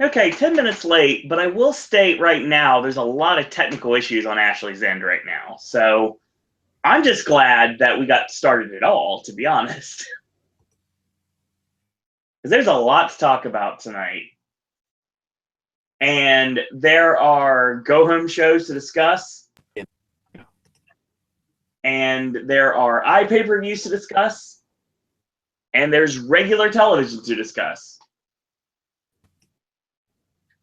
Okay, 10 minutes late, but I will state right now there's a lot of technical issues on Ashley's end right now. So I'm just glad that we got started at all, to be honest. Because there's a lot to talk about tonight. And there are go-home shows to discuss. Yeah. And there are iPay-per-views to discuss. And there's regular television to discuss.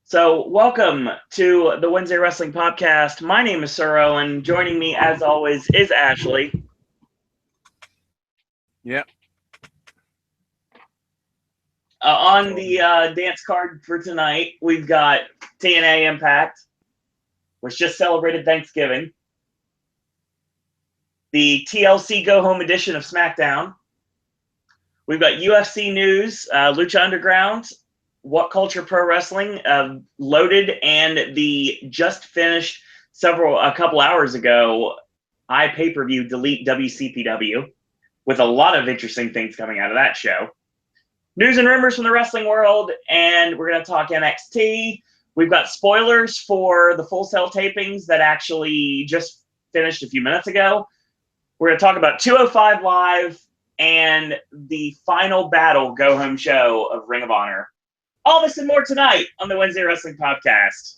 So welcome to the Wednesday Wrestling Popcast. My name is Sir Owen. Joining me, as always, is Ashley. Yep. On the dance card for tonight, we've got TNA Impact, which just celebrated Thanksgiving. The TLC Go Home edition of Smackdown. We've got UFC news, Lucha Underground, What Culture Pro Wrestling, loaded, and the just finished a couple hours ago iPay-per-view Delete WCPW, with a lot of interesting things coming out of that show. News and rumors from the wrestling world, and we're going to talk NXT. We've got spoilers for the Full Sail tapings that actually just finished a few minutes ago. We're going to talk about 205 Live and the final battle go-home show of Ring of Honor. All this and more tonight on the Wednesday Wrestling Podcast.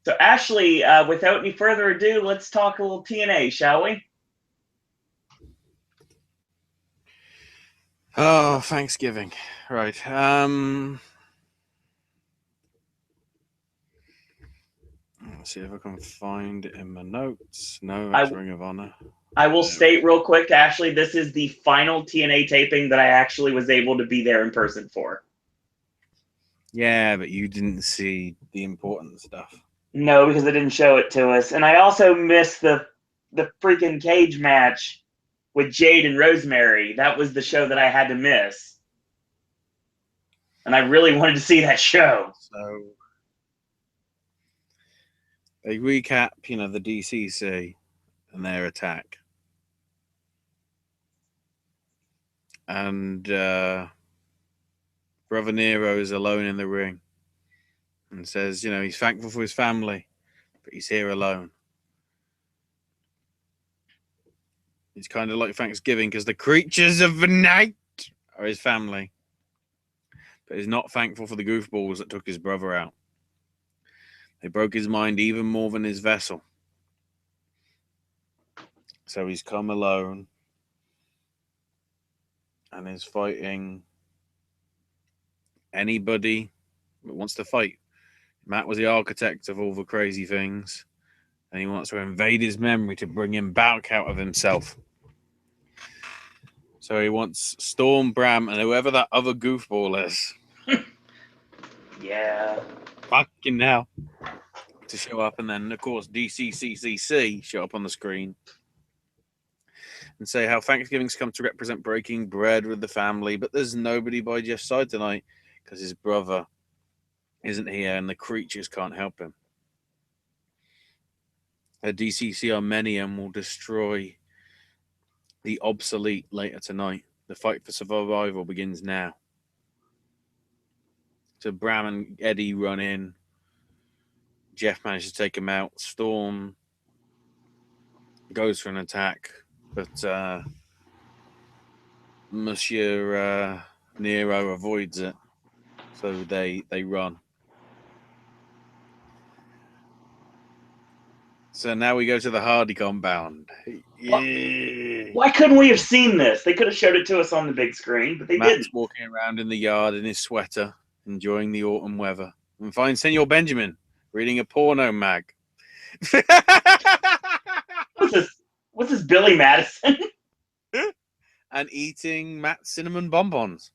So, Ashley, without any further ado, let's talk a little TNA, shall we? Oh, Thanksgiving. Right. Let's see if I can find it in my notes. No, that's Ring of Honor. I will state real quick, Ashley, this is the final TNA taping that I actually was able to be there in person for. Yeah, but you didn't see the important stuff. No, because they didn't show it to us. And I also missed the freaking cage match with Jade and Rosemary. That was the show that I had to miss. And I really wanted to see that show. So they recap, the DCC and their attack. And Brother Nero is alone in the ring and says, he's thankful for his family, but he's here alone. It's kind of like Thanksgiving because the creatures of the night are his family. But he's not thankful for the goofballs that took his brother out. They broke his mind even more than his vessel. So he's come alone and is fighting anybody that wants to fight. Matt was the architect of all the crazy things, and he wants to invade his memory to bring him back out of himself. So he wants Storm, Bram, and whoever that other goofball is. Yeah. Fucking hell. To show up, and then, of course, DCCCC show up on the screen and say how Thanksgiving's come to represent breaking bread with the family, but there's nobody by Jeff's side tonight because his brother isn't here and the creatures can't help him. The DCC Armenian will destroy the obsolete later tonight. The fight for survival begins now. So Bram and Eddie run in. Jeff manages to take him out. Storm goes for an attack, but Monsieur Nero avoids it. So they run. So now we go to the Hardy compound. Yeah. Why couldn't we have seen this? They could have showed it to us on the big screen, but they didn't. Matt's walking around in the yard in his sweater, enjoying the autumn weather, and finds Senor Benjamin reading a porno mag. What's this, Billy Madison? And eating Matt's cinnamon bonbons.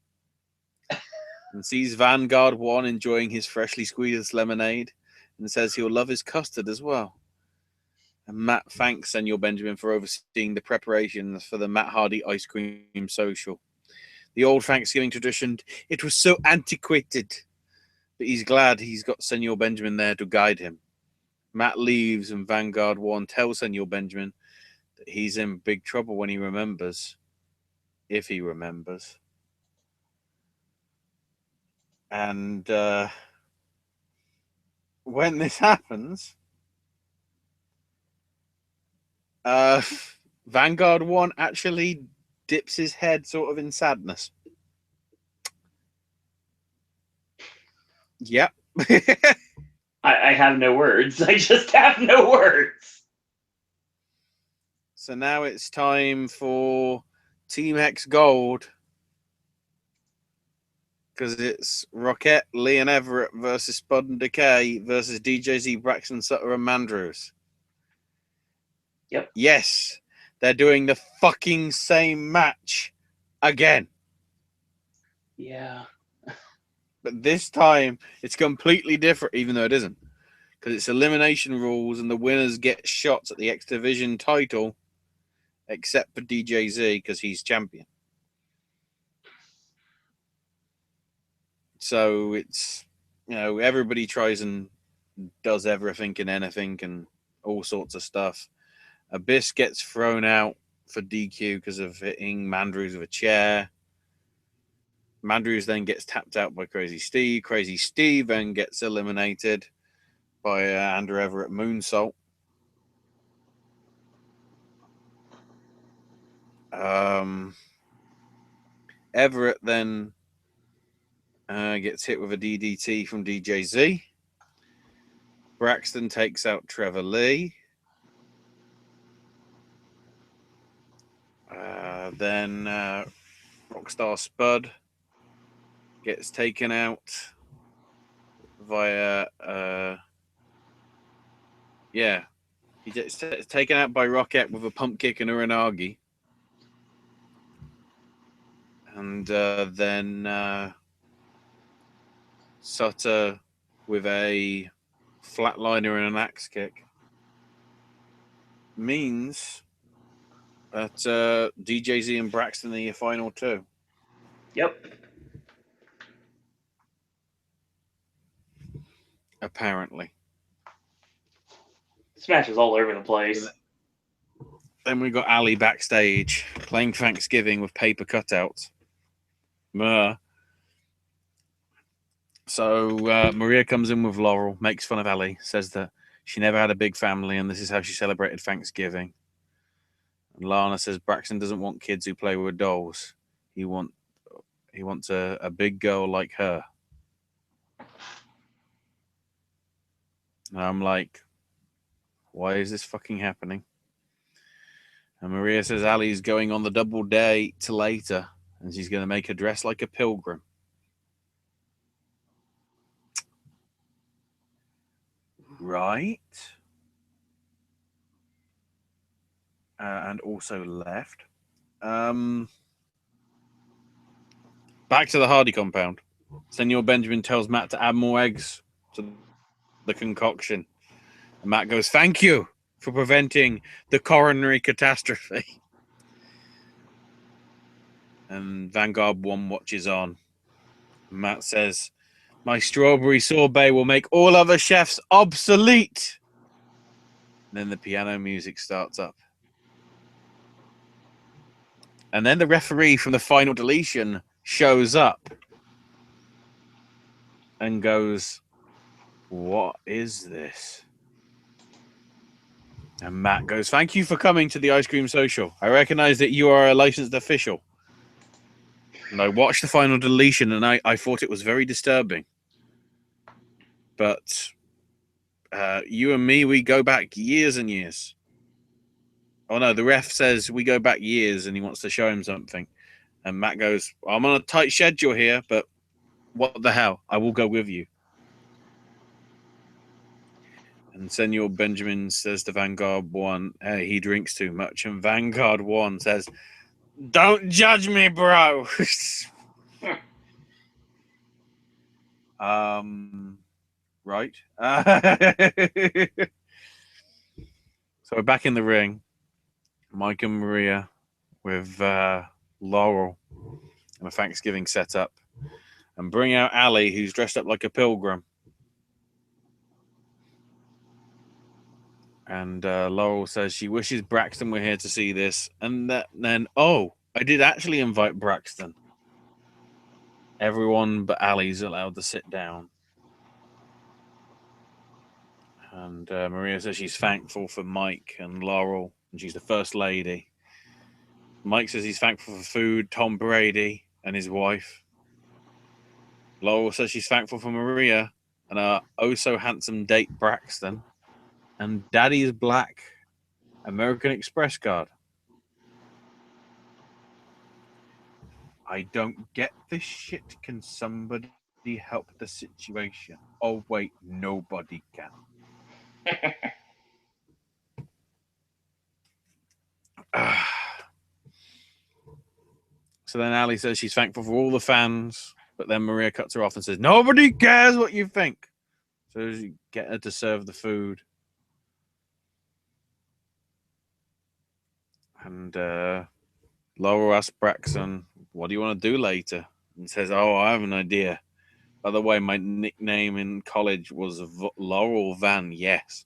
And sees Vanguard 1 enjoying his freshly squeezed lemonade and says he'll love his custard as well. And Matt thanks Senor Benjamin for overseeing the preparations for the Matt Hardy ice cream social. The old Thanksgiving tradition, it was so antiquated. But he's glad he's got Senor Benjamin there to guide him. Matt leaves and Vanguard 1 tells Senor Benjamin that he's in big trouble when he remembers. If he remembers. And when this happens, Vanguard 1 actually dips his head sort of in sadness. Yep. I have no words. I just have no words. So now it's time for Team X Gold. Because it's Rocket, Lee and Everett versus Spud and Decay versus DJZ, Braxton, Sutter, and Mandrews. Yep. Yes, they're doing the fucking same match again. Yeah. But this time, it's completely different, even though it isn't. Because it's elimination rules, and the winners get shots at the X Division title, except for DJZ, because he's champion. So it's, everybody tries and does everything and anything and all sorts of stuff. Abyss gets thrown out for DQ because of hitting Mandrews with a chair. Mandrews then gets tapped out by Crazy Steve. Crazy Steve then gets eliminated by Andrew Everett Moonsault. Everett then gets hit with a DDT from DJZ. Braxton takes out Trevor Lee. Then Rockstar Spud gets taken out via he gets taken out by Rocket with a pump kick and uranagi. And then Sutter with a flatliner and an axe kick means that DJZ and Braxton are your final two. Yep. Apparently. This match is all over the place. Then we got Ali backstage playing Thanksgiving with paper cutouts. So Maria comes in with Laurel, makes fun of Ali, says that she never had a big family and this is how she celebrated Thanksgiving. And Lana says Braxton doesn't want kids who play with dolls. He wants a big girl like her. And I'm like, why is this fucking happening? And Maria says Ali's going on the double date to later and she's going to make her dress like a pilgrim. Right. And also left. Back to the Hardy compound. Senor Benjamin tells Matt to add more eggs to the concoction. And Matt goes, thank you for preventing the coronary catastrophe. And Vanguard 1 watches on. Matt says, my strawberry sorbet will make all other chefs obsolete. And then the piano music starts up. And then the referee from the final deletion shows up and goes, what is this? And Matt goes, thank you for coming to the Ice Cream Social. I recognize that you are a licensed official. And I watched the final deletion and I thought it was very disturbing. But you and me, we go back years and years. Oh no, the ref says we go back years and he wants to show him something. And Matt goes, I'm on a tight schedule here, but what the hell? I will go with you. And Senor Benjamin says to Vanguard 1, hey, he drinks too much. And Vanguard 1 says, don't judge me, bro. Right. So we're back in the ring. Mike and Maria with Laurel and a Thanksgiving setup. And bring out Ali, who's dressed up like a pilgrim. And Laurel says she wishes Braxton were here to see this. And then, I did actually invite Braxton. Everyone but Ali's allowed to sit down. And Maria says she's thankful for Mike and Laurel, and she's the first lady. Mike says he's thankful for food, Tom Brady, and his wife. Laurel says she's thankful for Maria and her oh-so-handsome date Braxton. And Daddy's black American Express card. I don't get this shit. Can somebody help the situation? Oh, wait, nobody can. So then Ali says she's thankful for all the fans, but then Maria cuts her off and says, nobody cares what you think. So she get her to serve the food. And Laurel asks Braxton, what do you want to do later? And says, oh, I have an idea. By the way, my nickname in college was Laurel Van Yes.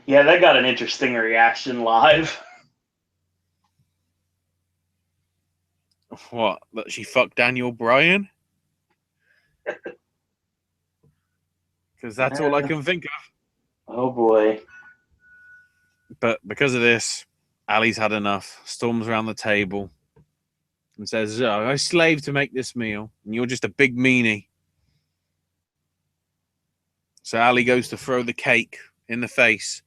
Yeah, that got an interesting reaction live. What? That she fucked Daniel Bryan? Because that's all I can think of. Oh boy. But because of this, Ali's had enough, storms around the table, and says, oh, I slaved to make this meal, and you're just a big meanie. So Ali goes to throw the cake in the face,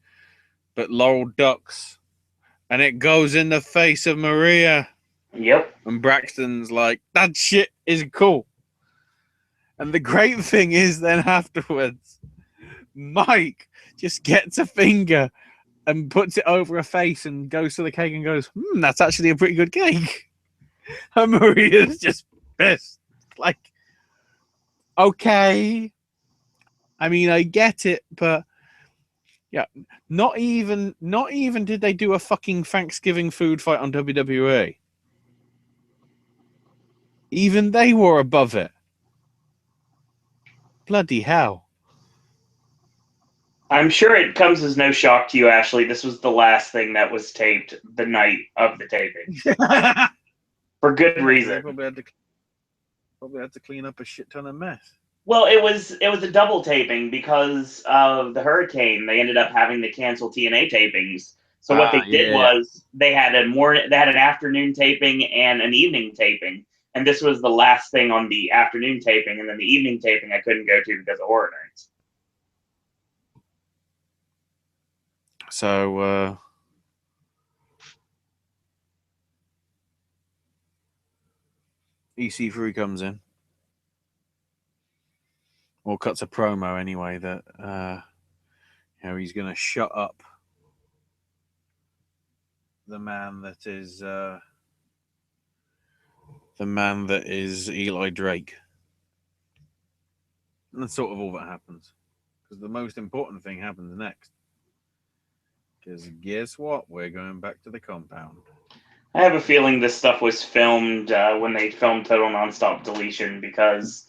but Laurel ducks, and it goes in the face of Maria. Yep. And Braxton's like, that shit is cool. And the great thing is then afterwards, Mike just gets a finger and puts it over her face and goes to the cake and goes, that's actually a pretty good cake. And Maria's just pissed. Like, okay. I mean, I get it, but yeah, not even did they do a fucking Thanksgiving food fight on WWE. Even they were above it. Bloody hell. I'm sure it comes as no shock to you, Ashley. This was the last thing that was taped the night of the taping. For good reason. They probably had to clean up a shit ton of mess. Well, it was a double taping because of the hurricane. They ended up having to cancel TNA tapings. So what they did was they had an afternoon taping and an evening taping. And this was the last thing on the afternoon taping, and then the evening taping I couldn't go to because of Horror Nights. So EC3 comes in. Or cuts a promo anyway that he's gonna shut up the man that is Eli Drake. And that's sort of all that happens. Because the most important thing happens next. Because guess what? We're going back to the compound. I have a feeling this stuff was filmed when they filmed Total Nonstop Deletion, because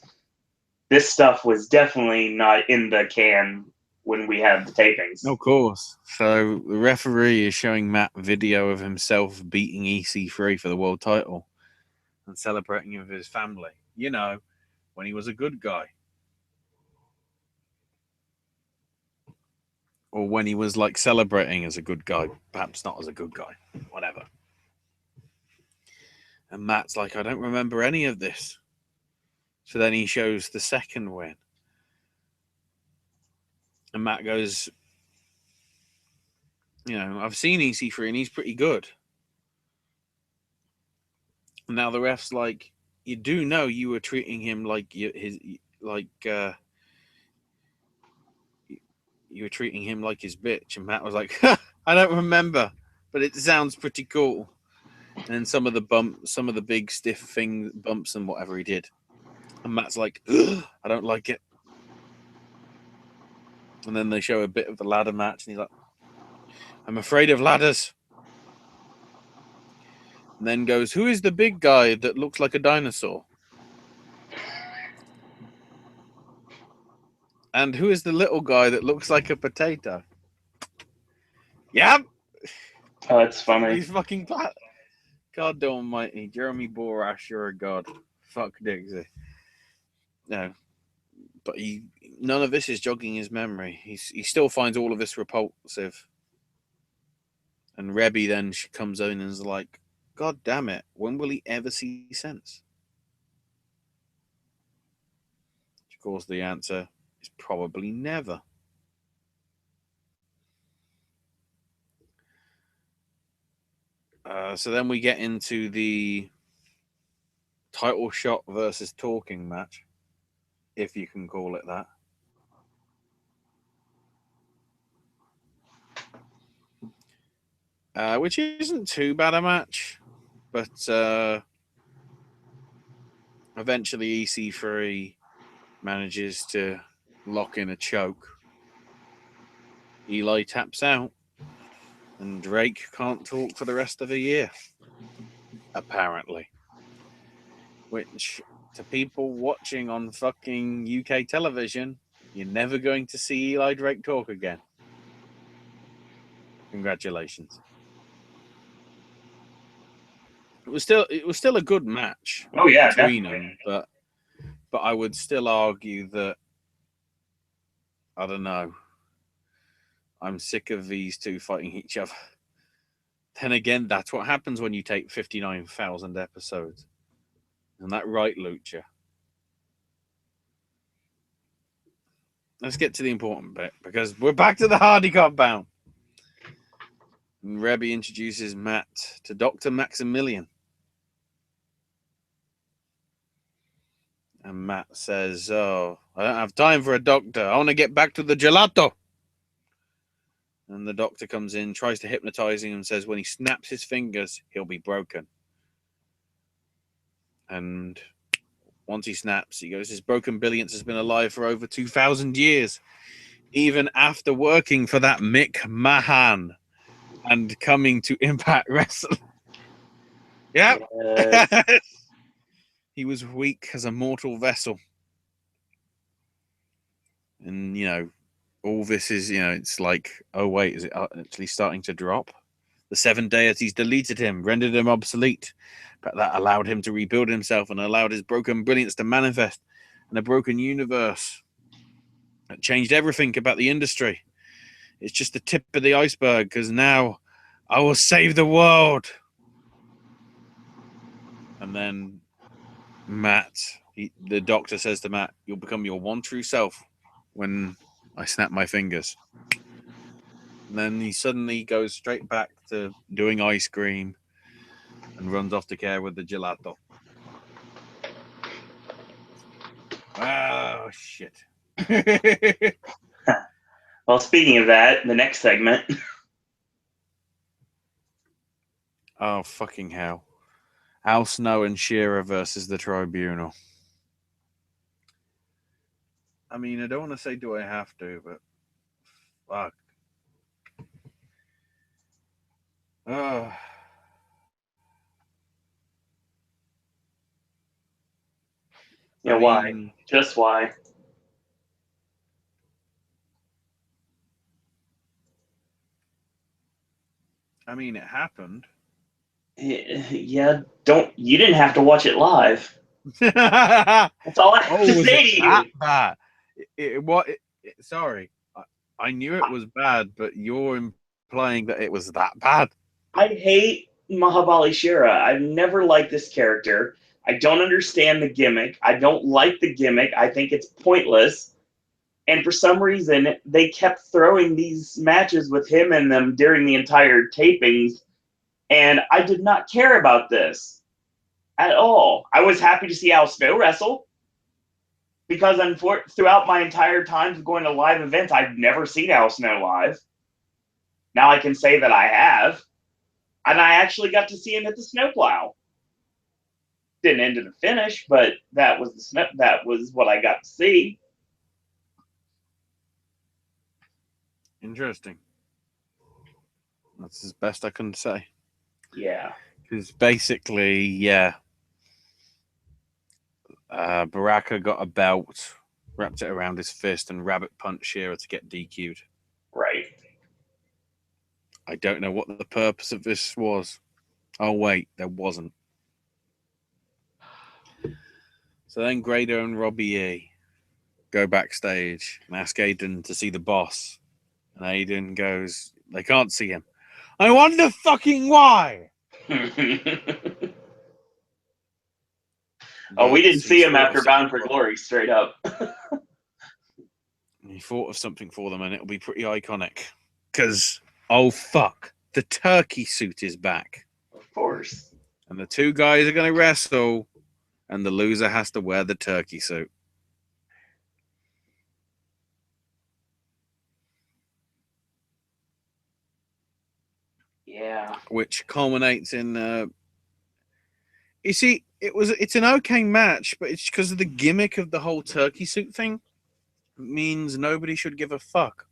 this stuff was definitely not in the can when we had the tapings. Of course. So the referee is showing Matt video of himself beating EC3 for the world title and celebrating with his family. You know, when he was a good guy. Or when he was like celebrating as a good guy, perhaps not as a good guy, whatever. And Matt's like, I don't remember any of this. So then he shows the second win. And Matt goes, I've seen EC3 and he's pretty good. And now the ref's like, you do know you were treating him like you were treating him like his bitch. And Matt was like, I don't remember, but it sounds pretty cool. And then some of the big stiff bumps and whatever he did. And Matt's like, I don't like it. And then they show a bit of the ladder match, and he's like, I'm afraid of ladders. And then goes, who is the big guy that looks like a dinosaur? And who is the little guy that looks like a potato? Yep. Oh, that's funny. He's fucking God almighty. Jeremy Borash, you're a god. Fuck Dixie. No, but none of this is jogging his memory. He still finds all of this repulsive. And Rebby then she comes in and is like, God damn it, when will he ever see sense? Of course, the answer is probably never. So then we get into the title shot versus talking match, if you can call it that. Which isn't too bad a match, but eventually EC3 manages to lock in a choke. Eli taps out, and Drake can't talk for the rest of the year, apparently. Which, to people watching on fucking UK television, you're never going to see Eli Drake talk again. Congratulations. It was still a good match between them, but I would still argue that, I don't know, I'm sick of these two fighting each other. Then again, that's what happens when you take 59,000 episodes. Isn't that right, Lucha? Let's get to the important bit, because we're back to the Hardy compound. And Rebby introduces Matt to Dr. Maximilian. And Matt says, oh, I don't have time for a doctor. I want to get back to the gelato. And the doctor comes in, tries to hypnotize him, and says when he snaps his fingers, he'll be broken. And once he snaps, he goes, his broken brilliance has been alive for over 2,000 years, even after working for that Mick Mahan and coming to Impact Wrestling. Yep. He was weak as a mortal vessel. And, all this is, it's like, oh, wait, is it actually starting to drop? The 7 deities deleted him, rendered him obsolete, but that allowed him to rebuild himself and allowed his broken brilliance to manifest in a broken universe. It changed everything about the industry. It's just the tip of the iceberg, because now I will save the world. And then Matt, the doctor says to Matt, you'll become your one true self when I snap my fingers. And then he suddenly goes straight back to doing ice cream and runs off to care with the gelato. Oh, shit. Well, speaking of that, the next segment. Oh, fucking hell. Al Snow and Shearer versus the Tribunal. I mean, I don't want to say do I have to, but fuck. Oh. Yeah, why? Just why? I mean, it happened. Yeah, you didn't have to watch it live. That's all I have to say to you. Bad? Sorry. I knew it was bad, but you're implying that it was that bad. I hate Mahabali Shira. I've never liked this character. I don't understand the gimmick. I don't like the gimmick. I think it's pointless. And for some reason, they kept throwing these matches with him in them during the entire tapings. And I did not care about this at all. I was happy to see Al Snow wrestle. Because throughout my entire time of going to live events, I've never seen Al Snow live. Now I can say that I have. And I actually got to see him at the snowplow. Didn't end in a finish, but that was what I got to see. Interesting. That's as best I can say. Yeah. Because basically, yeah. Baraka got a belt, wrapped it around his fist, and rabbit punched Shearer to get DQ'd. Right. I don't know what the purpose of this was. Oh, wait, there wasn't. So then Grado and Robbie E go backstage and ask Aiden to see the boss. And Aiden goes, they can't see him. I wonder fucking why. Oh, we didn't see him thought after Bound for Glory, straight up. He thought of something for them, and it'll be pretty iconic. Because, oh fuck, the turkey suit is back. Of course. And the two guys are going to wrestle, and the loser has to wear the turkey suit. Yeah. Which culminates in... you see, it's an okay match, but it's because of the gimmick of the whole turkey suit thing. It means nobody should give a fuck.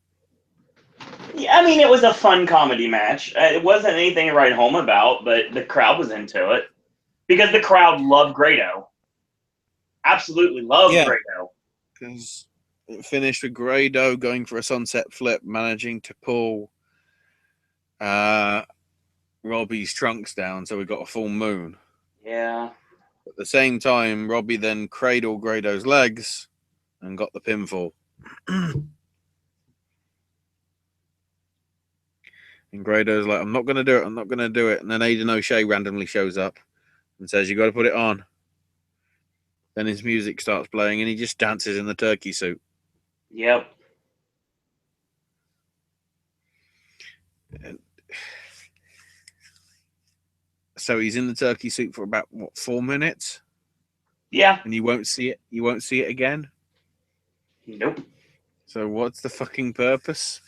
Yeah, I mean, it was a fun comedy match. It wasn't anything to write home about, but the crowd was into it. Because the crowd loved Grado. Absolutely loved Grado. Because it finished with Grado going for a sunset flip, managing to pull Robbie's trunks down, so we got a full moon. Yeah. At the same time, Robbie then cradled Grado's legs and got the pinfall. And Grado's like, I'm not going to do it. I'm not going to do it. And then Aiden O'Shea randomly shows up and says, you got to put it on. Then his music starts playing and he just dances in the turkey suit. Yep. And so he's in the turkey suit for about, 4 minutes? Yeah. And you won't see it. You won't see it again? Nope. So what's the fucking purpose?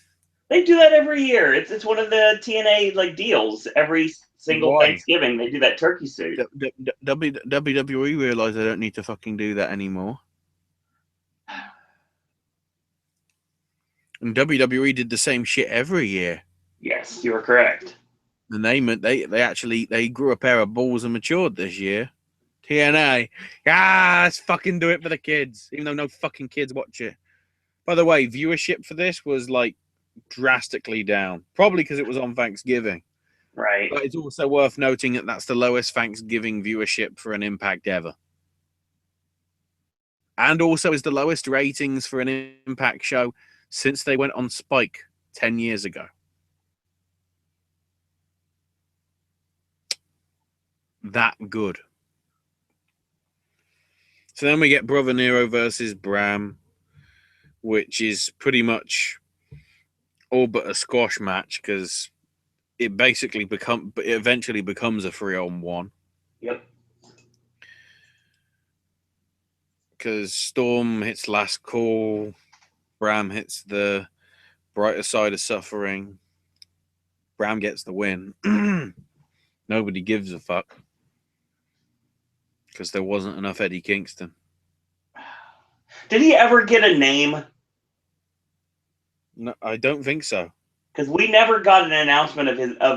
They do that every year. It's one of the TNA deals. Every single Thanksgiving, they do that turkey suit. WWE realize they don't need to fucking do that anymore. And WWE did the same shit every year. Yes, you are correct. And they grew a pair of balls and matured this year. TNA, let's fucking do it for the kids, even though no fucking kids watch it. By the way, viewership for this was drastically down, probably because it was on Thanksgiving. Right. But it's also worth noting that that's the lowest Thanksgiving viewership for an Impact ever. And also is the lowest ratings for an Impact show since they went on Spike 10 years ago. That good. So then we get Brother Nero versus Bram, which is pretty much all but a squash match because it eventually becomes a 3-on-1. Yep. Because Storm hits Last Call, Bram hits the Brighter Side of Suffering. Bram gets the win. Nobody gives a fuck because there wasn't enough Eddie Kingston. Did he ever get a name? No, I don't think so. Because we never got an announcement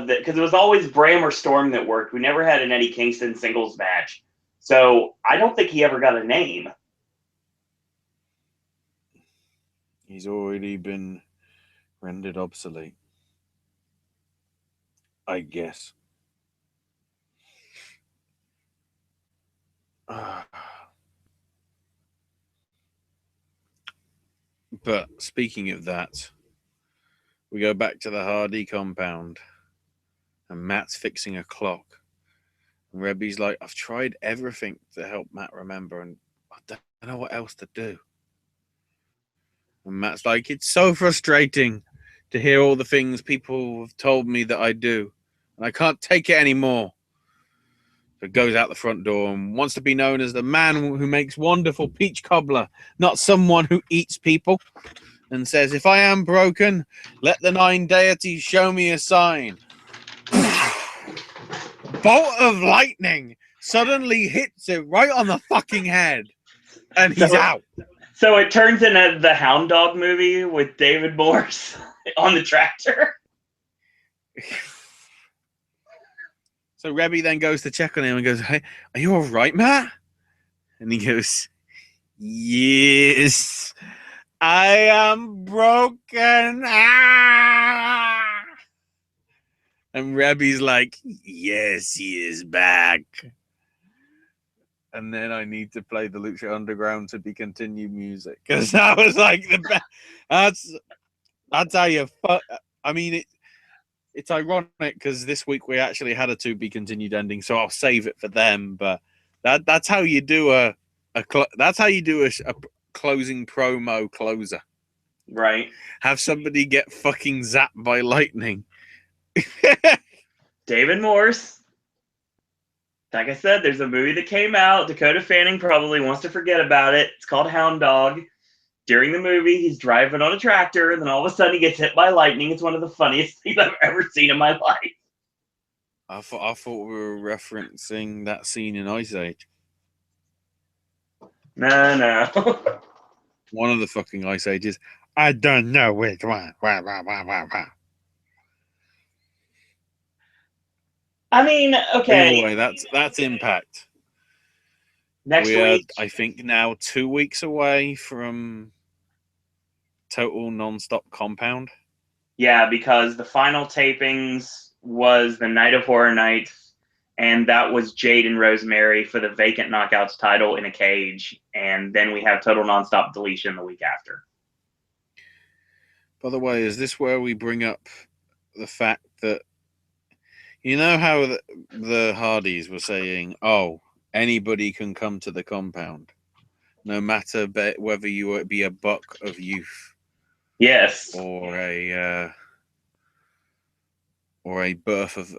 because it was always Bram or Storm that worked. We never had an Eddie Kingston singles match. So I don't think he ever got a name. He's already been rendered obsolete, I guess. But speaking of that, we go back to the Hardy compound and Matt's fixing a clock. And Rebby's like, I've tried everything to help Matt remember and I don't know what else to do. And Matt's like, it's so frustrating to hear all the things people have told me that I do. And I can't take it anymore. So goes out the front door and wants to be known as the man who makes wonderful peach cobbler, not someone who eats people. And says, if I am broken, let the 9 deities show me a sign. Bolt of lightning suddenly hits it right on the fucking head. And he's out. So it turns into the Hound Dog movie with David Morse on the tractor. So Rebby then goes to check on him and goes, hey, are you all right, Matt? And he goes, yes, I am broken. Ah! And Rebby's like, yes, he is back. and then I need to play the Lucha Underground to be continued music because that was like the best. That's how you fuck. I mean, it's ironic because this week we actually had a to be continued ending, so I'll save it for them. But that's how you do a closing promo closer. Right. Have somebody get fucking zapped by lightning. David Morse. Like I said, there's a movie that came out. Dakota Fanning probably wants to forget about it. It's called Hound Dog. During the movie, he's driving on a tractor, and then all of a sudden he gets hit by lightning. It's one of the funniest things I've ever seen in my life. I thought we were referencing that scene in Ice Age. No. One of the fucking Ice Ages. I don't know which one. I mean, okay. Either way, that's Impact. Next We are, week, I think, now 2 weeks away from Total Nonstop Compound. yeah, because the final tapings was the Night of Horror Nights, and that was Jade and Rosemary for the vacant Knockouts title in a cage, and then we have Total Nonstop Deletion the week after. By the way, is this where we bring up the fact that you know how the Hardys were saying, "Oh, anybody can come to the compound, no matter whether you be a buck of youth, Yes. or a birth of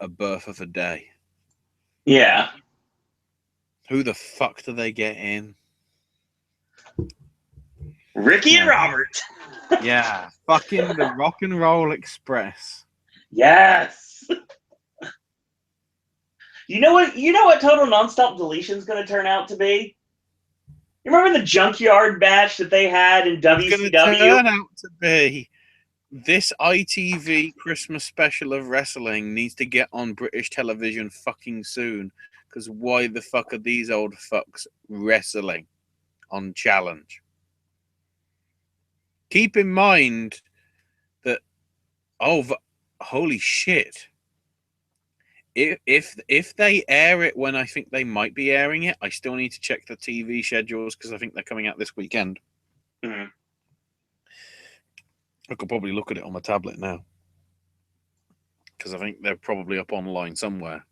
a birth of a day." Yeah. Who the fuck do they get in? Ricky and Robert. Yeah, fucking the Rock and Roll Express. Yes. You know what Total Nonstop Deletion is going to turn out to be? You remember the Junkyard match that they had in WCW? It's going to turn out to be this ITV Christmas special of wrestling needs to get on British television fucking soon. Because why the fuck are these old fucks wrestling on Challenge? Keep in mind that, holy shit. If they air it when I think they might be airing it, I still need to check the TV schedules because I think they're coming out this weekend. Mm-hmm. I could probably look at it on my tablet now because I think they're probably up online somewhere.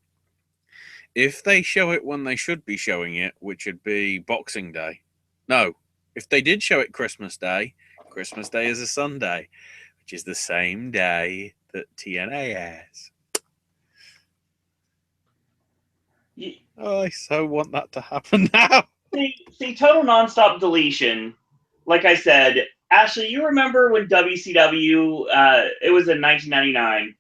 If they show it when they should be showing it, which would be Boxing Day. No, if they did show it Christmas Day is a Sunday, which is the same day that TNA has. I so want that to happen now. See, Total Nonstop Deletion, like I said, Ashley, you remember when WCW, it was in 1999.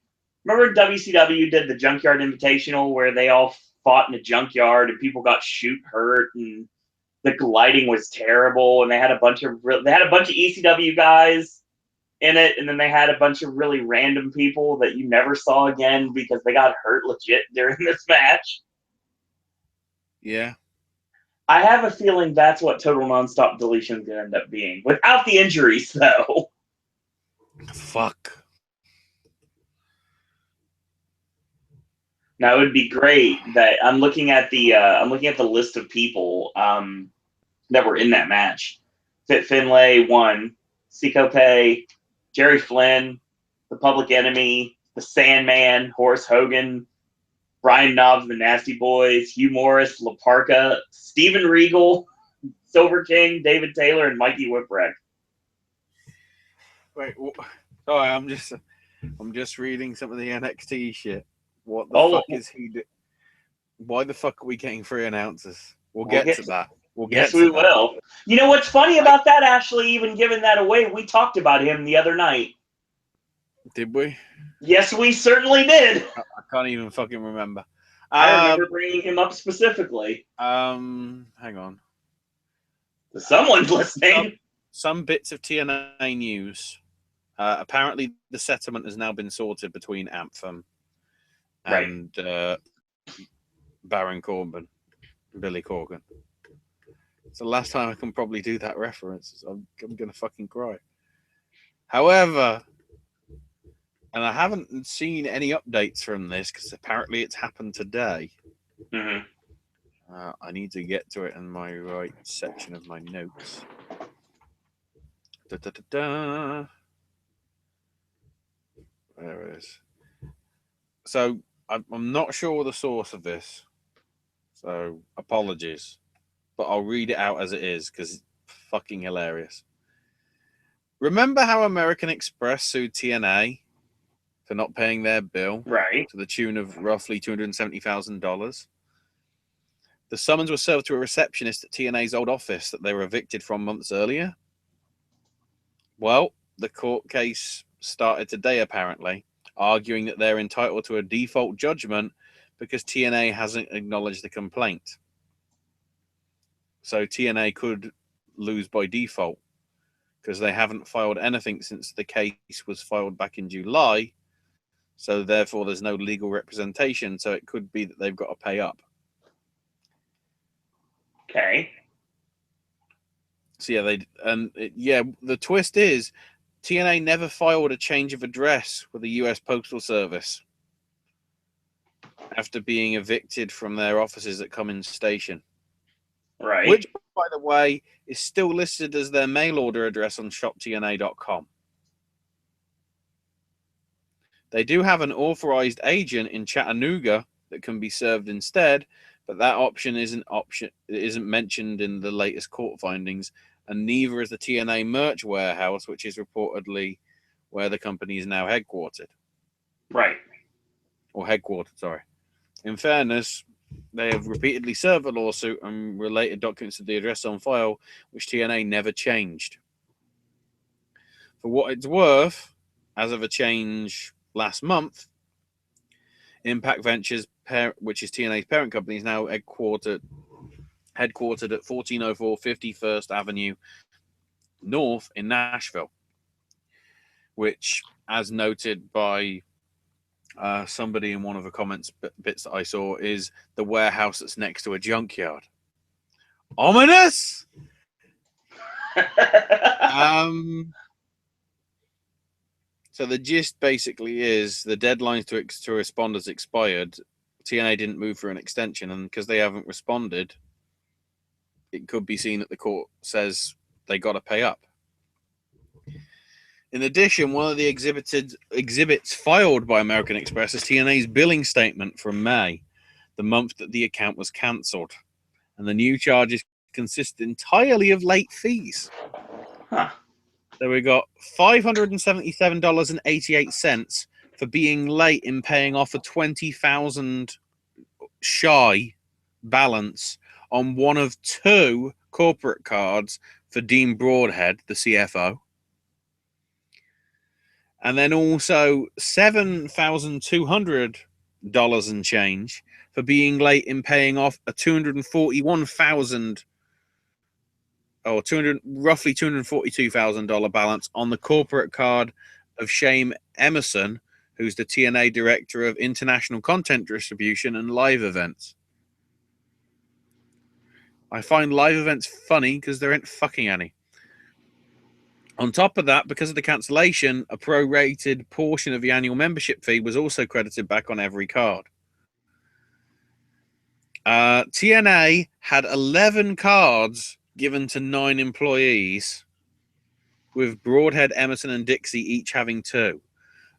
Remember WCW did the Junkyard Invitational where they all fought in a junkyard and people got hurt and the gliding was terrible and they had a bunch of ECW guys in it, and then they had a bunch of really random people that you never saw again because they got hurt legit during this match. Yeah. I have a feeling that's what Total Nonstop Deletion is going to end up being. Without the injuries, though. Fuck. Now, it would be great that I'm looking at the list of people that were in that match. Fit Finlay won. Seco Pay, Jerry Flynn, the Public Enemy, the Sandman, Horace Hogan, Brian Knobs, the Nasty Boys, Hugh Morris, La Parka, Steven Regal, Silver King, David Taylor, and Mikey Whipwreck. Wait, sorry, I'm just reading some of the NXT shit. What the fuck is he doing? Why the fuck are we getting 3 announcers? We'll get to that. Yes, we will. You know what's funny about that, Ashley, even giving that away, we talked about him the other night. Did we? Yes, we certainly did. I can't even fucking remember. I remember bringing him up specifically. Hang on. Someone's listening. Some bits of TNA news. Apparently, the settlement has now been sorted between Anthem and Baron Corbin, Billy Corgan. It's the last time I can probably do that reference. I'm gonna fucking cry. However, and I haven't seen any updates from this because apparently it's happened today. Mm-hmm. I need to get to it in my right section of my notes. Da, da, da, da. There it is. So I'm not sure the source of this, so apologies, but I'll read it out as it is because it's fucking hilarious. Remember how American Express sued TNA for not paying their bill Right. to the tune of roughly $270,000? The summons were served to a receptionist at TNA's old office that they were evicted from months earlier. Well, the court case started today, apparently, arguing that they're entitled to a default judgment because TNA hasn't acknowledged the complaint. So TNA could lose by default because they haven't filed anything since the case was filed back in July. So therefore, there's no legal representation. So it could be that they've got to pay up. Okay. So the twist is TNA never filed a change of address with the U.S. Postal Service after being evicted from their offices at Cummins Station. Right. Which, by the way, is still listed as their mail order address on shoptna.com. They do have an authorized agent in Chattanooga that can be served instead, but that option isn't mentioned in the latest court findings, and neither is the TNA merch warehouse, which is reportedly where the company is now headquartered. Right. Or headquartered, sorry. In fairness, they have repeatedly served the lawsuit and related documents to the address on file, which TNA never changed. For what it's worth, as of a change last month, Impact Ventures, which is TNA's parent company, is now headquartered at 1404 51st Avenue North in Nashville, which, as noted by somebody in one of the comments bits that I saw, is the warehouse that's next to a junkyard. Ominous! So the gist basically is the deadlines to respond has expired. TNA didn't move for an extension, and because they haven't responded, it could be seen that the court says they got to pay up. In addition, one of the exhibits filed by American Express is TNA's billing statement from May, the month that the account was cancelled, and the new charges consist entirely of late fees. Huh. So we got $577.88 for being late in paying off a $20,000 shy balance on one of two corporate cards for Dean Broadhead, the CFO. And then also $7,200 and change for being late in paying off a $241,000 or roughly $242,000 balance on the corporate card of Shane Emerson, who's the TNA Director of International Content Distribution and Live Events. I find live events funny because there ain't fucking any. On top of that, because of the cancellation, a prorated portion of the annual membership fee was also credited back on every card. TNA had 11 cards given to 9 employees, with Broadhead, Emerson, and Dixie each having 2.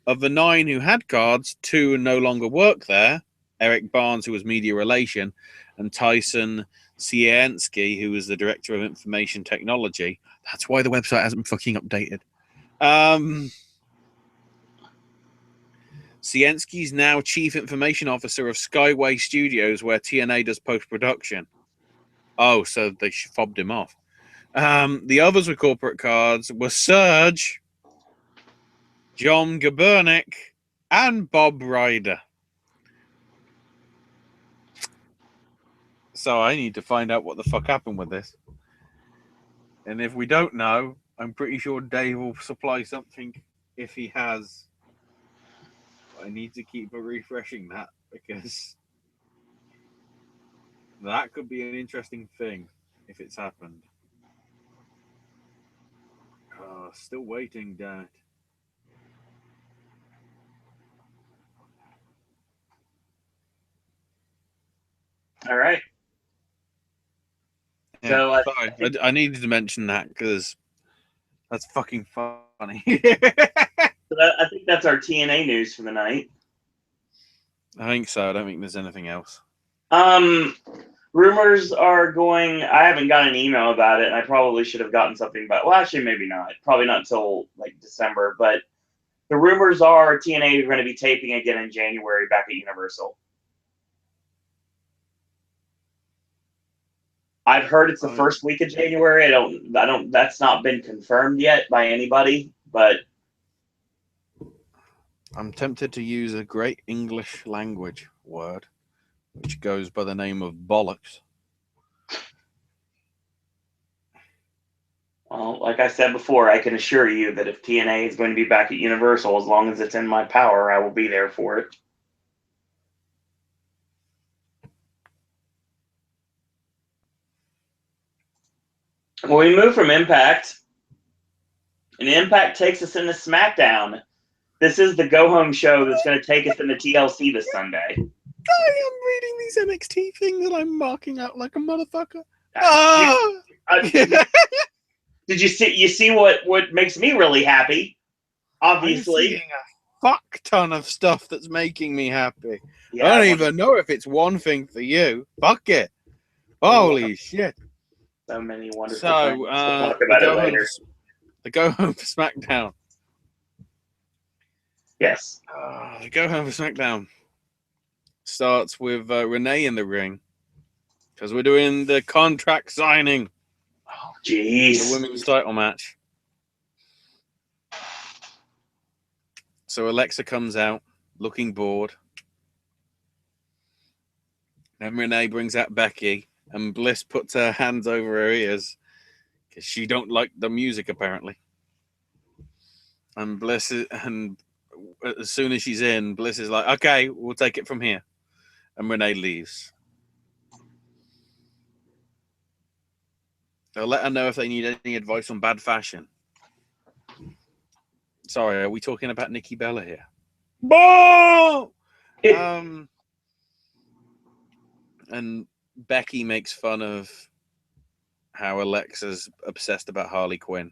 Of the 9 who had cards, 2 no longer work there. Eric Barnes, who was media relation, and Tyson Sienski, who was the director of information technology. That's why the website hasn't been fucking updated. Sienski's now chief information officer of Skyway Studios, where TNA does post-production. Oh, so they fobbed him off. The others with corporate cards were Serge, John Gabernick, and Bob Ryder. So I need to find out what the fuck happened with this. And if we don't know, I'm pretty sure Dave will supply something if he has. I need to keep refreshing that because that could be an interesting thing if it's happened. Still waiting, Dad. All right. Yeah, So sorry. I needed to mention that because that's fucking funny. I think that's our TNA news for the night. I think so. I don't think there's anything else. Rumors are going. I haven't got an email about it, and I probably should have gotten something. But well, actually, maybe not. Probably not until like December. But the rumors are TNA is going to be taping again in January back at Universal. I've heard it's the first week of January. I don't. That's not been confirmed yet by anybody. But I'm tempted to use a great English language word, which goes by the name of bollocks. Well, like I said before, I can assure you that if TNA is going to be back at Universal, as long as it's in my power, I will be there for it. Well, we move from Impact, and Impact takes us into Smackdown. This is the go-home show that's going to take us into TLC this Sunday. I am reading these NXT things and I'm marking out like a motherfucker. Oh! Did you see what makes me really happy? Obviously. I'm seeing a fuck ton of stuff that's making me happy. Yeah, I don't even know if it's one thing for you. Fuck it. Holy shit. So many wonderful things. We'll talk the about it later. The go home for SmackDown. Yes. The go home for SmackDown starts with Renee in the ring because we're doing the contract signing. Oh, jeez. The women's title match. So Alexa comes out looking bored. Then Renee brings out Becky, and Bliss puts her hands over her ears because she don't like the music apparently. And as soon as she's in, Bliss is like, "Okay, we'll take it from here," and Renee leaves. They'll let her know if they need any advice on bad fashion. Sorry, are we talking about Nikki Bella here? Boom! And Becky makes fun of how Alexa's obsessed about Harley Quinn.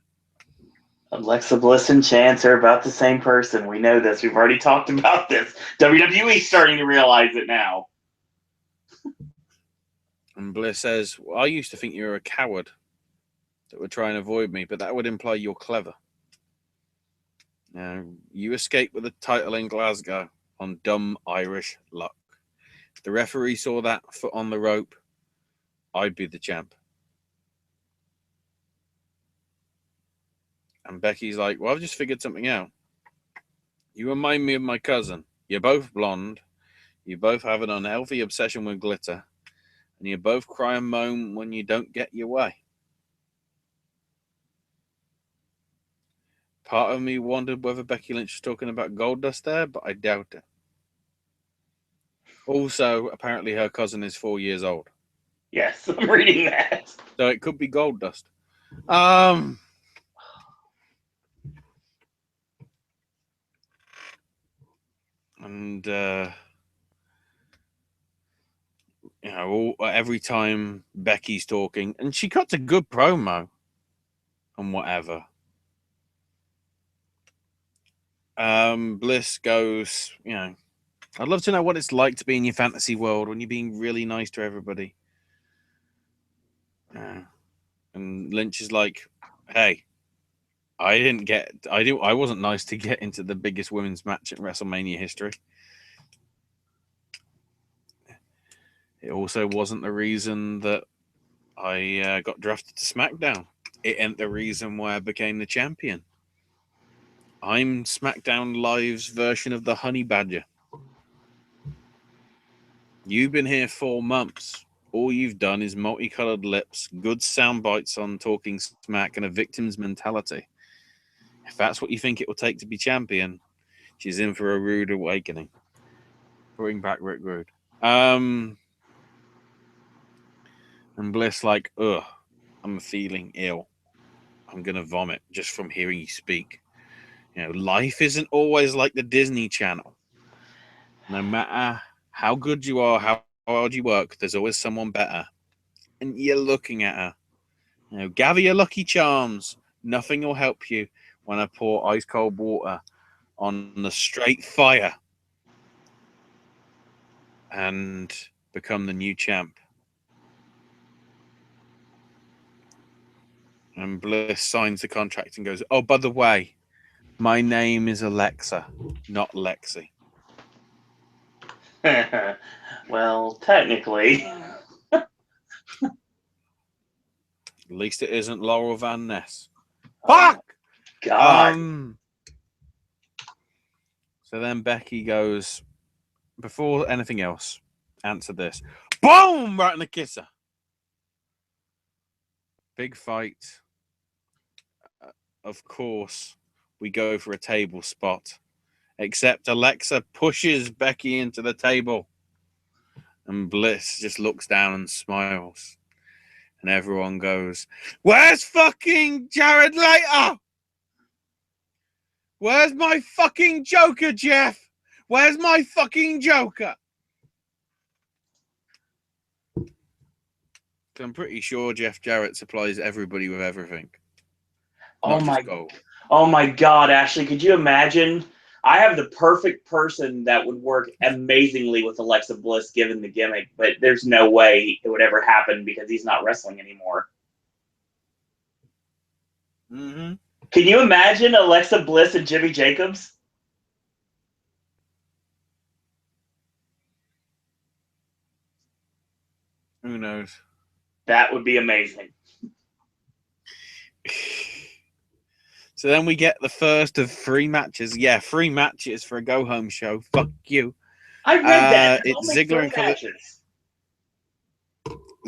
Alexa Bliss and Chance are about the same person. We know this. We've already talked about this. WWE's starting to realize it now. And Bliss says, well, I used to think you were a coward that would try and avoid me, but that would imply you're clever. Now, you escaped with a title in Glasgow on dumb Irish luck. If the referee saw that foot on the rope, I'd be the champ. And Becky's like, well, I've just figured something out. You remind me of my cousin. You're both blonde. You both have an unhealthy obsession with glitter. And you both cry and moan when you don't get your way. Part of me wondered whether Becky Lynch was talking about Goldust there, but I doubt it. Also, apparently her cousin is 4 years old. Yes, I'm reading that. So it could be Goldust. And every time Becky's talking, and she cuts a good promo and whatever. Bliss goes, I'd love to know what it's like to be in your fantasy world when you're being really nice to everybody. And Lynch is like, hey, I wasn't nice to get into the biggest women's match in WrestleMania history. It also wasn't the reason that I got drafted to SmackDown. It ain't the reason why I became the champion. I'm SmackDown Live's version of the Honey Badger. You've been here 4 months. All you've done is multicolored lips, good sound bites on talking smack, and a victim's mentality. If that's what you think it will take to be champion, she's in for a rude awakening. Bring back Rick Rude. And Bliss like, ugh, I'm feeling ill. I'm going to vomit just from hearing you speak. Life isn't always like the Disney Channel. No matter how good you are, how hard you work, there's always someone better. And you're looking at her. You know, gather your lucky charms. Nothing will help you when I pour ice cold water on the straight fire and become the new champ. And Bliss signs the contract and goes, oh, by the way, my name is Alexa, not Lexi. Well, technically. At least it isn't Laurel Van Ness. Oh, Fuck! God. So then Becky goes, before anything else, answer this. Boom! Right in the kisser. Big fight. Of course, we go for a table spot. Except Alexa pushes Becky into the table. And Bliss just looks down and smiles. And everyone goes, where's fucking Jared Leto? Where's my fucking Joker, Jeff? Where's my fucking Joker? I'm pretty sure Jeff Jarrett supplies everybody with everything. Oh Not my, just gold. oh my God, Ashley, could you imagine? I have the perfect person that would work amazingly with Alexa Bliss given the gimmick, but there's no way it would ever happen because he's not wrestling anymore. Mm-hmm. Can you imagine Alexa Bliss and Jimmy Jacobs? Who knows? That would be amazing. So then we get the first of 3 matches. Yeah, 3 matches for a go-home show. Fuck you. I read that. It's only Ziggler 3 matches.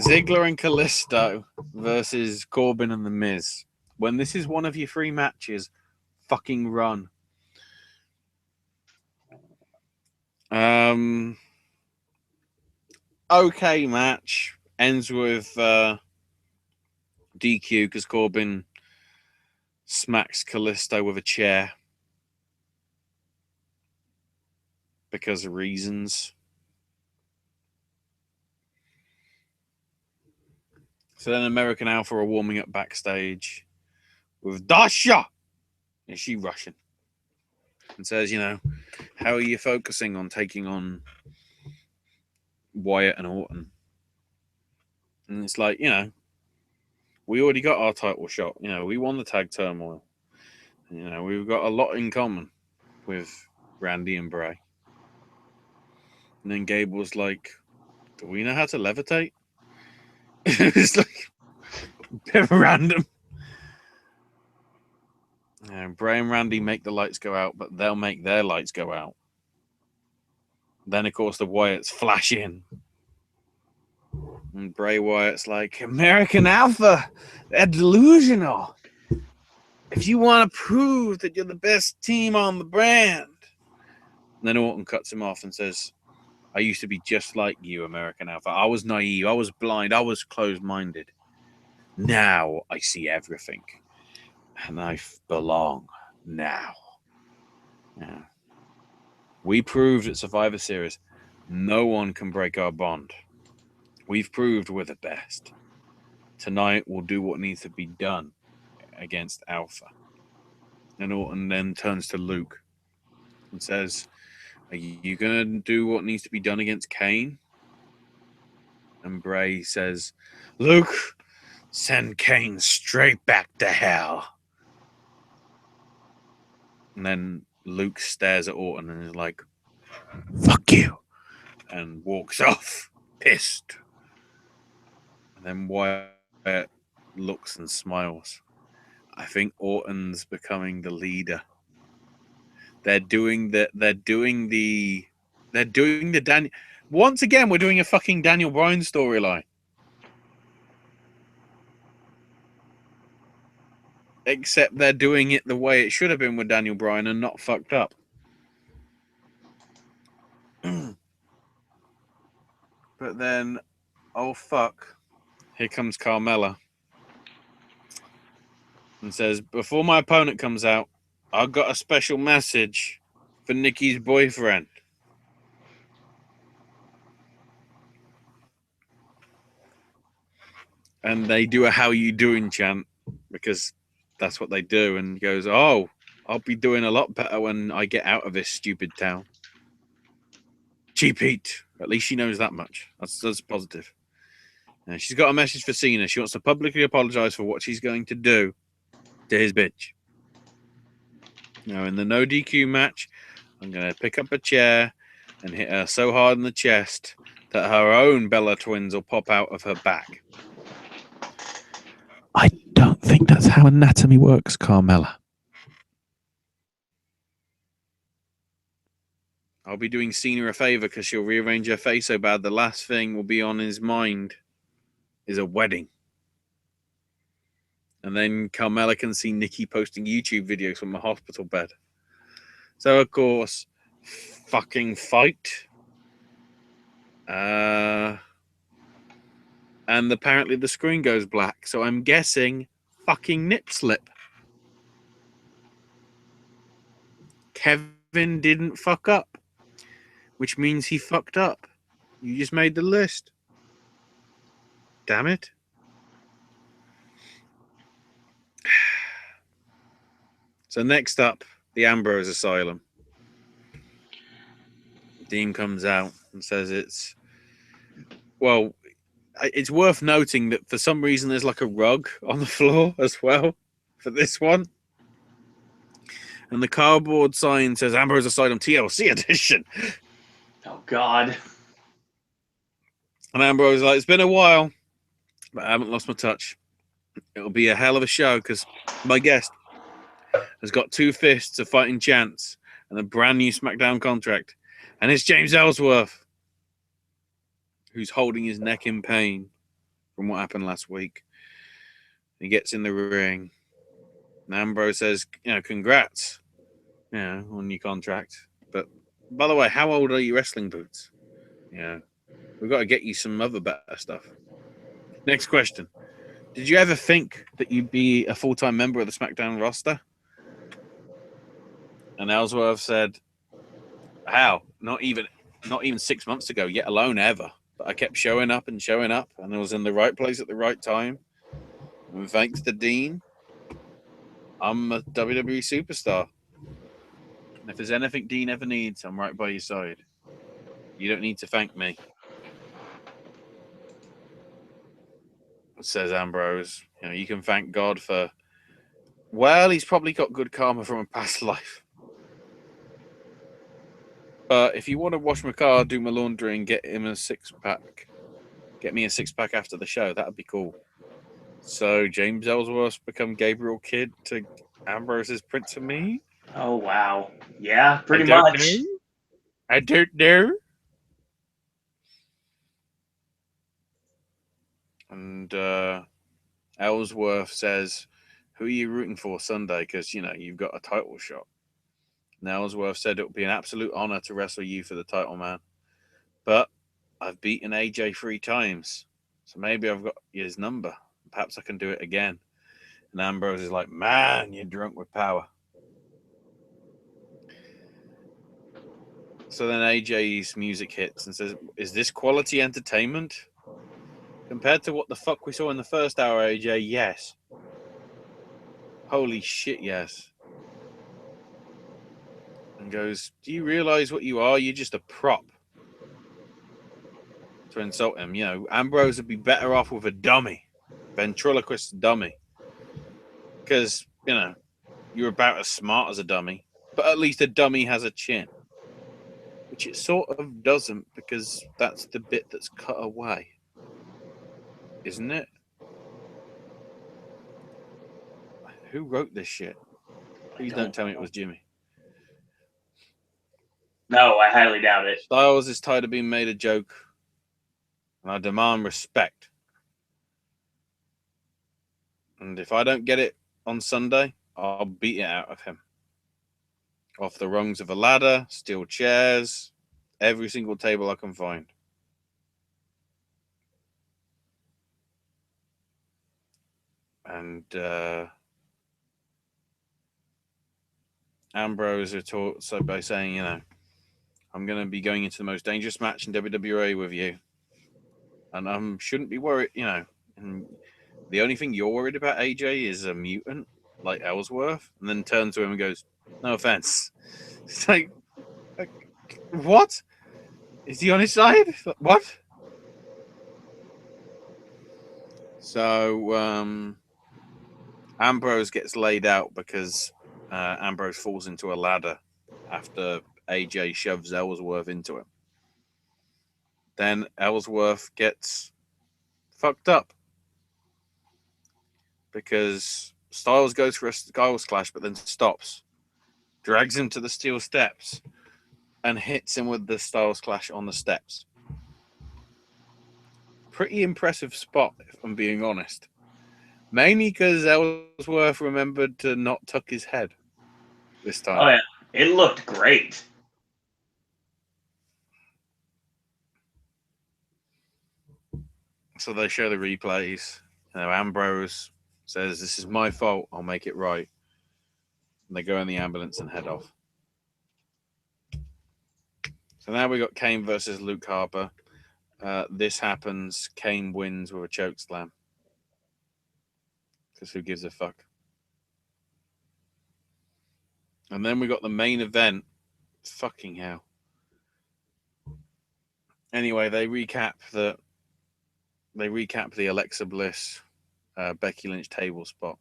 Ziggler and Kalisto versus Corbin and The Miz. When this is one of your 3 matches, fucking run. Okay match. Ends with DQ because Corbin smacks Kalisto with a chair. Because of reasons. So then American Alpha are warming up backstage with Dasha. Is she Russian? And says, you know, how are you focusing on taking on Wyatt and Orton? And it's like, you know, we already got our title shot. You know, we won the tag turmoil. You know, we've got a lot in common with Randy and Bray. And then Gabe was like, do we know how to levitate? It's like a bit random. Bray and Randy make the lights go out, but they'll make their lights go out. Then, of course, the Wyatts flash in. And Bray Wyatt's like, American Alpha, they're delusional. If you want to prove that you're the best team on the brand. And then Orton cuts him off and says, I used to be just like you, American Alpha. I was naive. I was blind. I was closed-minded. Now I see everything. And I belong now. Yeah. We proved at Survivor Series, no one can break our bond. We've proved we're the best. Tonight we'll do what needs to be done against Alpha. And Orton then turns to Luke and says, are you going to do what needs to be done against Kane? And Bray says, Luke, send Kane straight back to hell. And then Luke stares at Orton and is like, fuck you. And walks off, pissed. And then Wyatt looks and smiles. I think Orton's becoming the leader. They're doing the Daniel. Once again, we're doing a fucking Daniel Bryan storyline. Except they're doing it the way it should have been with Daniel Bryan and not fucked up. But then, oh fuck, here comes Carmella. And says, before my opponent comes out, I've got a special message for Nikki's boyfriend. And they do a "How you doing" chant because that's what they do. And he goes, "Oh, I'll be doing a lot better when I get out of this stupid town." Cheap heat. At least she knows that much. That's positive. She's got a message for Cena. She wants to publicly apologize for what she's going to do to his bitch. Now, in the no DQ match, I'm going to pick up a chair and hit her so hard in the chest that her own Bella twins will pop out of her back. I don't think that's how anatomy works, Carmella. I'll be doing Cena a favor because she'll rearrange her face so bad the last thing will be on his mind is a wedding. And then Carmella can see Nikki posting YouTube videos from the hospital bed. So, of course, fucking fight. And apparently the screen goes black. So I'm guessing fucking nip slip. Kevin didn't fuck up, which means he fucked up. You just made the list. Damn it. So next up, the Ambrose Asylum. Dean comes out and says it's worth noting that for some reason there's like a rug on the floor as well for this one. And the cardboard sign says Ambrose Asylum TLC edition. Oh, God. And Ambrose is like, it's been a while, but I haven't lost my touch. It'll be a hell of a show because my guest has got 2 fists of fighting chance and a brand new Smackdown contract. And it's James Ellsworth, who's holding his neck in pain from what happened last week. He gets in the ring. And Ambrose says, congrats, on your contract. But by the way, how old are your wrestling boots? We've got to get you some other better stuff. Next question. Did you ever think that you'd be a full-time member of the SmackDown roster? And Ellsworth said, how? Not even 6 months ago, yet alone ever. But I kept showing up, and I was in the right place at the right time. And thanks to Dean, I'm a WWE superstar. And if there's anything Dean ever needs, I'm right by your side. You don't need to thank me. Says Ambrose. You can thank God for, he's probably got good karma from a past life. But if you want to wash my car, do my laundry, and get him a 6-pack, get me a 6-pack after the show, that'd be cool. So James Ellsworth's become Gabriel Kidd to Ambrose's Prince of Me? Oh, wow. Yeah, pretty much. I don't know. And Ellsworth says, who are you rooting for Sunday? Because, you've got a title shot. And Ellsworth said it would be an absolute honor to wrestle you for the title, man. But I've beaten AJ 3 times. So maybe I've got his number. Perhaps I can do it again. And Ambrose is like, man, you're drunk with power. So then AJ's music hits and says, is this quality entertainment? Compared to what the fuck we saw in the first hour, AJ, yes. Holy shit, yes. And goes, do you realize what you are? You're just a prop. To insult him, Ambrose would be better off with a dummy. Ventriloquist dummy. Because, you're about as smart as a dummy. But at least a dummy has a chin. Which it sort of doesn't, because that's the bit that's cut away. Isn't it? Who wrote this shit? Please don't tell me it was Jimmy. No, I highly doubt it. Styles is tired of being made a joke. And I demand respect. And if I don't get it on Sunday, I'll beat it out of him. Off the rungs of a ladder, steel chairs, every single table I can find. And Ambrose retorts by saying, I'm going to be going into the most dangerous match in WWE with you. And I shouldn't be worried, and the only thing you're worried about, AJ, is a mutant like Ellsworth, and then turns to him and goes, "No offense." It's like, what? Is he on his side? What? So Ambrose gets laid out because Ambrose falls into a ladder after AJ shoves Ellsworth into him. Then Ellsworth gets fucked up because Styles goes for a Styles clash, but then stops, drags him to the steel steps, and hits him with the Styles clash on the steps. Pretty impressive spot, if I'm being honest. Mainly because Ellsworth remembered to not tuck his head this time. Oh, yeah. It looked great. So they show the replays. Ambrose says, "This is my fault. I'll make it right." And they go in the ambulance and head off. So now we got Kane versus Luke Harper. This happens. Kane wins with a choke slam. Because who gives a fuck? And then we got the main event. Fucking hell. Anyway, they recap the Alexa Bliss, Becky Lynch table spot.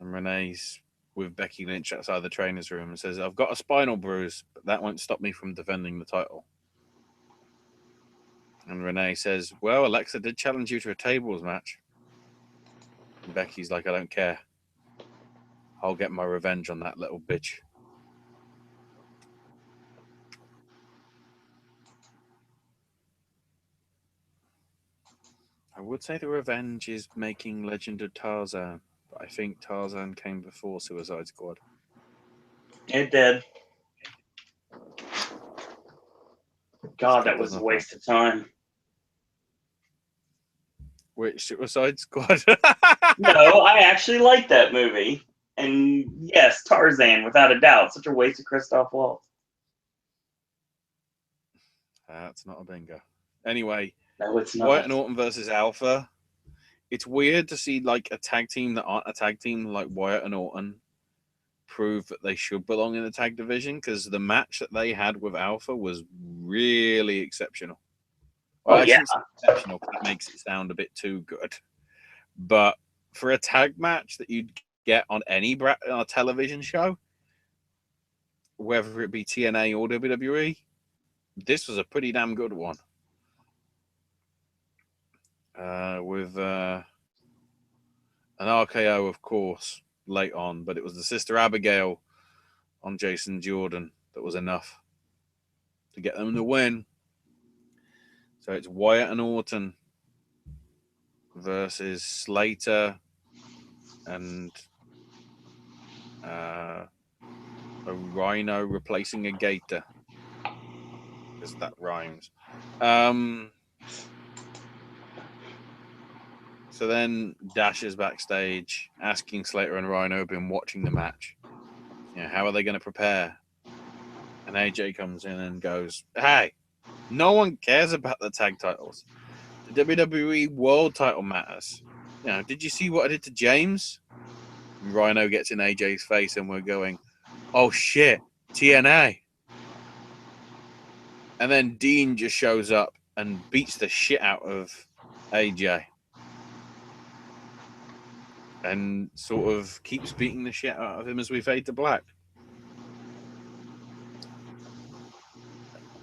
And Renee's with Becky Lynch outside the trainer's room and says, "I've got a spinal bruise, but that won't stop me from defending the title." And Renee says, "Well, Alexa did challenge you to a tables match." And Becky's like, "I don't care. I'll get my revenge on that little bitch." I would say the revenge is making Legend of Tarzan, but I think Tarzan came before Suicide Squad. It did. God, that was a waste of time. Which Suicide Squad? No, I actually like that movie. And yes, Tarzan, without a doubt. Such a waste of Christoph Waltz. That's not a bingo. Anyway, No, it's not. Wyatt and Orton versus Alpha. It's weird to see like a tag team that aren't a tag team like Wyatt and Orton prove that they should belong in the tag division, because the match that they had with Alpha was really exceptional. Well, I shouldn't say exceptional because that makes it sound a bit too good. But for a tag match that you'd get on any television show, whether it be TNA or WWE, this was a pretty damn good one. With an RKO, of course, late on, but it was the Sister Abigail on Jason Jordan that was enough to get them the win. So it's Wyatt and Orton versus Slater and a Rhino replacing a Gator, because that rhymes. So then Dash is backstage asking Slater and Rhino, have been watching the match, how are they going to prepare? And AJ comes in and goes, "Hey, no one cares about the tag titles. The WWE World title matters. Did you see what I did to James?" And Rhino gets in AJ's face and we're going, "Oh shit, TNA." And then Dean just shows up and beats the shit out of AJ. And sort of keeps beating the shit out of him as we fade to black.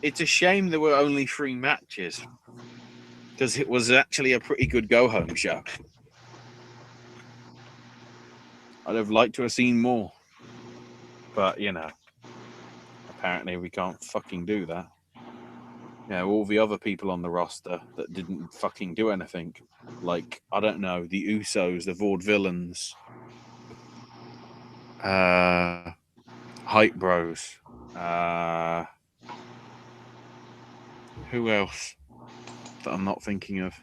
It's a shame there were only 3 matches, because it was actually a pretty good go-home show. I'd have liked to have seen more. But, apparently we can't fucking do that. All the other people on the roster that didn't fucking do anything. Like, I don't know, the Usos, the Vaudevillains, Hype Bros, who else that I'm not thinking of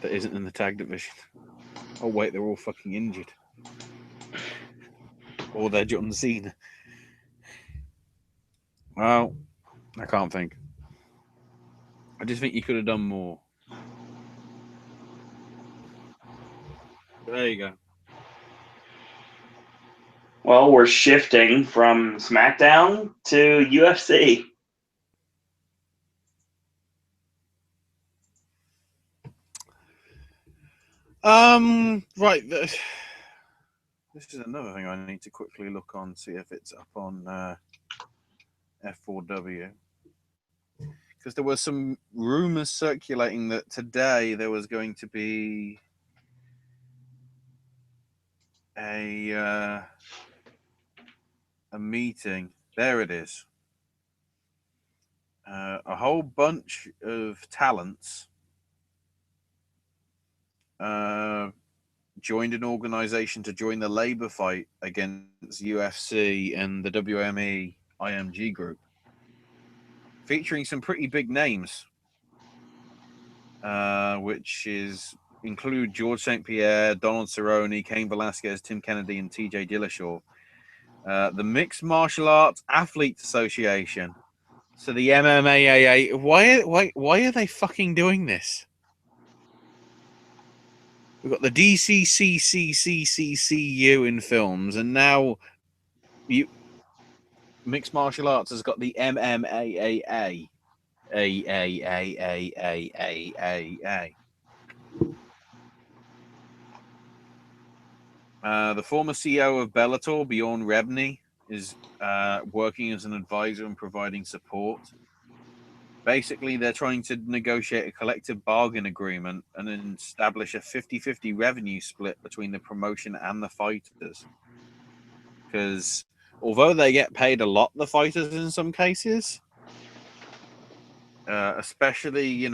that isn't in the tag division? Oh wait, they're all fucking injured. Or they're John Cena. Well, I can't think. I just think you could have done more. There you go. Well, we're shifting from SmackDown to UFC. Right. This is another thing I need to quickly look on, see if it's up on F4W. Because there were some rumors circulating that today there was going to be a meeting. There it is. A whole bunch of talents joined an organization to join the labor fight against UFC and the WME IMG group, featuring some pretty big names, which include George St. Pierre, Donald Cerrone, Cain Velasquez, Tim Kennedy, and TJ Dillashaw. The Mixed Martial Arts Athletes Association. So the MMAAA. Why are they fucking doing this? We've got the DCCCCCCU in films, and now Mixed Martial Arts has got the MMAAA. The former CEO of Bellator, Bjorn Rebney, is working as an advisor and providing support. Basically, they're trying to negotiate a collective bargain agreement and then establish a 50-50 revenue split between the promotion and the fighters. Because although they get paid a lot, the fighters in some cases, especially,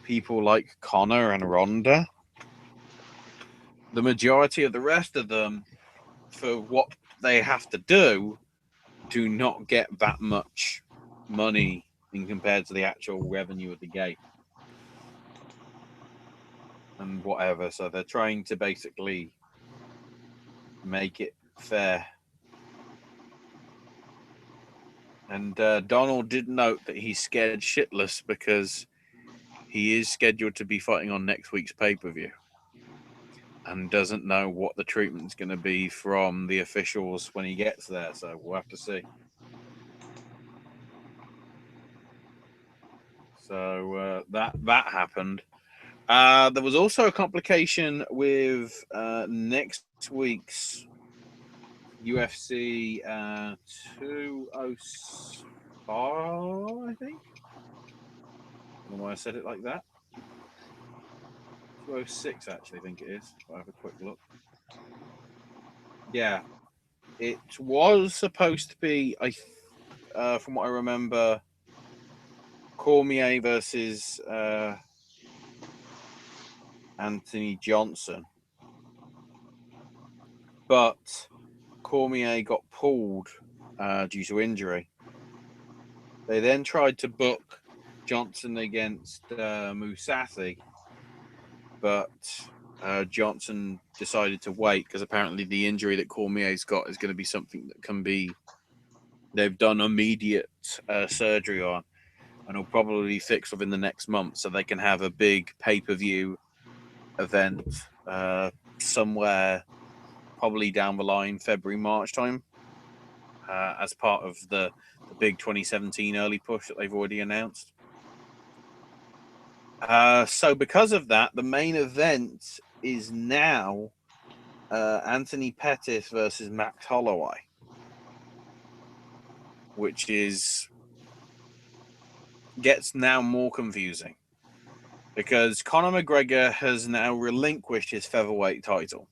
people like Conor and Ronda, the majority of the rest of them, for what they have to do not get that much money in compared to the actual revenue of the game and whatever. So they're trying to basically make it fair. And Donald did note that he's scared shitless because he is scheduled to be fighting on next week's pay-per-view and doesn't know what the treatment's going to be from the officials when he gets there. So we'll have to see. So that happened. There was also a complication with next week's UFC 205, I think. I don't know why I said it like that. 206, actually, I think it is. I'll have a quick look. Yeah. It was supposed to be, from what I remember, Cormier versus Anthony Johnson. But Cormier got pulled due to injury. They then tried to book Johnson against Musashi, but Johnson decided to wait because apparently the injury that Cormier's got is going to be something that can be, they've done immediate surgery on and will probably be fixed within the next month, so they can have a big pay-per-view event somewhere probably down the line, February, March time, as part of the big 2017 early push that they've already announced. So because of that, the main event is now Anthony Pettis versus Max Holloway, which gets now more confusing because Conor McGregor has now relinquished his featherweight title.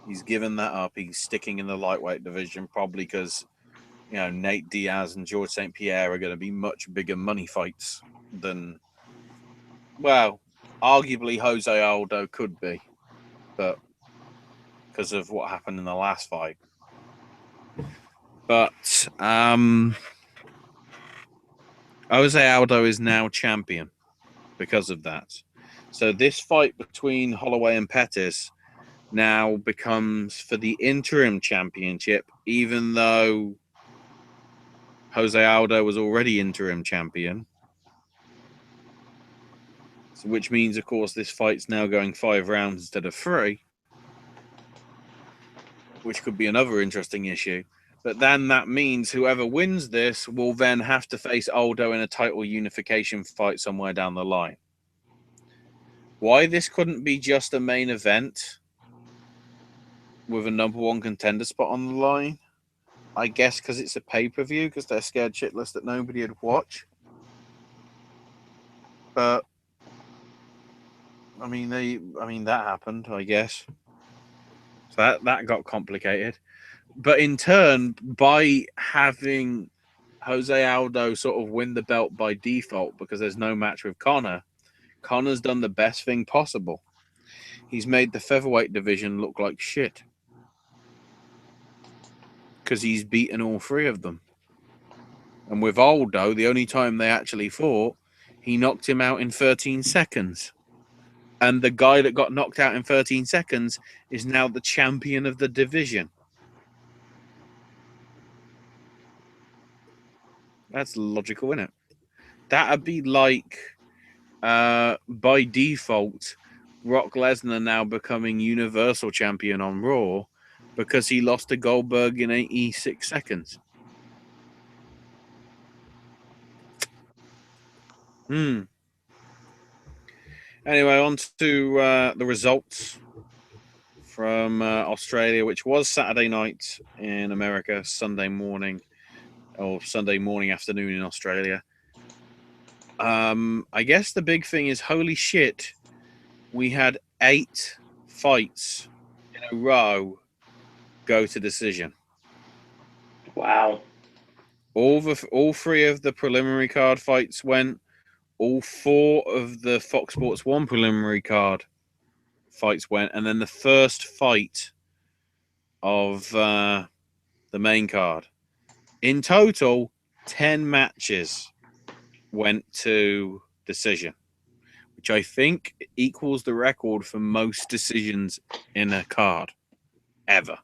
He's given that up. He's sticking in the lightweight division, probably because Nate Diaz and George St. Pierre are going to be much bigger money fights than, well, arguably Jose Aldo could be, but because of what happened in the last fight. But Jose Aldo is now champion because of that. So this fight between Holloway and Pettis now becomes for the interim championship, even though Jose Aldo was already interim champion. So, which means, of course, this fight's now going 5 rounds instead of 3, which could be another interesting issue. But then that means whoever wins this will then have to face Aldo in a title unification fight somewhere down the line. Why this couldn't be just a main event with a number 1 contender spot on the line? I guess because it's a pay-per-view, because they're scared shitless that nobody would watch. But I mean, that happened, I guess. So that got complicated. But in turn, by having Jose Aldo sort of win the belt by default because there's no match with Connor's done the best thing possible. He's made the featherweight division look like shit because he's beaten all 3 of them. And with Aldo, the only time they actually fought, he knocked him out in 13 seconds. And the guy that got knocked out in 13 seconds is now the champion of the division. That's logical, isn't it? That'd be like, by default, Brock Lesnar now becoming Universal Champion on Raw because he lost to Goldberg in 86 seconds. Anyway, on to the results from Australia, which was Saturday night in America, Sunday morning, or Sunday morning afternoon in Australia. I guess the big thing is, holy shit, we had 8 fights in a row go to decision. Wow. All 3 of the preliminary card fights went. All 4 of the Fox Sports 1 preliminary card fights went, and then the first fight of the main card. In total, 10 matches went to decision, which I think equals the record for most decisions in a card ever.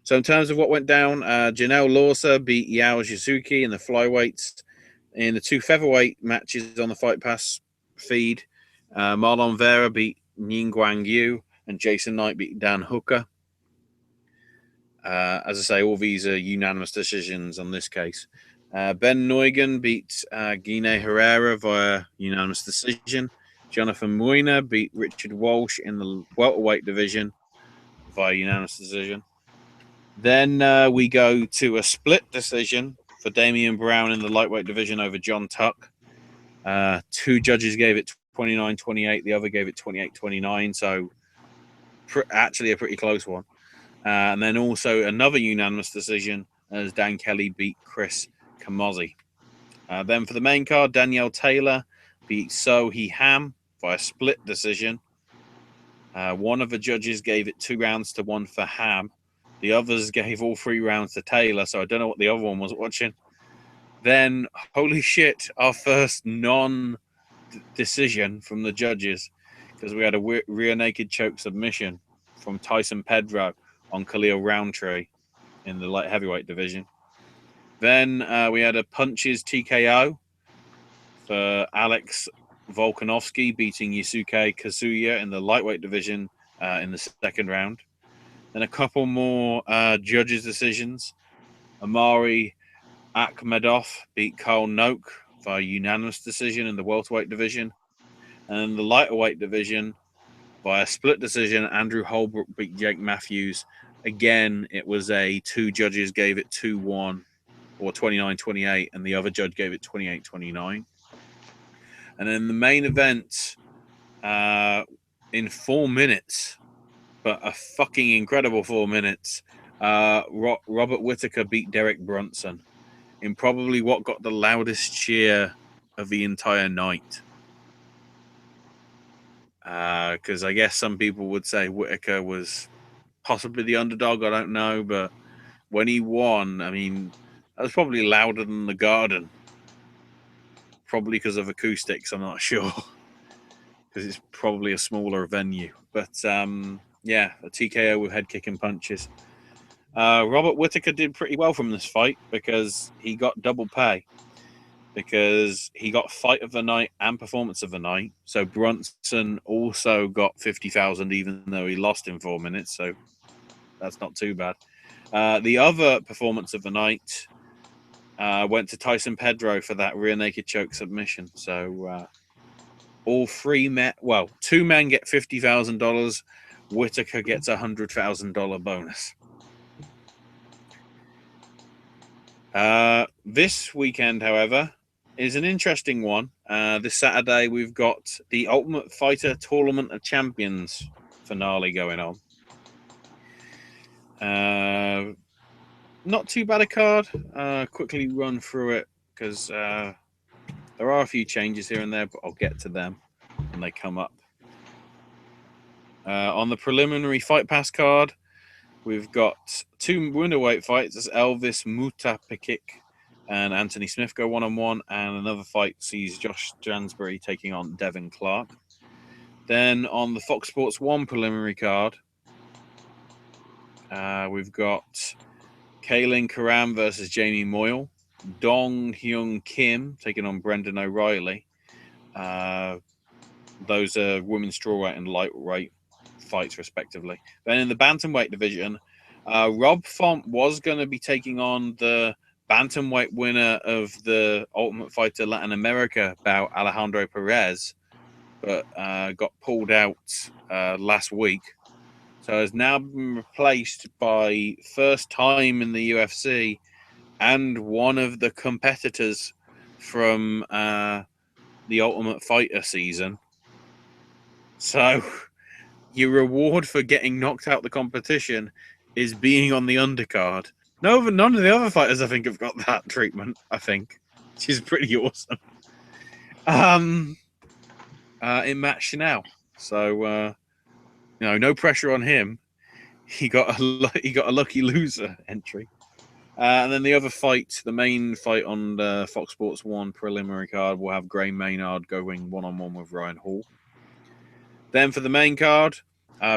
So in terms of what went down, Janelle Lawson beat Yao Shizuki in the flyweights. In the 2 featherweight matches on the Fight Pass feed, Marlon Vera beat Ning Guang Yu, and Jason Knight beat Dan Hooker. As I say, all these are unanimous decisions on this case. Ben Neugen beat Guinea Herrera via unanimous decision. Jonathan Moyner beat Richard Walsh in the welterweight division via unanimous decision. Then we go to a split decision for Damian Brown in the lightweight division over John Tuck. 2 judges gave it 29-28. The other gave it 28-29. So actually a pretty close one. And then also another unanimous decision as Dan Kelly beat Chris Camozzi. Then for the main card, Danielle Taylor beat So Hee Ham via split decision. One of the judges gave it 2 rounds to 1 for Ham. The others gave all 3 rounds to Taylor, so I don't know what the other one was watching. Then, holy shit, our first non-decision from the judges, because we had a rear naked choke submission from Tyson Pedro on Khalil Roundtree in the light heavyweight division. Then we had a punches TKO for Alex Volkanovski beating Yusuke Kazuya in the lightweight division in the second round. Then a couple more judges' decisions. Amari Akhmedov beat Carl Noak via unanimous decision in the welterweight division. And in the lighterweight division, via split decision, Andrew Holbrook beat Jake Matthews. Again, it was 2 judges gave it 2-1 or 29-28, and the other judge gave it 28-29. And then the main event in 4 minutes, but a fucking incredible 4 minutes, Robert Whittaker beat Derek Brunson in probably what got the loudest cheer of the entire night. Because I guess some people would say Whittaker was possibly the underdog. I don't know, but when he won, I mean, that was probably louder than the Garden. Probably because of acoustics, I'm not sure. Because it's probably a smaller venue. But yeah, a TKO with head kicking punches. Robert Whittaker did pretty well from this fight because he got double pay. because he got fight of the night and performance of the night. So Brunson also got 50,000, even though he lost in 4 minutes. So that's not too bad. The other performance of the night went to Tyson Pedro for that rear naked choke submission. So all three men, well, 2 men get $50,000. Whitaker gets $100,000 bonus. This weekend, however, is an interesting one. This Saturday, we've got the Ultimate Fighter Tournament of Champions finale going on. Not too bad a card. Quickly run through it because there are a few changes here and there, but I'll get to them when they come up. On the preliminary Fight Pass card, we've got 2 winnerweight fights as Elvis Mutapikic and Anthony Smith go 1-on-1, and another fight sees Josh Jansbury taking on Devin Clark. Then on the Fox Sports 1 preliminary card, we've got Kaylin Karam versus Jamie Moyle, Dong Hyun Kim taking on Brendan O'Reilly. Those are women's strawweight and lightweight fights, respectively. Then in the bantamweight division, Rob Font was going to be taking on the bantamweight winner of the Ultimate Fighter Latin America bout, Alejandro Perez, but got pulled out last week. So has now been replaced by first time in the UFC and one of the competitors from the Ultimate Fighter season. So your reward for getting knocked out the competition is being on the undercard. None of the other fighters, I think, have got that treatment, I think, which is pretty awesome. In Matt Chanel. So, no pressure on him. He got a lucky loser entry. And then the other fight, the main fight on the Fox Sports 1 preliminary card, will have Gray Maynard going 1-on-1 with Ryan Hall. Then for the main card,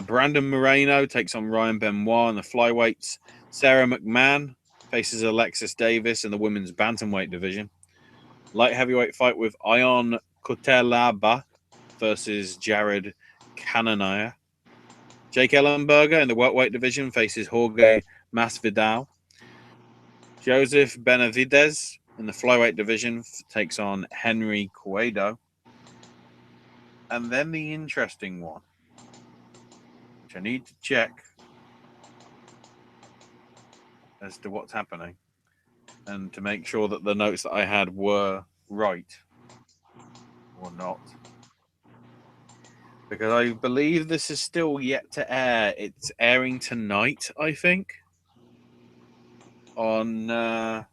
Brandon Moreno takes on Ryan Benoit in the flyweights. Sarah McMahon faces Alexis Davis in the women's bantamweight division. Light heavyweight fight with Ion Cutelaba versus Jared Cannonier. Jake Ellenberger in the welterweight division faces Jorge Masvidal. Joseph Benavidez in the flyweight division takes on Henry Cueto. And then the interesting one, which I need to check as to what's happening and to make sure that the notes that I had were right or not. Because I believe this is still yet to air. It's airing tonight, I think, on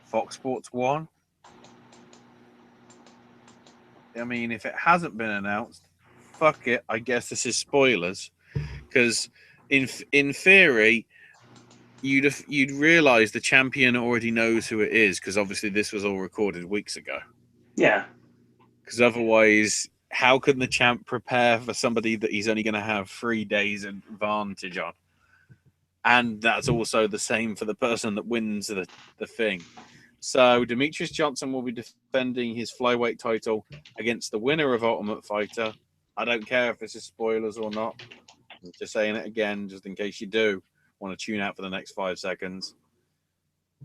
Fox Sports 1. I mean, if it hasn't been announced, fuck it. I guess this is spoilers. Because in theory, you'd realize the champion already knows who it is, because obviously this was all recorded weeks ago. Yeah. Because otherwise, how can the champ prepare for somebody that he's only going to have 3 days advantage on? And that's also the same for the person that wins the thing. So Demetrius Johnson will be defending his flyweight title against the winner of Ultimate Fighter. I don't care if this is spoilers or not. I'm just saying it again, just in case you do want to tune out for the next 5 seconds.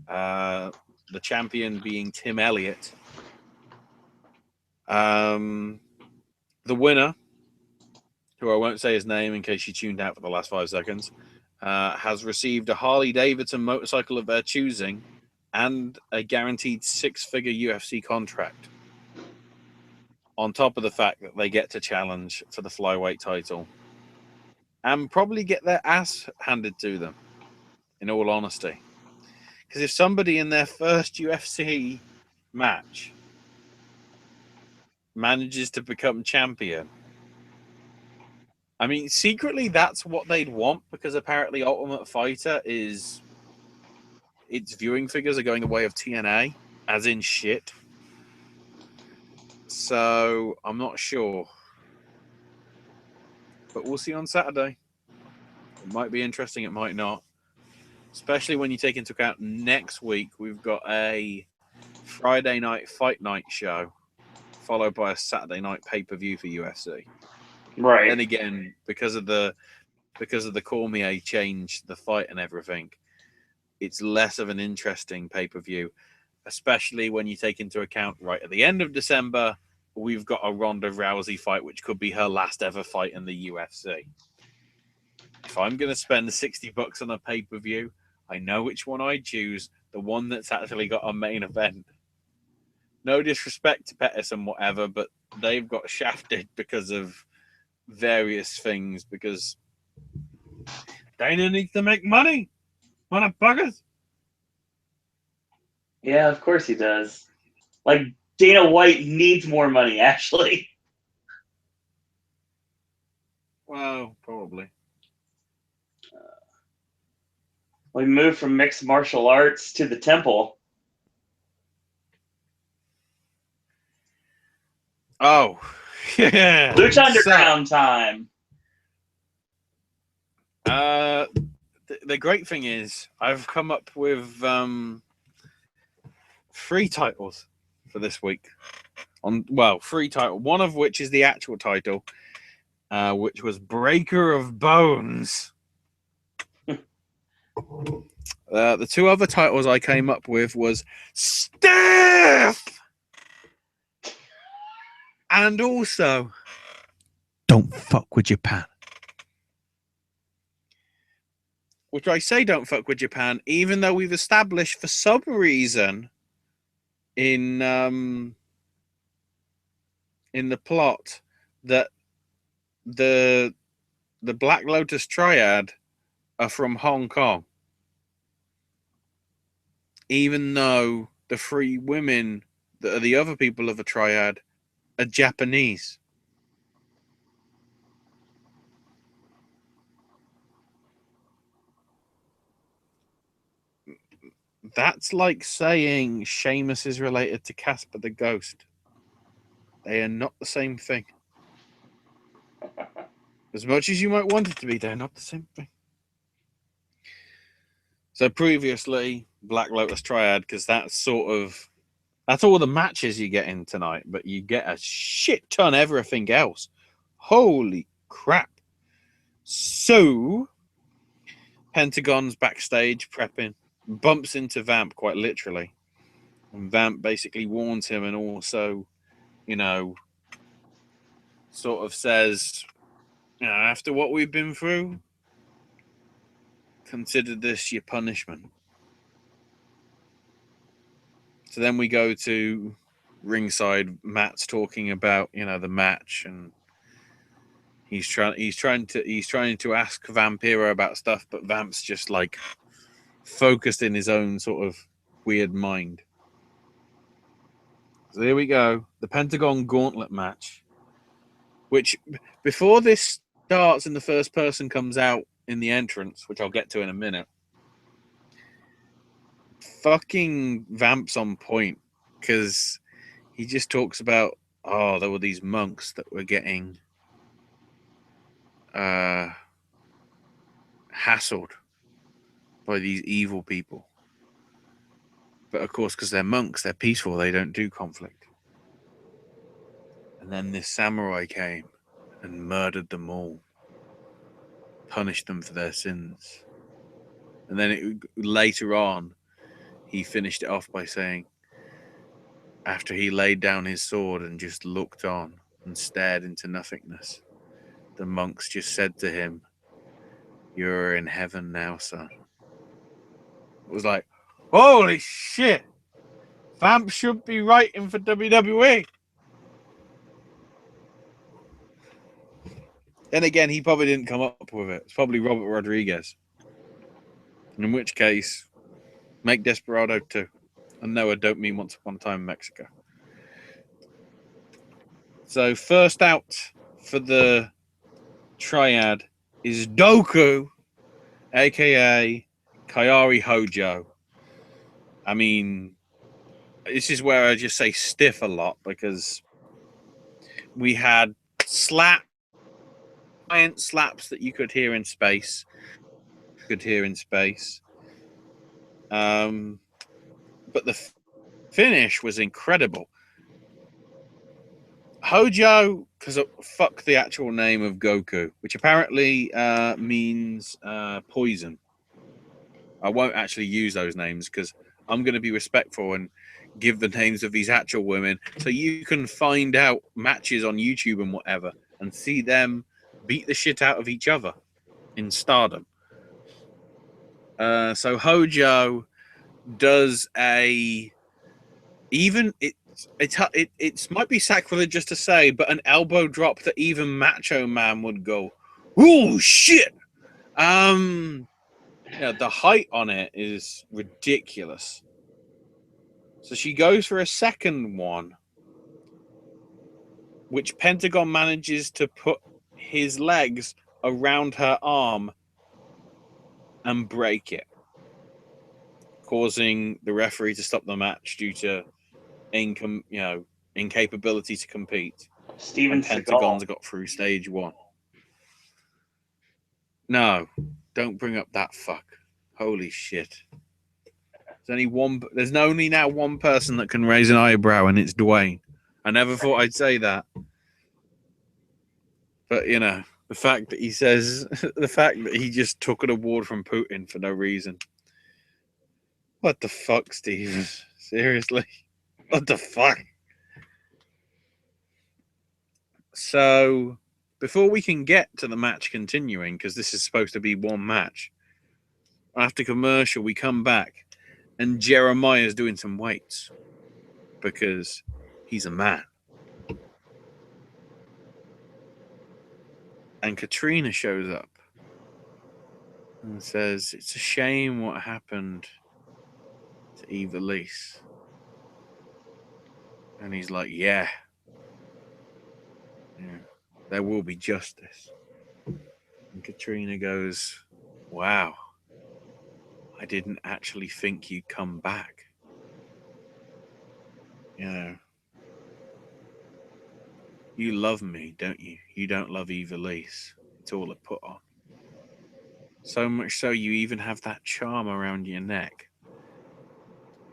The champion being Tim Elliott. The winner, who I won't say his name in case you tuned out for the last 5 seconds, has received a Harley-Davidson motorcycle of their choosing and a guaranteed 6-figure UFC contract, on top of the fact that they get to challenge for the flyweight title and probably get their ass handed to them, in all honesty. Because if somebody in their first UFC match manages to become champion, I mean, secretly that's what they'd want, because apparently Ultimate Fighter is... its viewing figures are going the way of TNA, as in shit. So, I'm not sure. But we'll see on Saturday. It might be interesting, it might not. Especially when you take into account next week, we've got a Friday night fight night show, followed by a Saturday night pay-per-view for UFC. Right. Then again, because of the Cormier change, the fight and everything, it's less of an interesting pay-per-view, especially when you take into account right at the end of December, we've got a Ronda Rousey fight, which could be her last ever fight in the UFC. If I'm going to spend $60 on a pay-per-view, I know which one I choose, the one that's actually got a main event. No disrespect to Pettis and whatever, but they've got shafted because of various things, because Dana needs to make money, motherfuckers. Yeah, of course he does. Like, Dana White needs more money, actually. Well, probably. We moved from mixed martial arts to the temple. Oh, yeah. Lucha Underground time. The great thing is I've come up with 3 titles for this week. 3 titles. One of which is the actual title, which was Breaker of Bones. The 2 other titles I came up with was Stiff, and also Don't Fuck with Japan. Which I say don't fuck with Japan, even though we've established for some reason in the plot that the Black Lotus Triad are from Hong Kong, even though the 3 women that are the other people of the Triad are Japanese. That's like saying Sheamus is related to Casper the Ghost. They are not the same thing. As much as you might want it to be, they're not the same thing. So previously, Black Lotus Triad, because that's all the matches you get in tonight, but you get a shit ton of everything else. Holy crap. So, Pentagon's backstage prepping, bumps into Vamp quite literally. And Vamp basically warns him and also, sort of says, after what we've been through, consider this your punishment. So then we go to ringside. Matt's talking about, the match, and he's trying to ask Vampiro about stuff, but Vamp's just like focused in his own sort of weird mind. So here we go, the Pentagon Gauntlet match, which before this starts and the first person comes out in the entrance, which I'll get to in a minute, fucking Vamp's on point, because he just talks about, there were these monks that were getting hassled by these evil people. But of course, because they're monks, they're peaceful, they don't do conflict. And then this samurai came and murdered them all, punished them for their sins. And then later on, he finished it off by saying, after he laid down his sword and just looked on and stared into nothingness, the monks just said to him, "You're in heaven now, son." It was like, holy shit! Vamp should be writing for WWE. Then again, he probably didn't come up with it. It's probably Robert Rodriguez. In which case, make Desperado 2. And no, I don't mean Once Upon a Time in Mexico. So first out for the Triad is Doku, a.k.a. Kairi Hojo. I mean, this is where I just say stiff a lot, because we had giant slaps that you could hear in space. But the finish was incredible. Hojo, because fuck the actual name of Goku, which apparently means poison. I won't actually use those names because I'm going to be respectful and give the names of these actual women so you can find out matches on YouTube and whatever and see them beat the shit out of each other in Stardom. So Hojo does a even it might be sacrilegious to say, but an elbow drop that even Macho Man would go, "Oh shit!" Yeah, the height on it is ridiculous. So she goes for a second one, which Pentagon manages to put his legs around her arm and break it, causing the referee to stop the match due to incapability to compete. Steven And Seagal. Pentagon's got through stage 1. No, don't bring up that fuck. Holy shit. There's only now one person that can raise an eyebrow, and it's Dwayne. I never thought I'd say that. But, the fact that he says, the fact that he just took an award from Putin for no reason. What the fuck, Steve? Seriously? What the fuck? So, before we can get to the match continuing, because this is supposed to be one match, after commercial, we come back, and Jeremiah's doing some weights, because he's a man. And Katrina shows up and says, it's a shame what happened to Ivelisse. And he's like, yeah, there will be justice. And Katrina goes, wow, I didn't actually think you'd come back. You love me, don't you? You don't love Ivelisse. It's all a put on. So much so you even have that charm around your neck.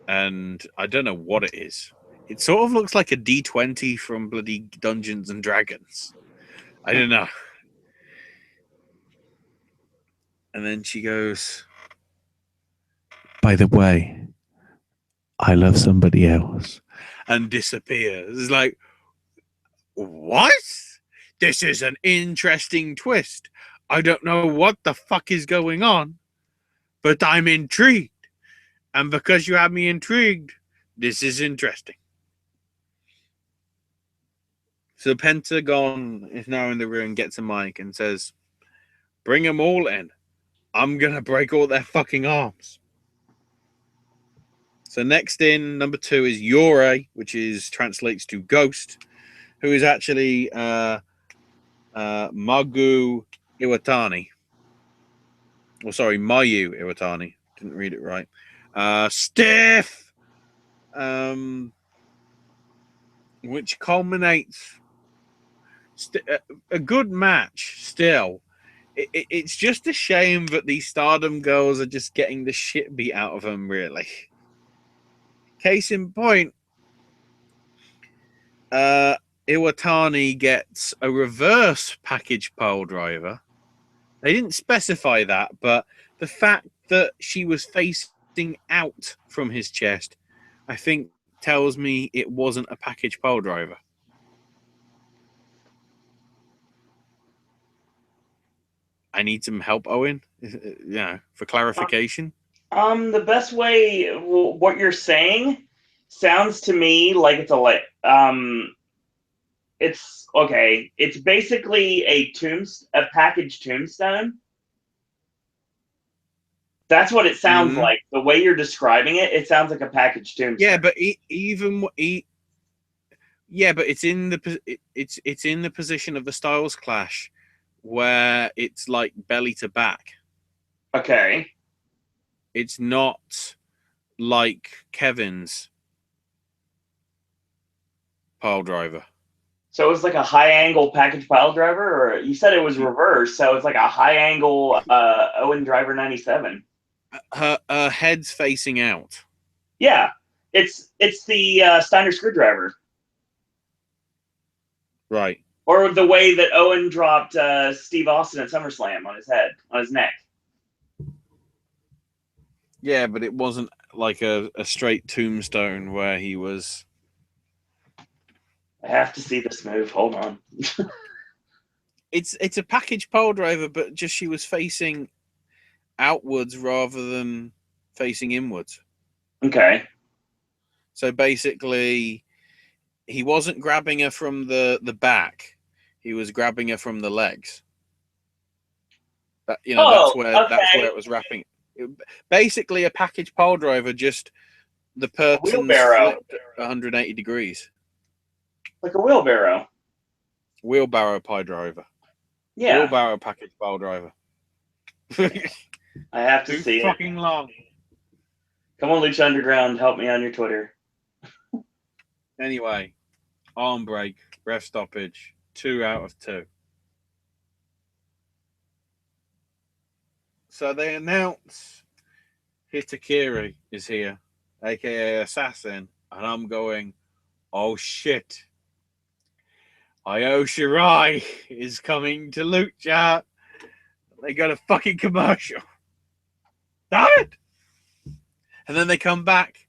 And I don't know what it is. It sort of looks like a D20 from bloody Dungeons and Dragons. I don't know. And then she goes, by the way, I love somebody else. And disappears. It's like, what? This is an interesting twist. I don't know what the fuck is going on, but I'm intrigued. And because you have me intrigued, this is interesting. So Pentagon is now in the room, gets a mic and says, bring them all in. I'm going to break all their fucking arms. So next in, number 2 is Yore, which translates to ghost, who is actually Mayu Iwatani. Mayu Iwatani. Didn't read it right. Stiff! Which culminates a good match still. It's just a shame that these Stardom girls are just getting the shit beat out of them, really. Case in point, Iwatani gets a reverse package pile driver. They didn't specify that, but the fact that she was facing out from his chest, I think, tells me it wasn't a package pile driver. I need some help, Owen. For clarification. The best way, what you're saying sounds to me like it's okay. It's basically a package tombstone. That's what it sounds like. The way you're describing it, it sounds like a package tombstone. Yeah, but but it's in the position of the Styles Clash, where it's like belly to back. Okay. It's not like Kevin's pile driver. So it was like a high angle package pile driver, or you said it was reverse, so it's like a high angle Owen Driver 97. Her head's facing out. Yeah. It's the Steiner screwdriver. Right. Or the way that Owen dropped Steve Austin at SummerSlam on his neck. Yeah, but it wasn't like a straight tombstone where he was. I have to see this move. Hold on. It's a package pole driver, but just she was facing outwards rather than facing inwards. Okay. So basically, he wasn't grabbing her from the back; he was grabbing her from the legs. That, that's where it was wrapping. Basically, a package pole driver, just the person's flipped 180 degrees. Like a wheelbarrow. Wheelbarrow pie driver. Yeah. Wheelbarrow package pole driver. I have to see fucking it. Long. Come on, Lucha Underground, help me on your Twitter. Anyway, arm break, ref stoppage, 2 out of 2. So they announce Hitakiri is here, aka Assassin, and I'm going, oh shit. Io Shirai is coming to Lucha. They got a fucking commercial. Damn it! And then they come back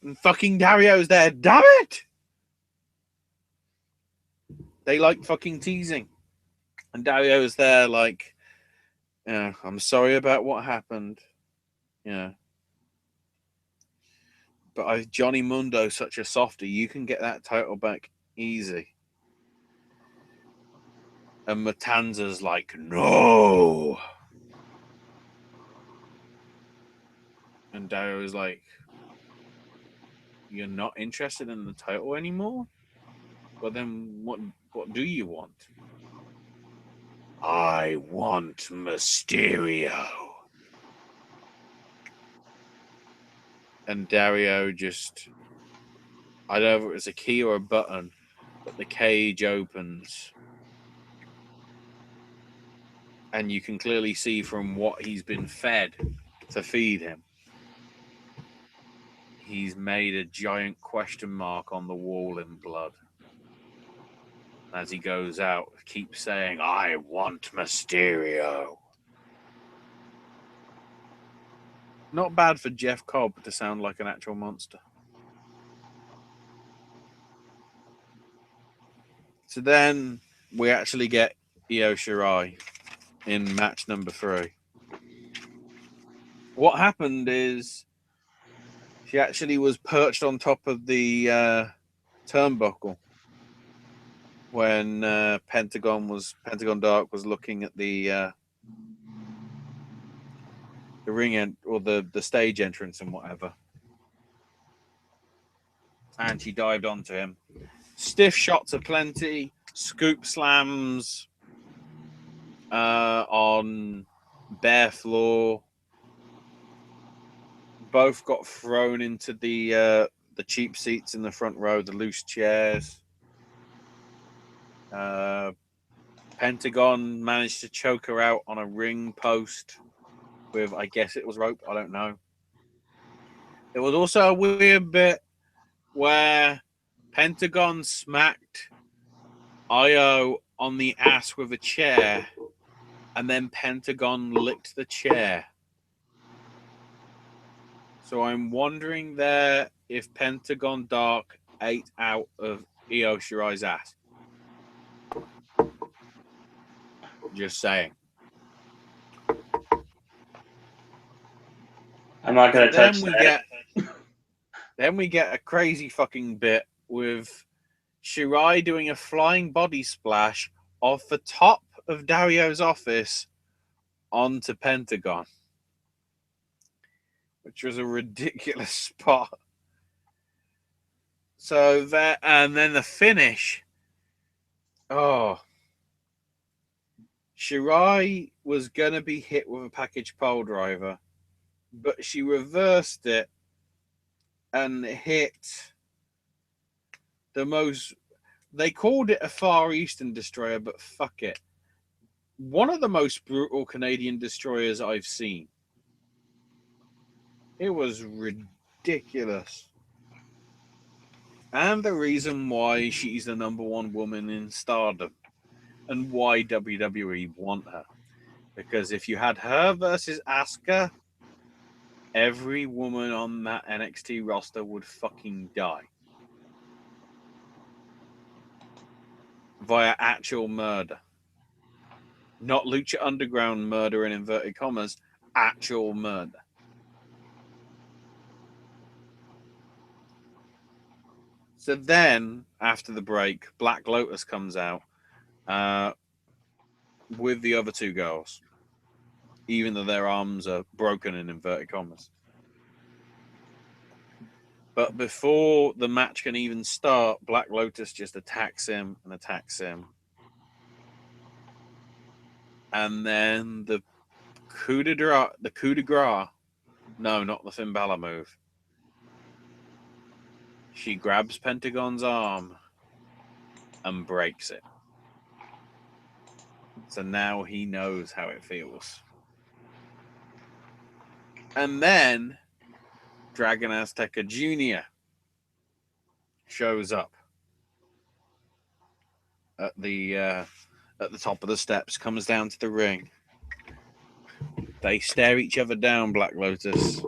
and fucking Dario's there. Damn it! They like fucking teasing. And Dario's there like, yeah, I'm sorry about what happened. Yeah. But Johnny Mundo's such a softie, you can get that title back easy. And Matanza's like, no. And Dario's like, you're not interested in the title anymore? Well, then what do you want? I want Mysterio. And Dario just, I don't know if it was a key or a button, but the cage opens. And you can clearly see from what he's been fed to feed him. He's made a giant question mark on the wall in blood. As he goes out, keeps saying, I want Mysterio. Not bad for Jeff Cobb to sound like an actual monster. So then we actually get Io Shirai in match number 3. What happened is she actually was perched on top of the turnbuckle when Pentagon Dark was looking at the ring end or the stage entrance and whatever. And she dived onto him. Stiff shots aplenty, scoop slams on bare floor. Both got thrown into the cheap seats in the front row, the loose chairs. Pentagon managed to choke her out on a ring post with, I guess it was rope, I don't know. There was also a weird bit where Pentagon smacked Io on the ass with a chair, and then Pentagon licked the chair. So I'm wondering there if Pentagon Dark ate out of Io Shirai's ass. Just saying. I'm not going to touch that. Then we get a crazy fucking bit with Shirai doing a flying body splash off the top of Dario's office onto Pentagon, which was a ridiculous spot. So that, and then the finish. Oh, Shirai was going to be hit with a package pole driver, but she reversed it and hit the most, they called it a Far Eastern destroyer, but fuck it. One of the most brutal Canadian destroyers I've seen. It was ridiculous. And the reason why she's the #1 woman in Stardom and why WWE want her. Because if you had her versus Asuka, every woman on that NXT roster would fucking die. Via actual murder. Not Lucha Underground murder in inverted commas, actual murder. So then, after the break, Black Lotus comes out with the other two girls, even though their arms are broken in inverted commas. But before the match can even start, Black Lotus just attacks him and attacks him. And then the coup de grace, no, not the Finn Balor move. She grabs Pentagon's arm and breaks it. So now he knows how it feels. And then Dragon Azteca Jr. shows up at the top of the steps, comes down to the ring. They stare each other down, Black Lotus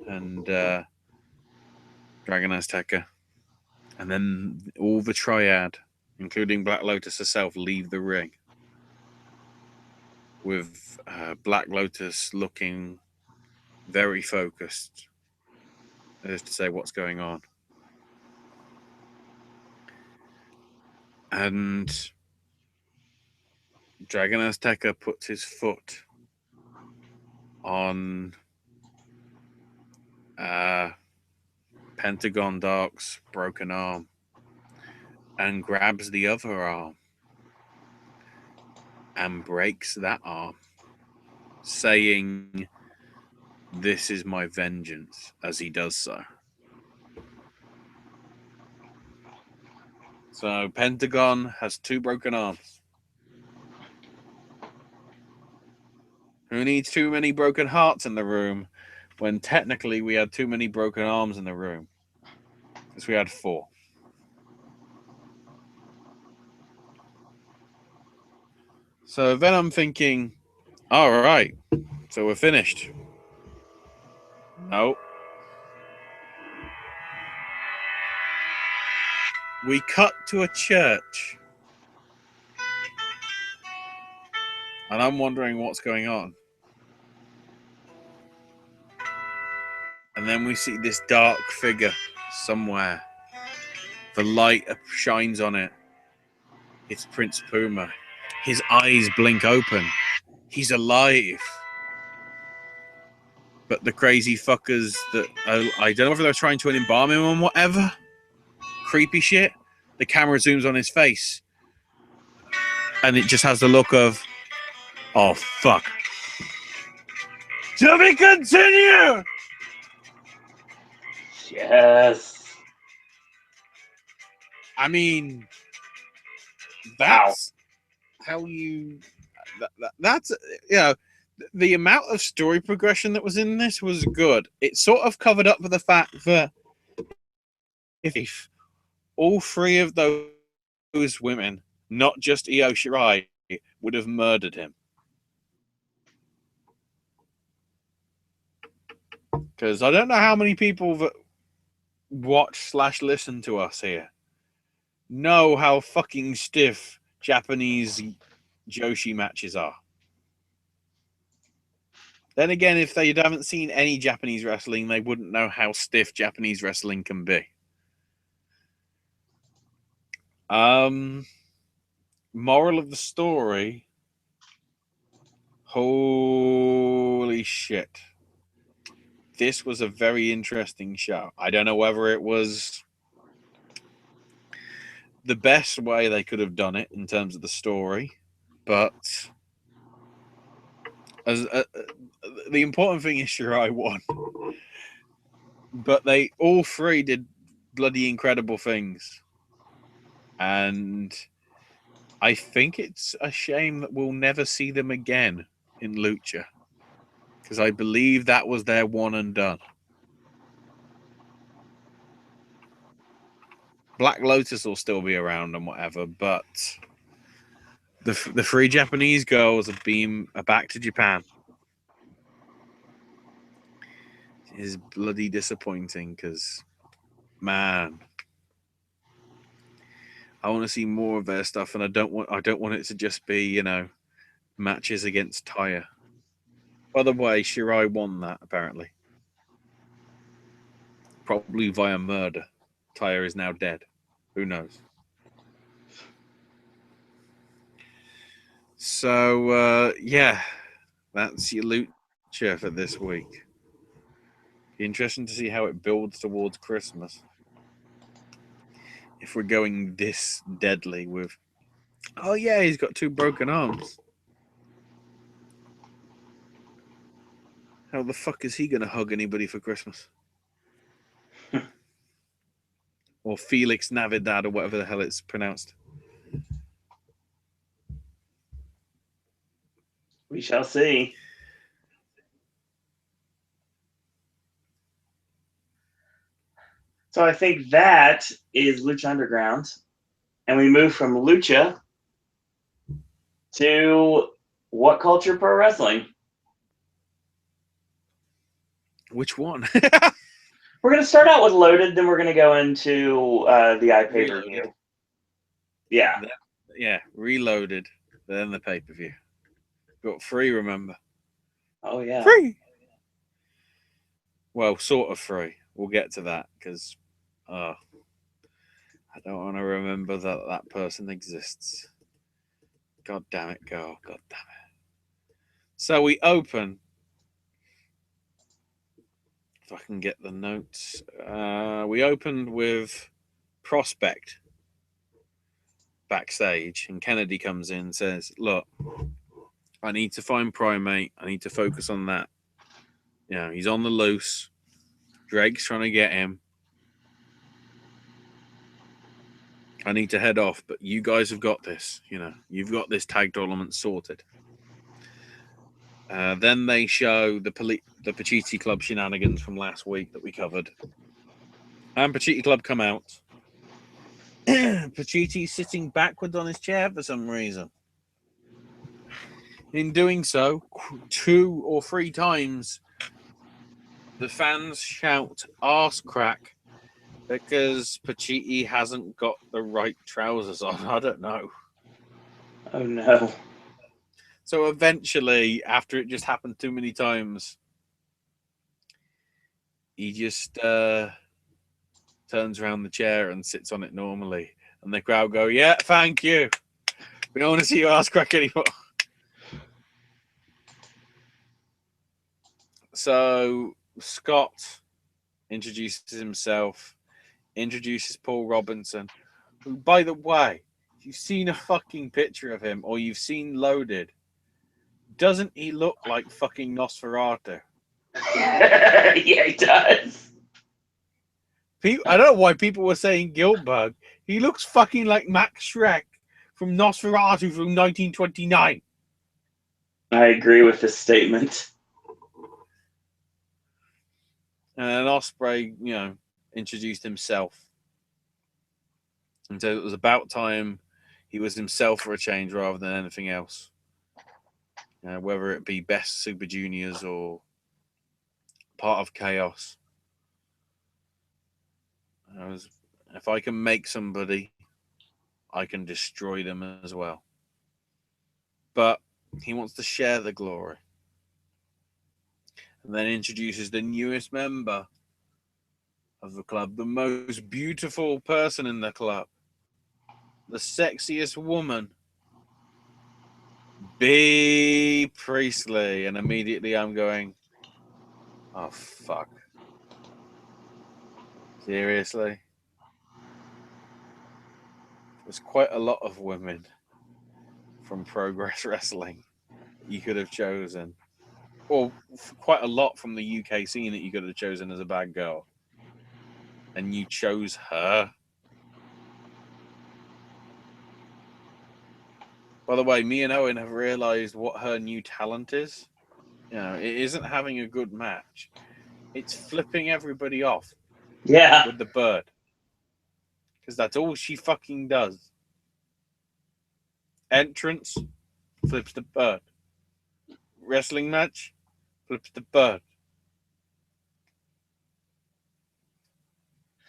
and Dragon Azteca. And then all the triad, including Black Lotus herself, leave the ring. With Black Lotus looking very focused as to say what's going on. And Dragon Azteca puts his foot on Pentagon Dark's broken arm and grabs the other arm and breaks that arm, saying, "This is my vengeance," as he does so. So Pentagon has 2 broken arms. Who needs too many broken hearts in the room when technically we had too many broken arms in the room? Because we had 4. So then I'm thinking, all right, so we're finished. No. We cut to a church. And I'm wondering what's going on. And then we see this dark figure somewhere. The light shines on it. It's Prince Puma. His eyes blink open. He's alive. But the crazy fuckers that I don't know if they're trying to embalm him or whatever. Creepy shit. The camera zooms on his face. And it just has the look of, oh fuck. To be continued! Yes. I mean, that's how you. That's, you know, the amount of story progression that was in this was good. It sort of covered up for the fact that if all 3 of those women, not just Io Shirai, would have murdered him. Because I don't know how many people that watch/listen to us here know how fucking stiff Japanese Joshi matches are. Then again, if they haven't seen any Japanese wrestling, they wouldn't know how stiff Japanese wrestling can be. Moral of the story. Holy shit. This was a very interesting show. I don't know whether it was the best way they could have done it in terms of the story, but as the important thing is Shirai won. But they all 3 did bloody incredible things. And I think it's a shame that we'll never see them again in Lucha. Because I believe that was their one and done. Black Lotus will still be around and whatever, but the 3 Japanese girls are back to Japan. It is bloody disappointing because, man, I want to see more of their stuff, and I don't want it to just be, matches against Taya. By the way, Shirai won that apparently, probably via murder. Taya is now dead. Who knows? So yeah, that's your Lucha for this week. Be interesting to see how it builds towards Christmas. If we're going this deadly with, oh yeah, he's got 2 broken arms. How the fuck is he going to hug anybody for Christmas? Or Felix Navidad, or whatever the hell it's pronounced. We shall see. So I think that is Lucha Underground. And we move from Lucha to What Culture Pro Wrestling. Which one? We're going to start out with Loaded, then we're going to go into the iPPV. Yeah. Yeah, Reloaded, then the pay-per-view. Got 3, remember? Oh, yeah. 3! Well, sort of 3. We'll get to that, because I don't want to remember that person exists. God damn it, girl. God damn it. So we open. If I can get the notes. We opened with Prospect backstage, and Kennedy comes in and says, look, I need to find Primate. I need to focus on that. He's on the loose. Drake's trying to get him. I need to head off, but you guys have got this. You've got this tag tournament sorted. Then they show the Pacitti Club shenanigans from last week that we covered. And Pacitti Club come out. Pacitti sitting backwards on his chair for some reason. In doing so, 2 or 3 times, the fans shout arse crack because Pacitti hasn't got the right trousers on. I don't know. Oh, no. So eventually, after it just happened too many times, he just turns around the chair and sits on it normally. And the crowd go, yeah, thank you. We don't want to see you ass crack anymore. So Scott introduces himself, introduces Paul Robinson, who, by the way, if you've seen a fucking picture of him or you've seen Loaded, doesn't he look like fucking Nosferatu? Yeah, he does. I don't know why people were saying Guildbug. He looks fucking like Max Schreck from Nosferatu from 1929. I agree with this statement. And Ospreay, introduced himself. And so it was about time he was himself for a change rather than anything else. Whether it be Best Super Juniors or part of Chaos. If I can make somebody, I can destroy them as well. But he wants to share the glory. And then introduces the newest member of the club, the most beautiful person in the club, the sexiest woman, Bea Priestley. And immediately I'm going, oh, fuck. Seriously? There's quite a lot of women from Progress Wrestling that you could have chosen. Or quite a lot from the UK scene that you could have chosen as a bad girl. And you chose her. By the way, me and Owen have realized what her new talent is. It isn't having a good match. It's flipping everybody off. Yeah. With the bird. because that's all she fucking does. Entrance, flips the bird. Wrestling match, flips the bird.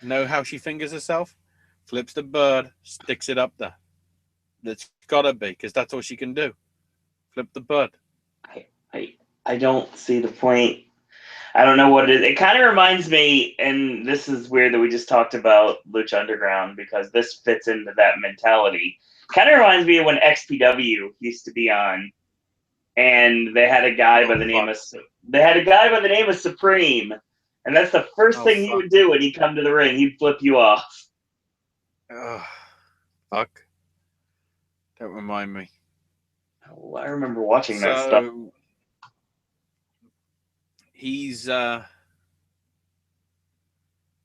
Know how she fingers herself? Flips the bird, sticks it up there. That's gotta be, because that's all she can do. Flip the bird. I don't see the point. I don't know what it is. It kind of reminds me, and this is weird that we just talked about Lucha Underground because this fits into that mentality. Kind of reminds me of when XPW used to be on, and they had a guy by the name of Supreme, and that's the first thing he would do when he come to the ring. He'd flip you off. Fuck. Don't remind me. Oh, I remember watching that stuff. He's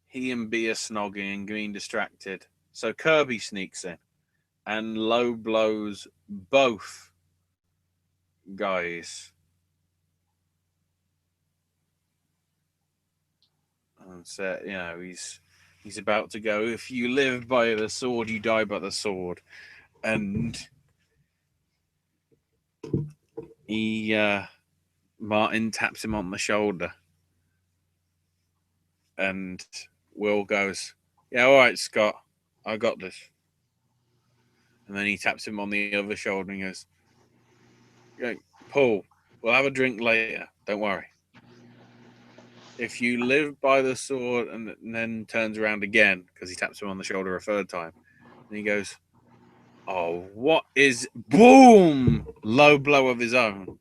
he and B are snogging and getting distracted. So Kirby sneaks in and low blows both guys. And so, you know, he's about to go, if you live by the sword, you die by the sword. And Martin taps him on the shoulder. And Will goes, yeah, all right, Scott, I got this. And then he taps him on the other shoulder and goes, Paul, we'll have a drink later. Don't worry. If you live by the sword, and then turns around again because he taps him on the shoulder a third time. And he goes, oh, what is... Boom! Low blow of his own.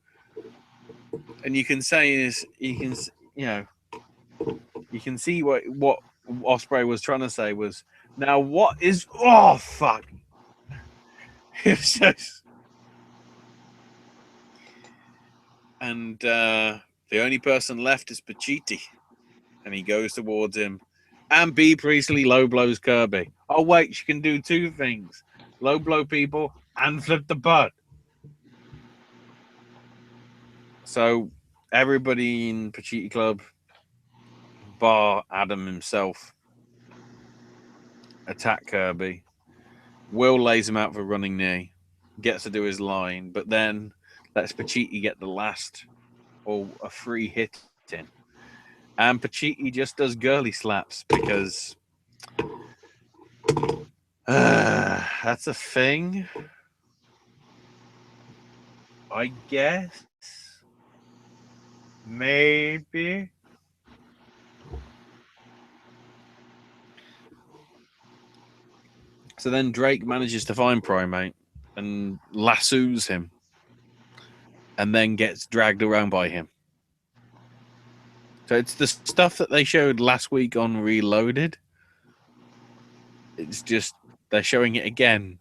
And you can say is, you can see what Ospreay was trying to say was, now what is... Oh, fuck. It's just... And the only person left is Pacitti. And he goes towards him. And B. Priestley low blows Kirby. Oh, wait, she can do two things. Low blow people and flip the bird. So everybody in Pacitti Club, bar Adam himself, attack Kirby. Will lays him out for running knee. Gets to do his line, but then lets Pacitti get the last or a free hit in. And Pacitti just does girly slaps because that's a thing, I guess. Maybe. So then Drake manages to find Primate and lassos him and then gets dragged around by him. So it's the stuff that they showed last week on Reloaded. It's just they're showing it again.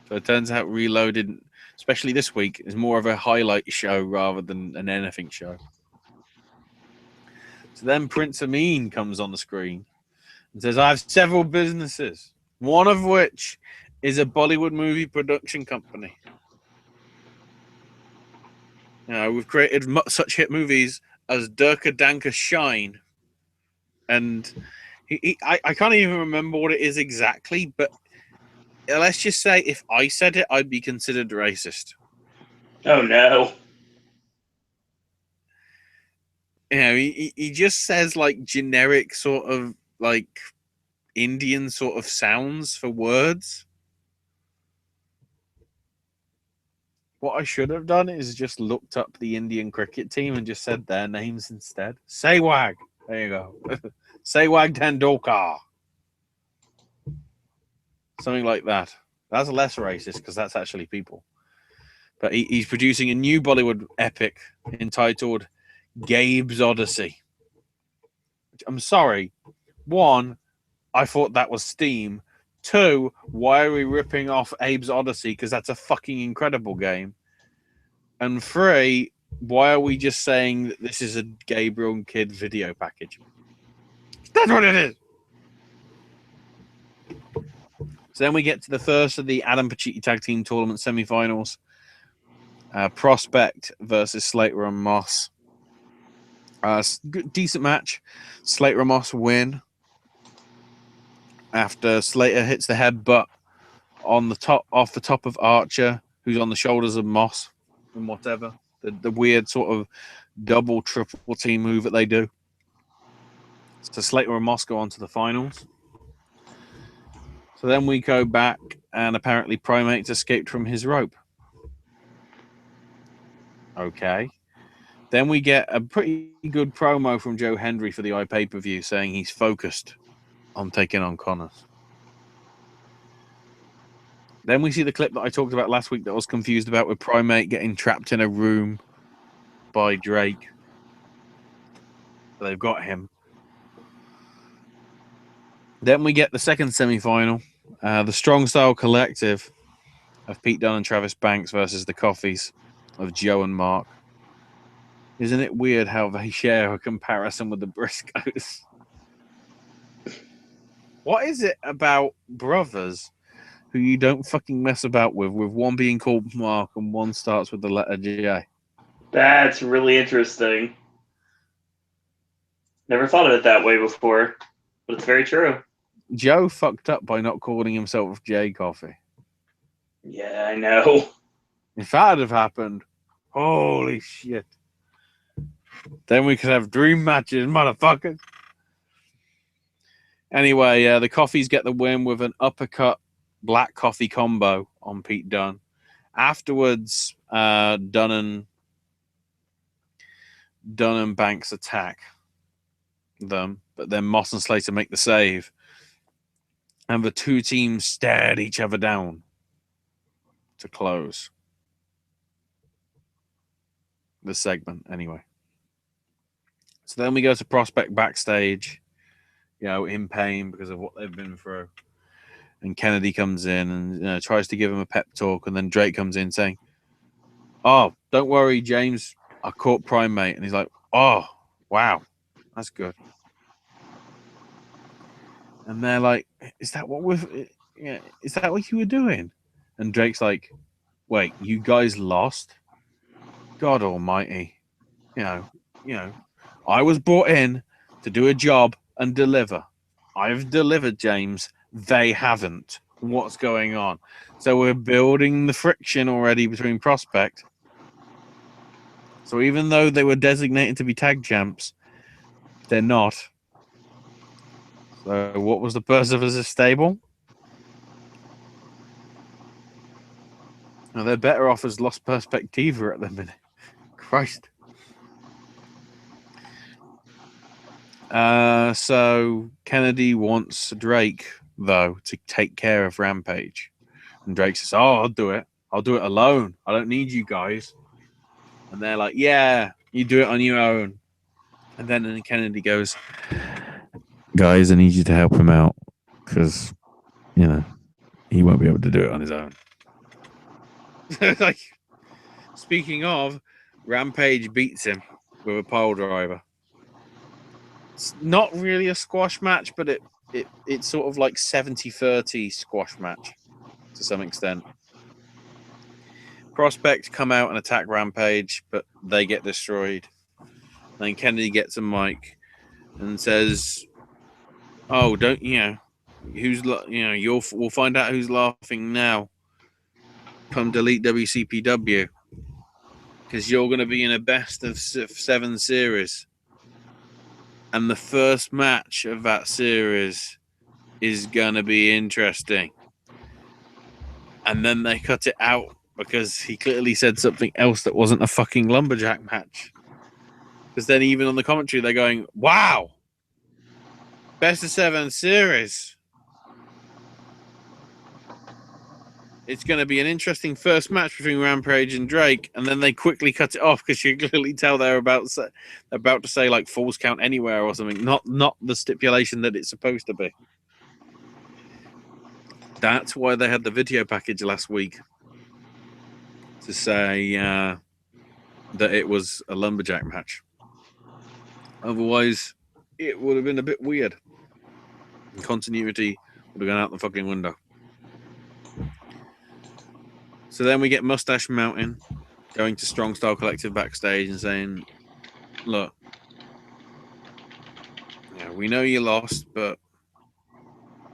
So it turns out Reloaded, especially this week, is more of a highlight show rather than an anything show. So then Prince Amin comes on the screen and says, I have several businesses, one of which is a Bollywood movie production company. You know, we've created such hit movies as Durka Danka Shine. And I can't even remember what it is exactly, but let's just say if I said it, I'd be considered racist. Oh, no. You know, he just says like generic sort of like Indian sort of sounds for words. What I should have done is just looked up the Indian cricket team and just said their names instead. Sehwag. There you go. Sehwag Tendulkar. Something like that. That's less racist because that's actually people. But he's producing a new Bollywood epic entitled Gabe's Odyssey. I'm sorry. One, I thought that was Steam. Two, why are we ripping off Abe's Odyssey? Because that's a fucking incredible game. And three, why are we just saying that this is a Gabriel Kidd video package? That's what it is. So then we get to the first of the Adam Pacitti Tag Team Tournament semifinals. Prospect versus Slater and Moss. Decent match. Slater and Moss win. after Slater hits the headbutt on the top, off the top of Archer, who's on the shoulders of Moss and whatever. The weird sort of double, triple team move that they do. So Slater and Moss go on to the finals. So then we go back, and apparently Primate's escaped from his rope. Okay. Then we get a pretty good promo from Joe Hendry for the iPPV saying he's focused on taking on Connors. Then we see the clip that I talked about last week that I was confused about, with Primate getting trapped in a room by Drake. They've got him. Then we get the second semi-final, the Strong Style Collective of Pete Dunne and Travis Banks versus the Coffees of Joe and Mark. Isn't it weird how they share a comparison with the Briscoes? What is it about brothers who you don't fucking mess about with one being called Mark and one starts with the letter J? That's really interesting. Never thought of it that way before, but it's very true. Joe fucked up by not calling himself J Coffee. Yeah, I know. If that had happened, holy shit. Then we could have dream matches, motherfucker. Anyway, the Coffees get the win with an uppercut black coffee combo on Pete Dunne. Afterwards, Dunne and Banks attack them, but then Moss and Slater make the save. And the two teams stared each other down to close the segment, anyway. So then we go to Prospect backstage, in pain because of what they've been through. And Kennedy comes in and tries to give him a pep talk. And then Drake comes in saying, "Oh, don't worry, James. I caught Primate." And he's like, "Oh, wow. That's good." And they're like, is that what you were doing? And Drake's like, "Wait, you guys lost? God almighty. I was brought in to do a job and deliver. I've delivered, James. They haven't. What's going on?" So we're building the friction already between Prospect. So even though they were designated to be tag champs, they're not. So what was the purpose of this stable? Now they're better off as Lost Perspectiva at the minute. Christ. So Kennedy wants Drake, though, to take care of Rampage. And Drake says, "Oh, I'll do it. I'll do it alone. I don't need you guys." And they're like, "Yeah, you do it on your own." And then Kennedy goes, "Guys, I need you to help him out because, he won't be able to do it on his own." Like, speaking of, Rampage beats him with a pile driver. It's not really a squash match, but it's sort of like 70-30 squash match to some extent. Prospect come out and attack Rampage, but they get destroyed. Then Kennedy gets a mic and says, "Oh, don't we'll find out who's laughing now. Come Delete WCPW, because you're going to be in a best of 7 series, and the first match of that series is going to be interesting." And then they cut it out because he clearly said something else that wasn't a fucking lumberjack match. Because then even on the commentary, they're going, "Wow, best of 7 series. It's going to be an interesting first match between Rampage and Drake." And then they quickly cut it off because you clearly tell they're about to say like Falls Count Anywhere or something. Not the stipulation that it's supposed to be. That's why they had the video package last week to say that it was a lumberjack match. Otherwise, it would have been a bit weird. Continuity would have gone out the fucking window. So then we get Mustache Mountain going to Strong Style Collective backstage and saying, "Look, we know you lost, but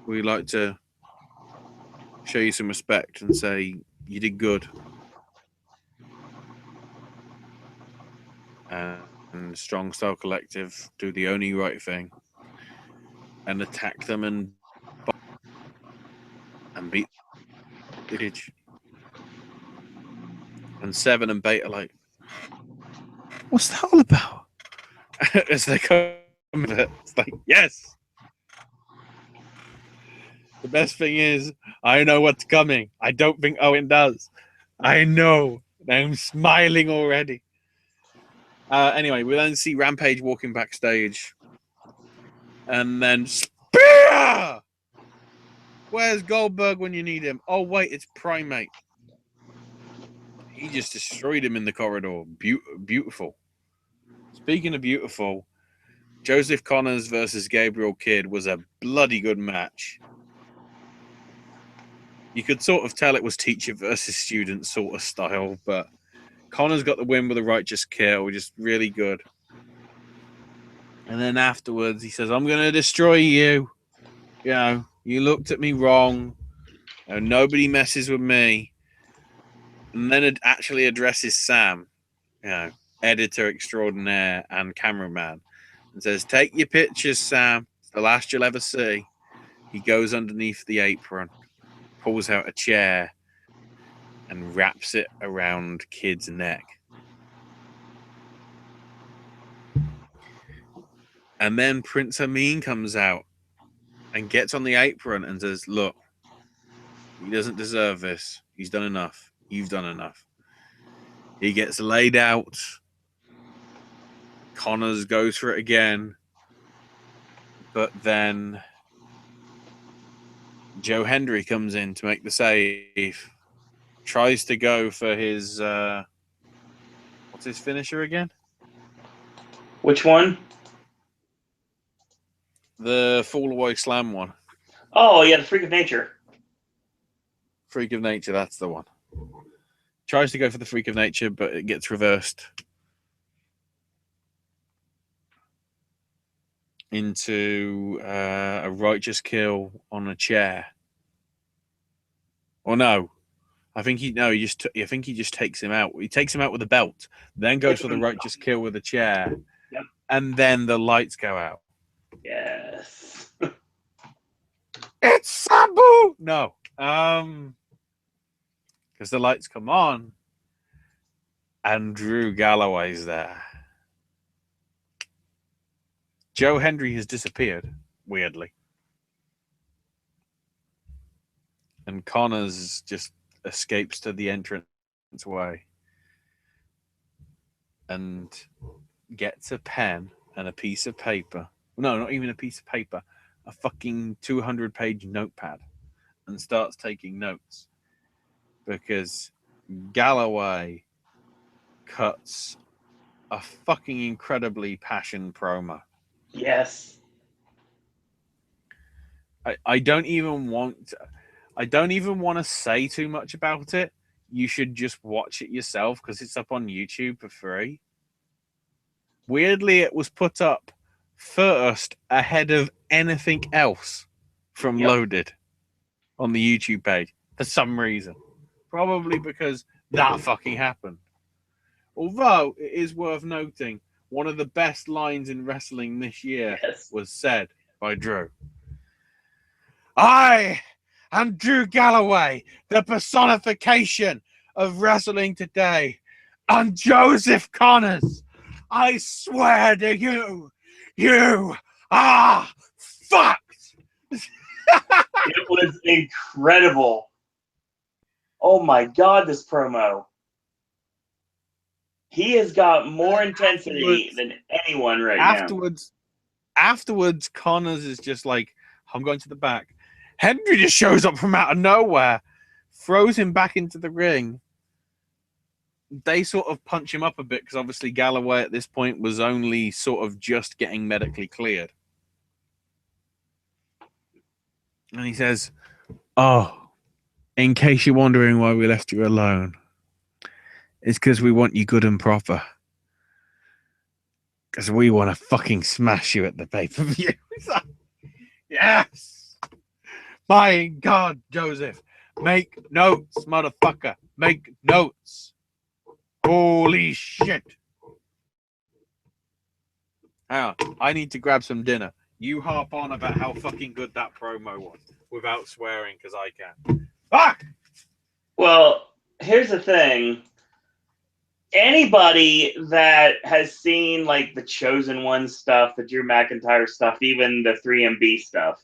we'd like to show you some respect and say you did good. And Strong Style Collective do the only right thing and attack them and beat the cage. And Seven and Bait are like, what's that all about? As they come with it, it's like, yes. The best thing is, I know what's coming. I don't think Owen does. I know. I'm smiling already. Anyway, we then see Rampage walking backstage. And then Spear! Where's Goldberg when you need him? Oh, wait, it's Primate. He just destroyed him in the corridor. Beautiful. Speaking of beautiful, Joseph Connors versus Gabriel Kidd was a bloody good match. You could sort of tell it was teacher versus student sort of style, but Connors got the win with a righteous kill, which is really good. And then afterwards, he says, I'm going to destroy you. You know, you looked at me wrong. You know, nobody messes with me. And then it actually addresses Sam, you know, editor extraordinaire and cameraman, and says, take your pictures, Sam. It's the last you'll ever see. He goes underneath the apron, pulls out a chair, and wraps it around Kidd's neck. And then Prince Amin comes out and gets on the apron and says, look, he doesn't deserve this. He's done enough. You've done enough. He gets laid out. Connors goes for it again. But then Joe Hendry comes in to make the save. Tries to go for his... what's his finisher again? Which one? The fall away slam one. Oh, yeah, the Freak of Nature. Freak of Nature, that's the one. Tries to go for the Freak of Nature, but it gets reversed into a righteous kill on a chair. Or no, I think he just takes him out. He takes him out with a belt, then goes for the righteous kill with a chair, Yep. And then the lights go out. Yes. It's Sabu. No, because the lights come on, and Drew Galloway's there. Joe Hendry has disappeared, weirdly. And Connors just escapes to the entrance way and gets a pen and a piece of paper. No, not even a piece of paper. A fucking 200-page notepad. And starts taking notes. Because Galloway cuts a fucking incredibly passionate promo. Yes. I don't even want to say too much about it. You should just watch it yourself because it's up on YouTube for free. Weirdly, it was put up first ahead of anything else from Loaded on the YouTube page for some reason. Probably because that fucking happened. Although it is worth noting, one of the best lines in wrestling this year was said by Drew. I am Drew Galloway, the personification of wrestling today. I'm Joseph Connors. I swear to you, you are fucked. It was incredible. Oh my God, this promo. He has got more intensity than anyone now. Afterwards, Connors is just like, I'm going to the back. Henry just shows up from out of nowhere, throws him back into the ring. They sort of punch him up a bit because obviously Galloway at this point was only sort of just getting medically cleared. And he says, oh, in case you're wondering why we left you alone, it's because we want you good and proper. Because we want to fucking smash you at the pay-per-view. Yes! My God, Joseph. Make notes, motherfucker. Make notes. Holy shit. Hang on. I need to grab some dinner. You harp on about how fucking good that promo was without swearing, because I can. Fuck! Well, here's the thing. Anybody that has seen like the Chosen One stuff, the Drew McIntyre stuff, even the 3MB stuff,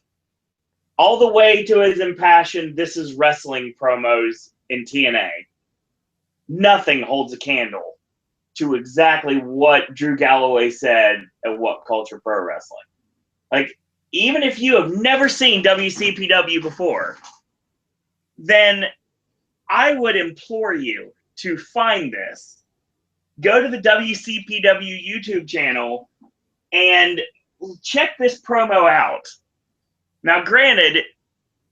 all the way to his impassioned "This is Wrestling" promos in TNA, nothing holds a candle to exactly what Drew Galloway said at What Culture Pro Wrestling. Like, even if you have never seen WCPW before, then I would implore you to find this. Go to the WCPW YouTube channel and check this promo out. Now, granted,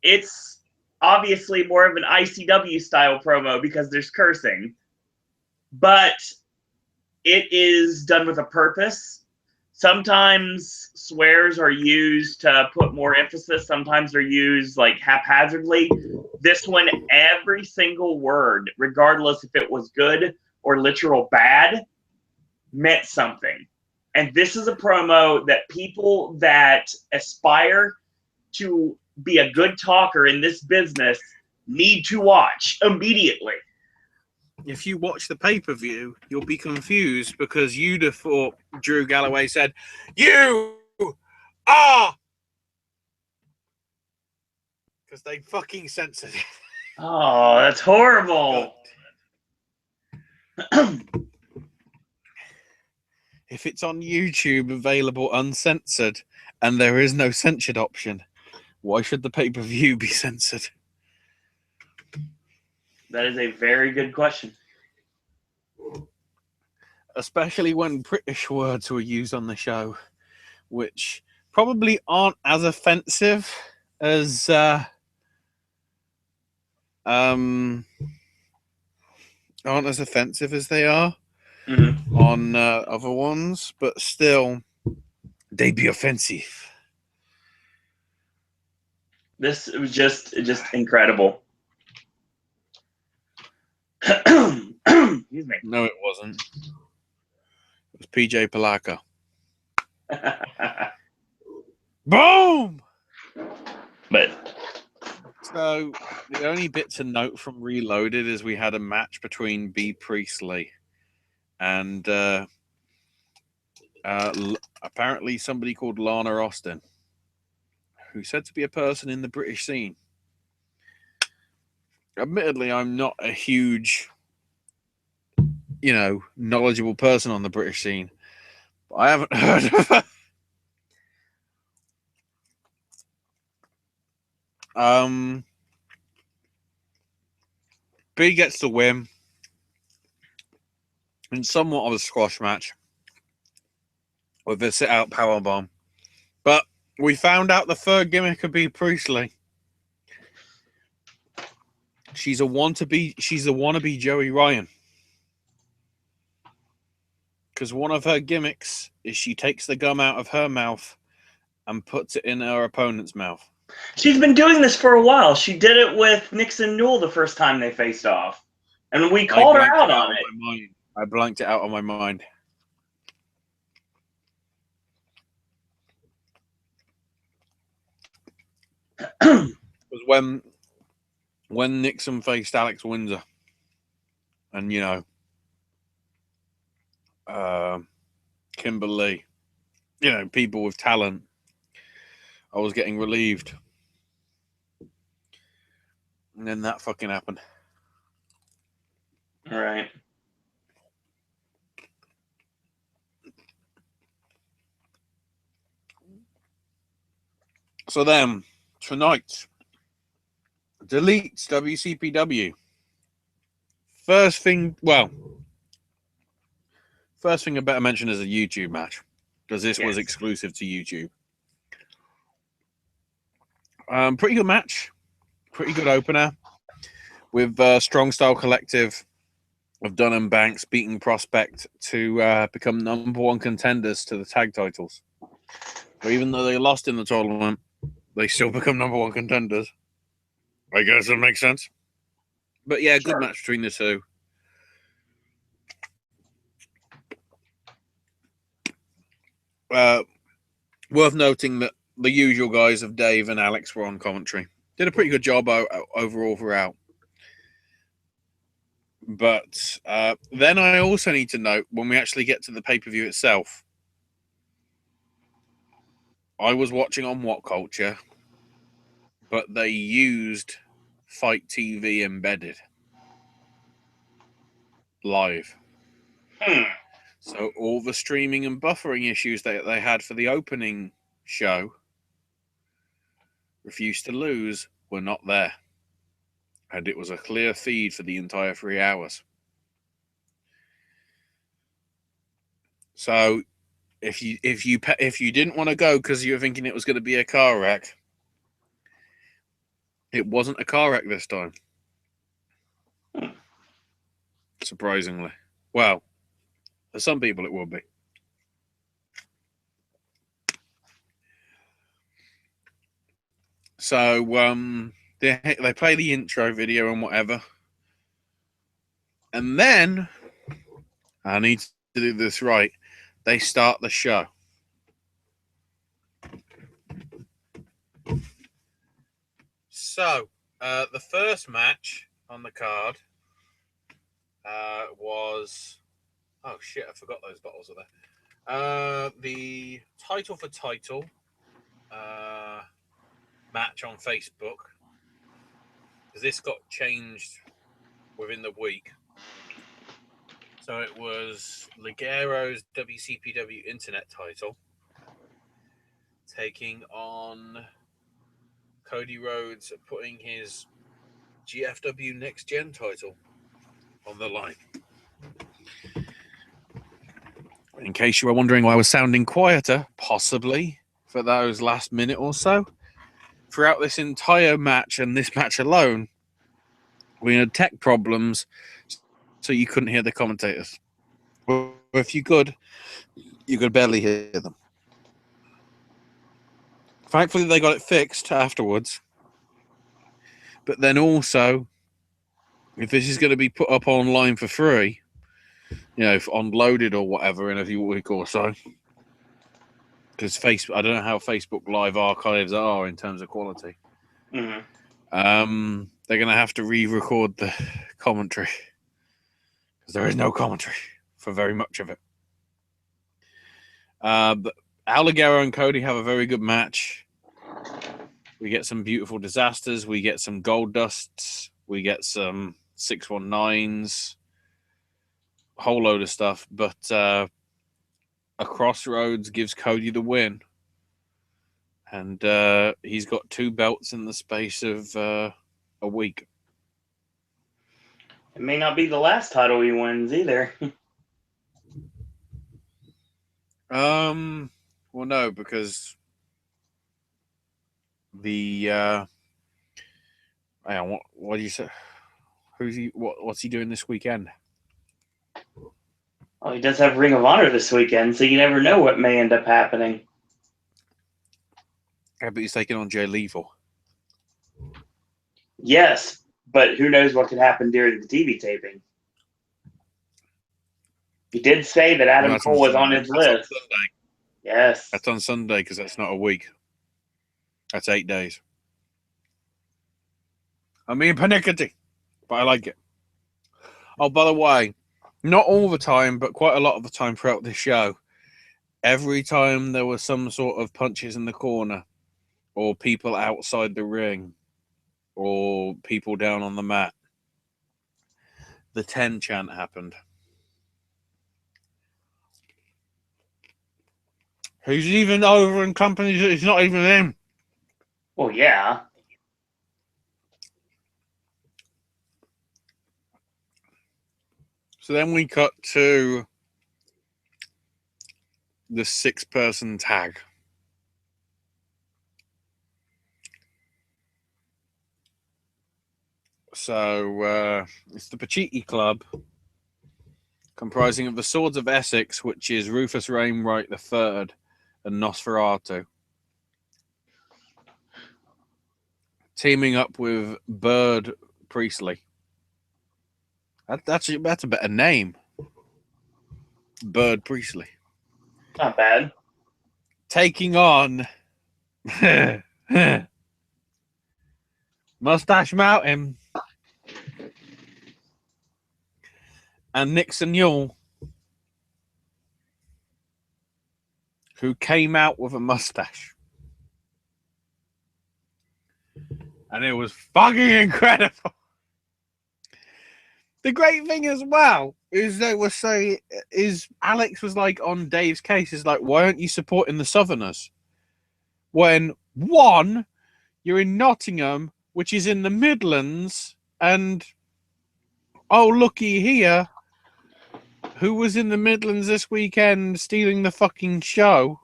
it's obviously more of an ICW style promo because there's cursing, but it is done with a purpose. Sometimes swears are used to put more emphasis. Sometimes they're used like haphazardly. This one, every single word, regardless if it was good or literal bad, meant something. And this is a promo that people that aspire to be a good talker in this business need to watch immediately. If you watch the pay-per-view, you'll be confused because you'd have thought Drew Galloway said, "You are," because they fucking censored it. Oh, that's horrible. If it's on YouTube available uncensored and there is no censored option, why should the pay-per-view be censored? That is a very good question. Especially when British words were used on the show, which probably aren't as offensive as aren't as offensive as they are on other ones, but still they be offensive. This was just incredible. Excuse me. No, it wasn't. It was PJ Palaka. Boom! But so the only bit to note from Reloaded is we had a match between B. Priestley and apparently somebody called Lana Austin, who's said to be a person in the British scene. Admittedly, I'm not a huge, knowledgeable person on the British scene, but I haven't heard of her. B gets the win in somewhat of a squash match with a sit-out powerbomb. But we found out the third gimmick of B. Priestley. She's a wannabe Joey Ryan. Because one of her gimmicks is she takes the gum out of her mouth and puts it in her opponent's mouth. She's been doing this for a while. She did it with Nixon Newell the first time they faced off. And we called her out on it. I blanked it out on my mind. It was when Nixon faced Alex Windsor. And, Kimberly, people with talent. I was getting relieved. And then that fucking happened. All right. So then, tonight, Delete WCPW. First thing I better mention is a YouTube match, because this was exclusive to YouTube. Pretty good match. Pretty good opener. With Strong Style Collective of Dunham Banks beating Prospect to become number one contenders to the tag titles. So even though they lost in the tournament, they still become number one contenders. I guess that makes sense. But yeah, Sure. good match between the two. Worth noting that the usual guys of Dave and Alex were on commentary. Did a pretty good job overall throughout. But then I also need to note, when we actually get to the pay-per-view itself, I was watching on What Culture, but they used Fight TV embedded live. So all the streaming and buffering issues that they had for the opening show, Refused to Lose, were not there. And it was a clear feed for the entire 3 hours. So if you didn't want to go because you were thinking it was going to be a car wreck, it wasn't a car wreck this time. Surprisingly. Well, for some people it will be. So they play the intro video and whatever. And then, I need to do this right, they start the show. So, the first match on the card was... Oh, shit, I forgot those bottles are there. The title for title match on Facebook. This got changed within the week. So it was Ligero's WCPW Internet title taking on Cody Rhodes, putting his GFW Next Gen title on the line. In case you were wondering why I was sounding quieter, possibly for those last minute or so, throughout this entire match and this match alone, we had tech problems, so you couldn't hear the commentators. Or if you could barely hear them. Thankfully, they got it fixed afterwards. But then also, if this is going to be put up online for free, you know, if unloaded or whatever in a week or so, because Facebook, I don't know how Facebook Live archives are in terms of quality. Mm-hmm. They're going to have to re-record the commentary because there is no commentary for very much of it. But Alligero and Cody have a very good match. We get some beautiful disasters. We get some gold dusts. We get some 619s. A whole load of stuff. But a Crossroads gives Cody the win. And he's got 2 belts in the space of a week. It may not be the last title he wins either. Well, no, because the hang on, what do you say? Who's he? What's he doing this weekend? Well, he does have Ring of Honor this weekend, so you never know what may end up happening. Yeah, but he's taking on Jay Lethal. Yes, but who knows what could happen during the TV taping. He did say that Adam Cole was on his list. On Sunday. Yes. That's on Sunday because that's not a week. That's 8 days. I mean, panickety, but I like it. Oh, by the way, not all the time, but quite a lot of the time throughout this show, every time there was some sort of punches in the corner or people outside the ring or people down on the mat, the 10 chant happened. He's even over in companies that he's not even in. Well, yeah. So then we cut to the 6-person tag. So it's the Pacitti Club, comprising of the Swords of Essex, which is Rufus Wainwright III and Nosferatu, teaming up with Bird Priestley. That's a better name. Bird Priestley. Not bad. Taking on Mustache Mountain and Nixon Yule, who came out with a mustache. And it was fucking incredible. The great thing as well is they were saying, is Alex was like on Dave's case, is like, why aren't you supporting the Southerners? When, one, you're in Nottingham, which is in the Midlands, and, oh, looky here, who was in the Midlands this weekend stealing the fucking show?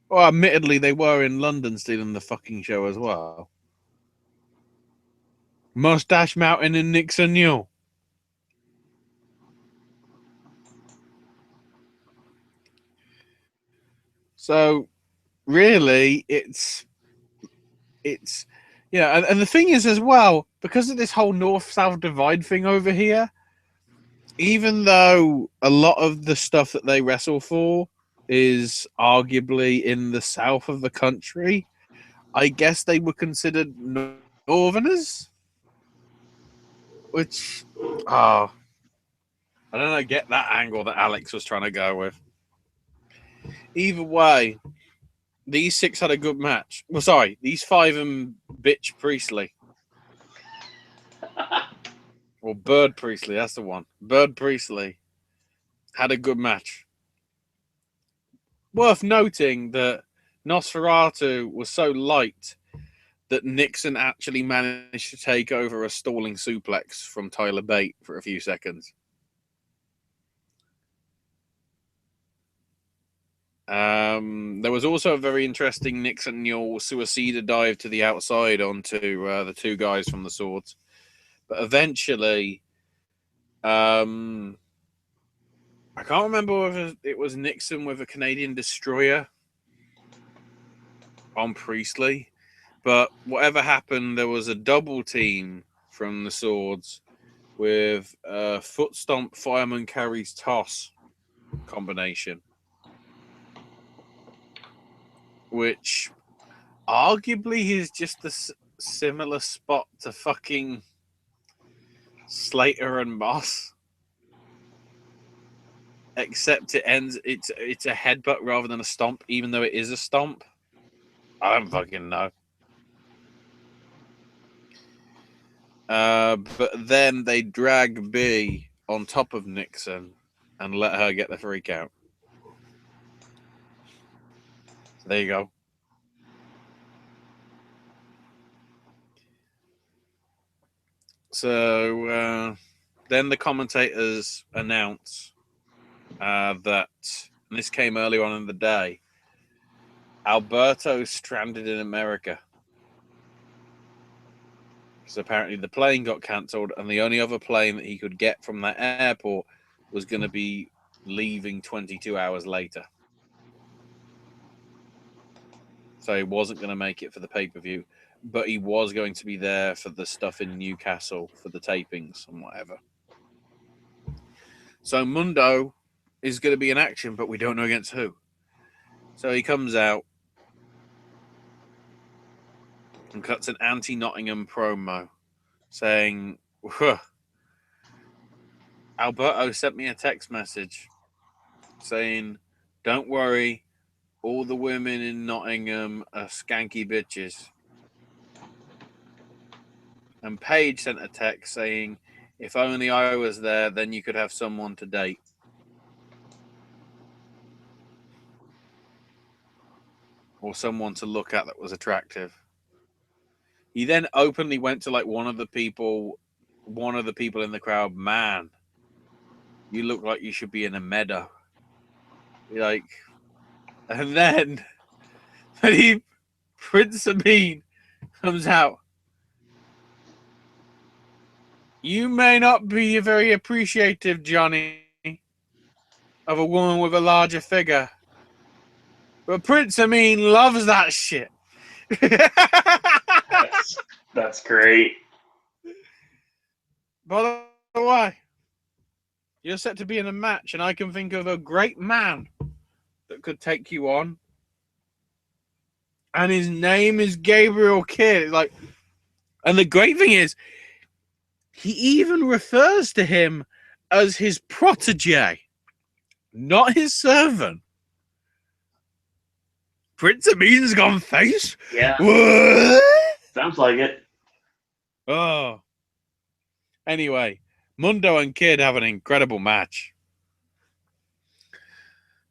Well, admittedly, they were in London stealing the fucking show as well. Mustache Mountain and Nixon Yule. So, really, it's yeah, and the thing is as well, because of this whole north-south divide thing over here, even though a lot of the stuff that they wrestle for is arguably in the south of the country, I guess they were considered northerners, which, I don't know, get that angle that Alex was trying to go with. Either way, these 6 had a good match. Well, sorry, these 5 and Bitch Priestley. Or Bird Priestley, that's the one. Bird Priestley had a good match. Worth noting that Nosferatu was so light that Nixon actually managed to take over a stalling suplex from Tyler Bate for a few seconds. There was also a very interesting Nixon Yule suicida dive to the outside onto the 2 guys from the Swords. But eventually, I can't remember whether it was Nixon with a Canadian destroyer on Priestley. But whatever happened, there was a double team from the Swords with a foot stomp fireman carries toss combination, which arguably is just a similar spot to fucking Slater and Moss, except it's a headbutt rather than a stomp, even though it is a stomp. I don't fucking know. But then they drag B on top of Nixon and let her get the free count. So there you go. So then the commentators announce that, and this came earlier on in the day, Alberto's stranded in America. So apparently the plane got cancelled, and the only other plane that he could get from that airport was going to be leaving 22 hours later. So he wasn't going to make it for the pay-per-view, but he was going to be there for the stuff in Newcastle for the tapings and whatever. So Mundo is going to be in action, but we don't know against who. So he comes out and cuts an anti-Nottingham promo saying, Alberto sent me a text message saying, don't worry, all the women in Nottingham are skanky bitches. And Paige sent a text saying, if only I was there, then you could have someone to date. Or someone to look at that was attractive. He then openly went to like one of the people in the crowd, man, you look like you should be in a meadow. Like, and then Prince Amin comes out. You may not be very appreciative, Johnny, of a woman with a larger figure, but Prince Amin loves that shit. That's great. By the way, you're set to be in a match, and I can think of a great man that could take you on. And his name is Gabriel Kidd. Like, and the great thing is, he even refers to him as his protege, not his servant. Prince Amin's gone face? Yeah. What? Sounds like it. Oh. Anyway, Mundo and Kidd have an incredible match.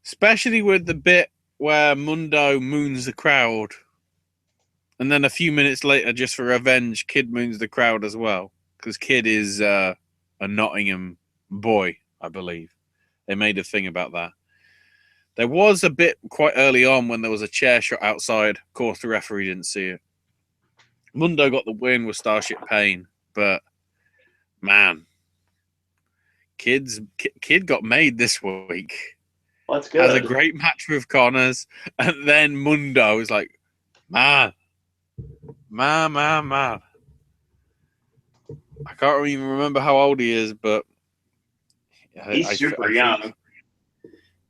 Especially with the bit where Mundo moons the crowd. And then a few minutes later, just for revenge, Kidd moons the crowd as well. Because Kidd is a Nottingham boy, I believe. They made a thing about that. There was a bit quite early on when there was a chair shot outside. Of course, the referee didn't see it. Mundo got the win with Starship Pain, but man, Kidd got made this week. That's good. Has a great match with Connors, and then Mundo is like, man. I can't even remember how old he is, but he's super young.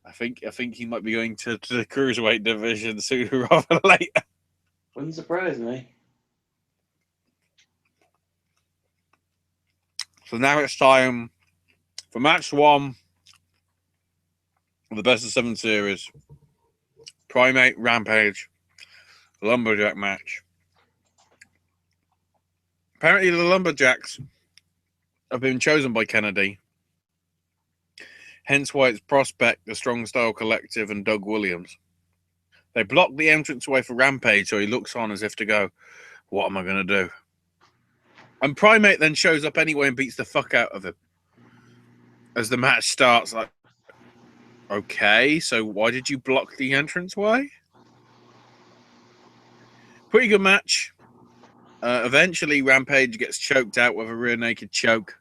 I think he might be going to the cruiserweight division sooner rather than later. Wouldn't surprise me. So now it's time for match 1 of the best of 7 series. Primate Rampage Lumberjack match. Apparently the Lumberjacks have been chosen by Kennedy. Hence why it's Prospect, the Strong Style Collective, and Doug Williams. They block the entranceway for Rampage, so he looks on as if to go, what am I going to do? And Primate then shows up anyway and beats the fuck out of him. As the match starts, like, okay, so why did you block the entranceway? Pretty good match. Eventually, Rampage gets choked out with a rear naked choke.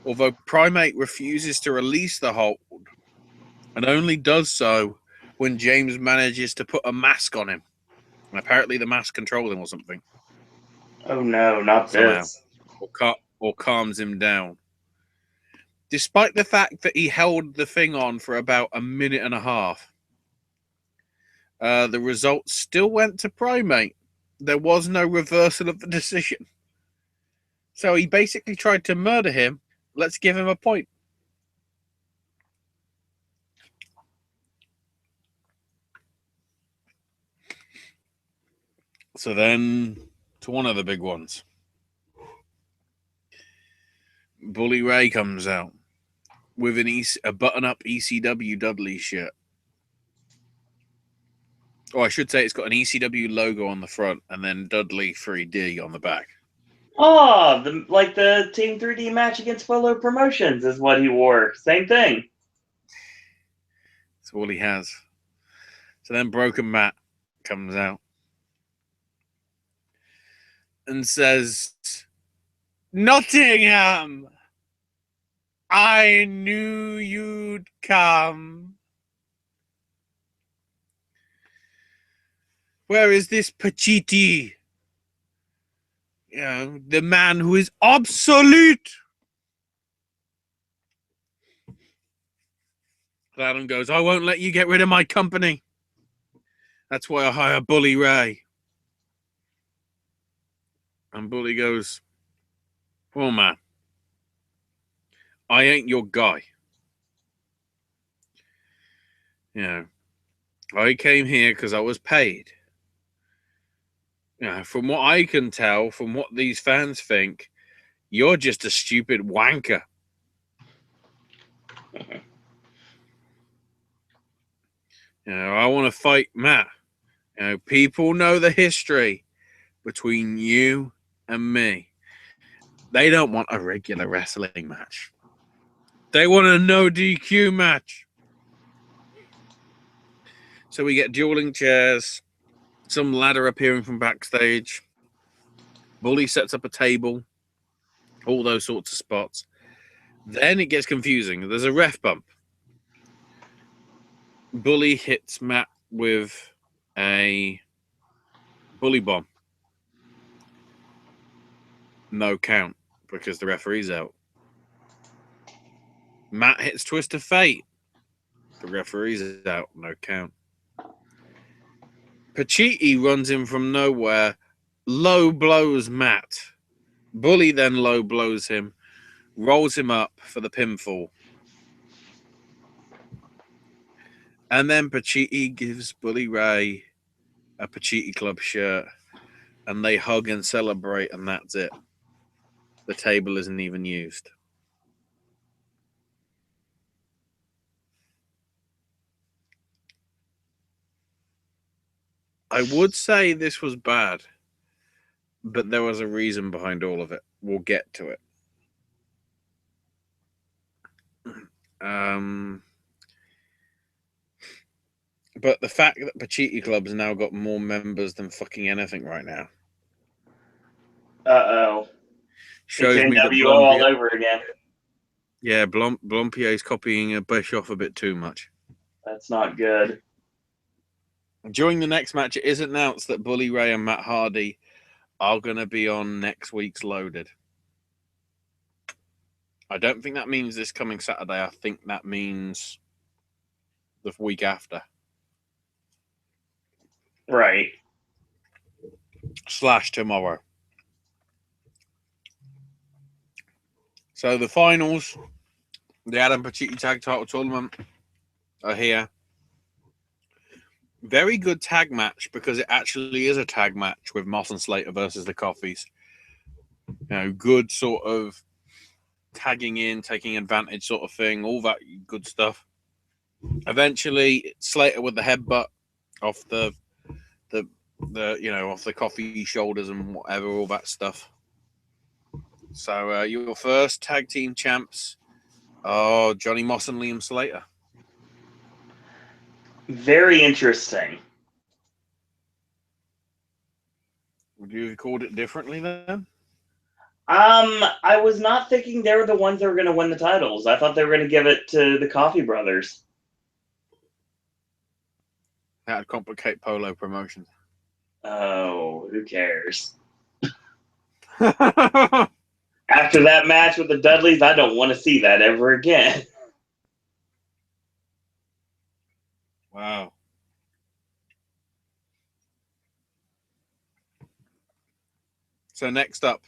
Although Primate refuses to release the hold and only does so when James manages to put a mask on him. And apparently the mask controls him or something. Oh no, not somehow. this. Or calms him down. Despite the fact that he held the thing on for about a minute and a half, the result still went to Primate. There was no reversal of the decision. So he basically tried to murder him. Let's give him a point. So then to one of the big ones. Bully Ray comes out with a button-up ECW Dudley shirt. Oh, I should say it's got an ECW logo on the front and then Dudley 3D on the back. Oh, the Team 3D match against Polo Promotions is what he wore. Same thing. That's all he has. So then Broken Matt comes out and says, Nottingham, I knew you'd come. Where is this Pachiti? You know, the man who is obsolete. Adam goes, I won't let you get rid of my company. That's why I hire Bully Ray. And Bully goes, well, man, I ain't your guy. You know, I came here because I was paid. You know, from what I can tell, from what these fans think, you're just a stupid wanker. You know, I want to fight Matt. You know, people know the history between you and me. They don't want a regular wrestling match. They want a no DQ match. So we get dueling chairs, some ladder appearing from backstage. Bully sets up a table, all those sorts of spots. Then it gets confusing. There's a ref bump. Bully hits Matt with a bully bomb. No count because the referee's out. Matt hits Twist of Fate. The referee's out. No count. Pacitti runs in from nowhere. Low blows Matt. Bully then low blows him. Rolls him up for the pinfall. And then Pacitti gives Bully Ray a Pacitti Club shirt. And they hug and celebrate, and that's it. The table isn't even used. I would say this was bad, but there was a reason behind all of it. We'll get to it. But the fact that Pacitti Club's now got more members than fucking anything right now. Uh-oh. Shows it's me that NWO all over again. Yeah, Blompier's copying Bischoff a bit too much. That's not good. During the next match, it is announced that Bully Ray and Matt Hardy are going to be on next week's Loaded. I don't think that means this coming Saturday. I think that means the week after. Right. / tomorrow. So the finals, the Adam Pacitti Tag Title Tournament, are here. Very good tag match because it actually is a tag match with Moss and Slater versus the Coffees. You know, good sort of tagging in, taking advantage sort of thing, all that good stuff. Eventually, Slater with the headbutt off the off the Coffee shoulders and whatever, all that stuff. So your first tag team champs are Johnny Moss and Liam Slater. Very interesting. Would you have called it differently then? I was not thinking they were the ones that were going to win the titles. I thought they were going to give it to the Coffee Brothers. That would complicate Polo promotion. Oh, who cares? After that match with the Dudleys, I don't want to see that ever again. Wow. So next up,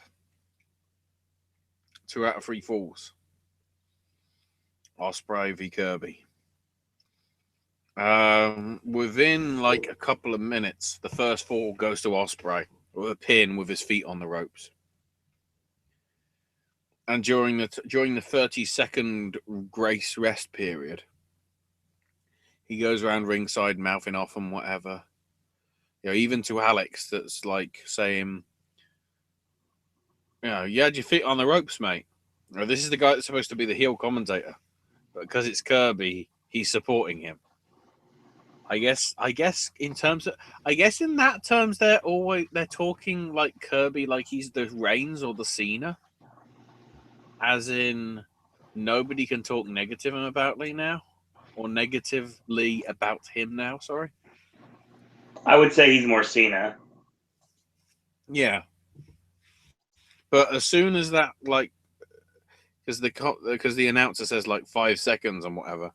2 out of 3 falls. Ospreay v Kirby. Within like a couple of minutes, the first fall goes to Ospreay with a pin with his feet on the ropes. And during the 30-second grace rest period, he goes around ringside mouthing off and whatever. You know, even to Alex, that's like saying, you know, you had your feet on the ropes, mate. You know, this is the guy that's supposed to be the heel commentator, but because it's Kirby, he's supporting him. I guess in that terms they're talking like Kirby like he's the Reigns or the Cena. As in, nobody can talk negative about Lee now, or negatively about him now. Sorry. I would say he's more Cena. Yeah. But as soon as that, like, because the announcer says like 5 seconds and whatever,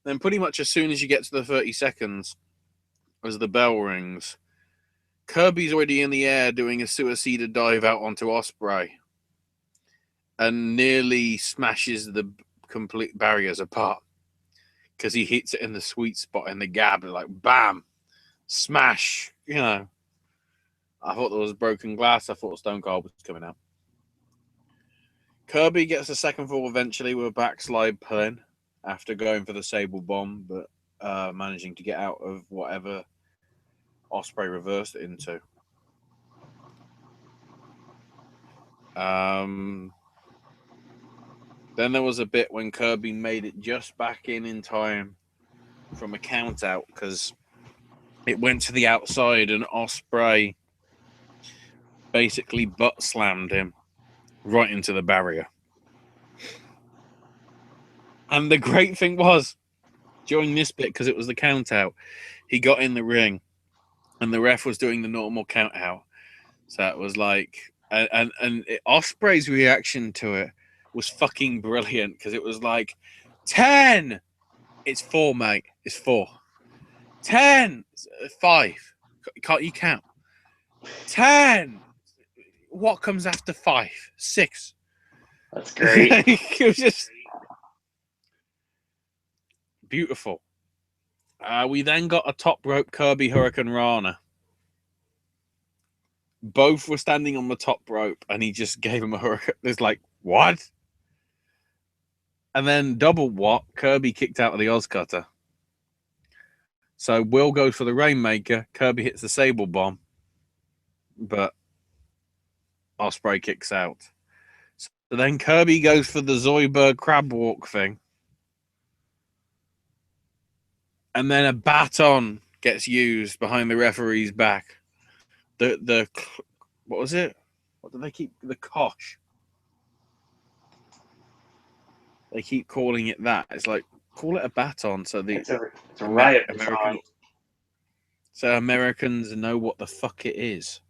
then pretty much as soon as you get to the 30 seconds, as the bell rings, Kirby's already in the air doing a suicide dive out onto Ospreay. And nearly smashes the complete barriers apart because he hits it in the sweet spot in the gap, like bam, smash. You know, I thought there was broken glass. I thought Stone Cold was coming out. Kirby gets a second fall eventually with a backslide pin after going for the Sable Bomb, but managing to get out of whatever Ospreay reversed it into. Then there was a bit when Kirby made it just back in time from a count out because it went to the outside and Ospreay basically butt slammed him right into the barrier. And the great thing was, during this bit, because it was the count out, he got in the ring and the ref was doing the normal count out. So it was like And Osprey's reaction to it was fucking brilliant because it was like 10. It's 4, mate. It's 4. 10. 5. Can't you count? 10. What comes after 5? 6. That's great. It was just beautiful. We then got a top rope Kirby Hurricane Rana. Both were standing on the top rope, and he just gave him a hurricane. It's like, what? And then double what? Kirby kicked out of the Oz Cutter. So Will goes for the Rainmaker. Kirby hits the Sable Bomb, but Osprey kicks out. So then Kirby goes for the Zoidberg Crab Walk thing. And then a baton gets used behind the referee's back. The what was it? What do they keep? The kosh. They keep calling it that. It's like, call it a baton so it's a riot baton. So Americans know what the fuck it is.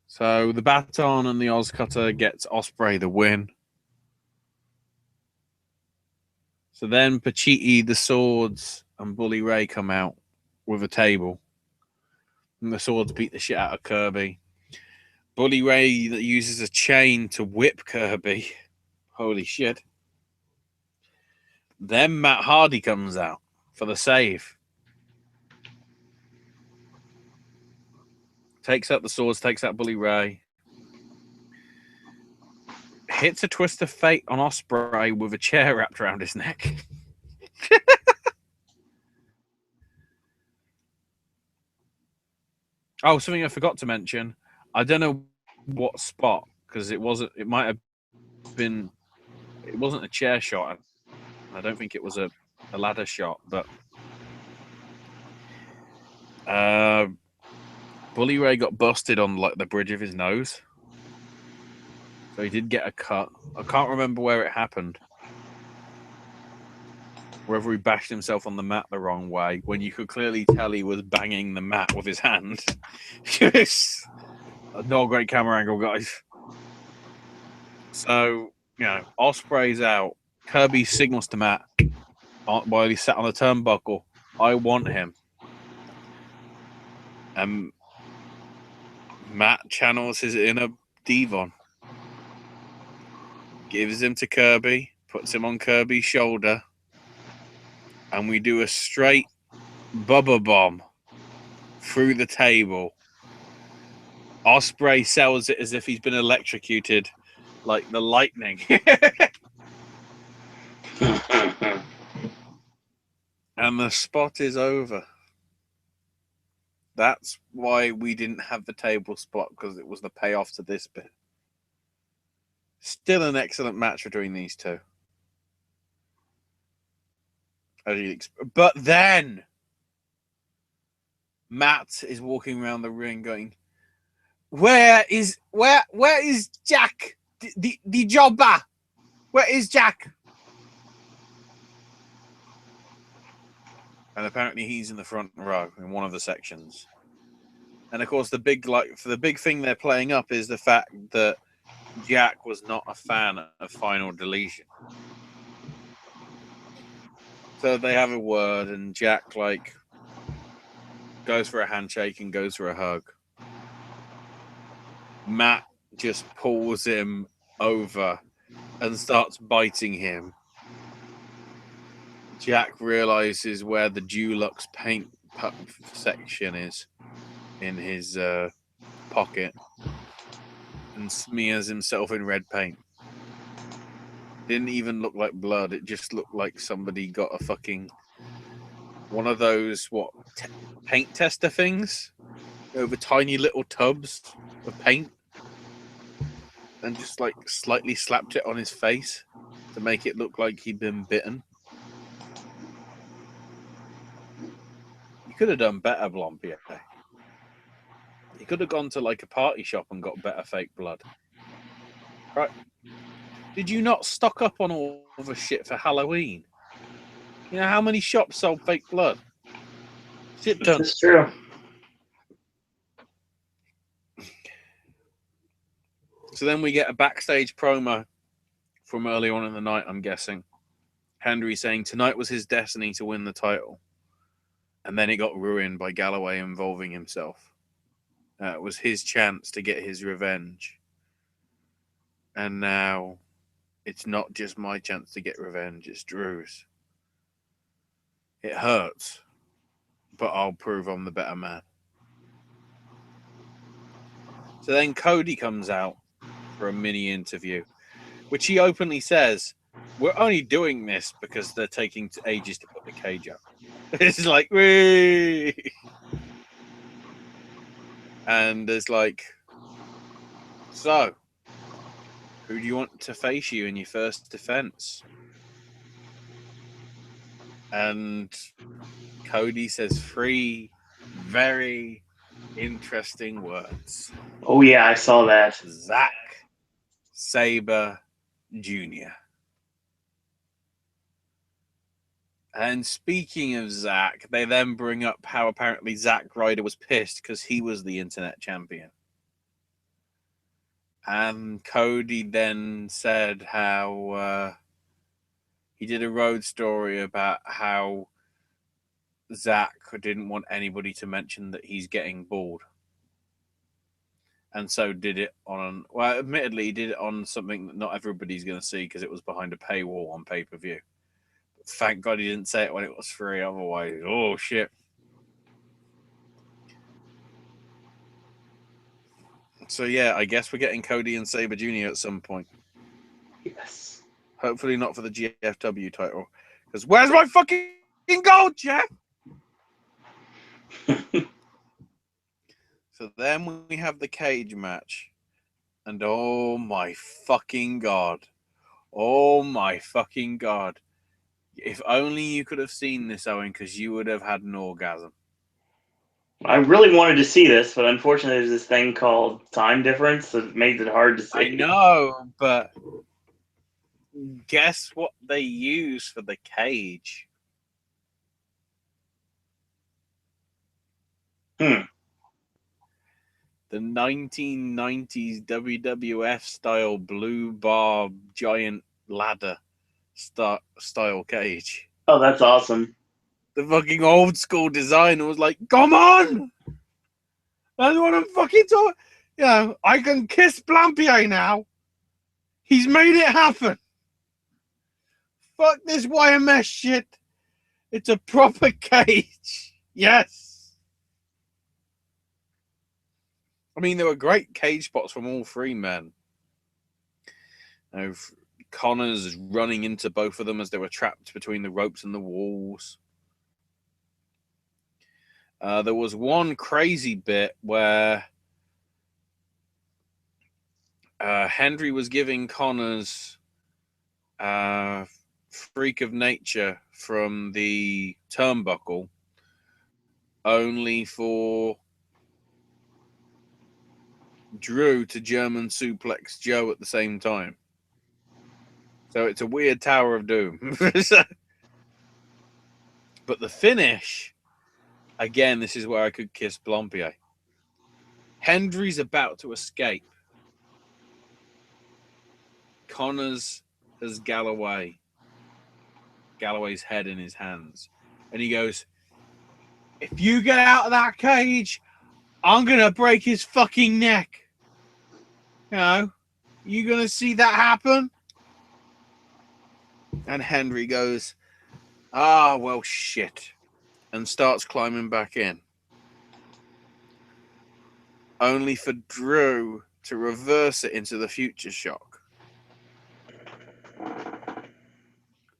So the baton and the Oz Cutter gets Osprey the win. So then Pacitti, the Swords, and Bully Ray come out with a table. And the Swords beat the shit out of Kirby. Bully Ray uses a chain to whip Kirby. Holy shit. Then Matt Hardy comes out for the save. Takes out the Swords, takes out Bully Ray. Hits a twist of fate on Osprey with a chair wrapped around his neck. Oh, something I forgot to mention. I don't know what spot, because it wasn't a chair shot. I don't think it was a ladder shot, but Bully Ray got busted on like the bridge of his nose. So he did get a cut. I can't remember where it happened. Whether he bashed himself on the mat the wrong way, when you could clearly tell he was banging the mat with his hand. Yes. Not a great camera angle, guys. So, Osprey's out. Kirby signals to Matt while he sat on the turnbuckle, I want him. And Matt channels his inner Devon. Gives him to Kirby, puts him on Kirby's shoulder, and we do a straight Bubba Bomb through the table. Osprey sells it as if he's been electrocuted like the lightning. And the spot is over. That's why we didn't have the table spot, because it was the payoff to this bit. Still an excellent match between these two. But then Matt is walking around the ring going, Where is Jack? The jobber? Where is Jack? And apparently he's in the front row in one of the sections. And of course the big thing they're playing up is the fact that Jack was not a fan of Final Deletion. So they have a word, and Jack goes for a handshake and goes for a hug. Matt just pulls him over and starts biting him. Jack realizes where the Dulux paint section is in his pocket and smears himself in red paint. Didn't even look like blood. It just looked like somebody got a fucking one of those paint tester things over tiny little tubs of paint and just slightly slapped it on his face to make it look like he'd been bitten. You could have done better, Blompier. You could have gone to a party shop and got better fake blood. Right. Did you not stock up on all the shit for Halloween? You know how many shops sold fake blood? Shit tons. It's true. So then we get a backstage promo from early on in the night, I'm guessing. Henry saying tonight was his destiny to win the title. And then it got ruined by Galloway involving himself. It was his chance to get his revenge. And now it's not just my chance to get revenge, it's Drew's. It hurts, but I'll prove I'm the better man. So then Cody comes out for a mini interview, which he openly says, we're only doing this because they're taking ages to put the cage up. It's like, whee! And there's like, so, who do you want to face you in your first defense? And Cody says 3 very interesting words. Oh, yeah, I saw that. Zack Sabre Jr. And speaking of Zack, they then bring up how apparently Zack Ryder was pissed because he was the internet champion. And Cody then said how he did a road story about how Zack didn't want anybody to mention that he's getting bored. And so did it on, well, admittedly, he did it on something that not everybody's going to see because it was behind a paywall on pay-per-view. But thank God he didn't say it when it was free. Otherwise, oh, shit. So, yeah, I guess we're getting Cody and Sabre Jr. at some point. Yes. Hopefully not for the GFW title. Because where's my fucking gold, Jeff? So then we have the cage match. And oh my fucking God. Oh my fucking God. If only you could have seen this, Owen, because you would have had an orgasm. I really wanted to see this, but unfortunately there's this thing called time difference that makes it hard to see. I know, but guess what they use for the cage? The 1990s WWF style blue bar giant ladder style cage. Oh, that's awesome. The fucking old school designer was like, come on! That's what I'm fucking talking. You know, I can kiss Blampier now. He's made it happen. Fuck this YMS shit. It's a proper cage. Yes. I mean, there were great cage spots from all 3 men. You know, Connors running into both of them as they were trapped between the ropes and the walls. There was one crazy bit where Henry was giving Connors freak of nature from the turnbuckle, only for Drew to German suplex Joe at the same time. So it's a weird Tower of Doom. But the finish, again, this is where I could kiss Blampier. Hendry's about to escape. Connors has Galloway's head in his hands. And he goes, if you get out of that cage, I'm going to break his fucking neck. You know, you going to see that happen? And Henry goes, ah, well, shit. And starts climbing back in. Only for Drew to reverse it into the future shock.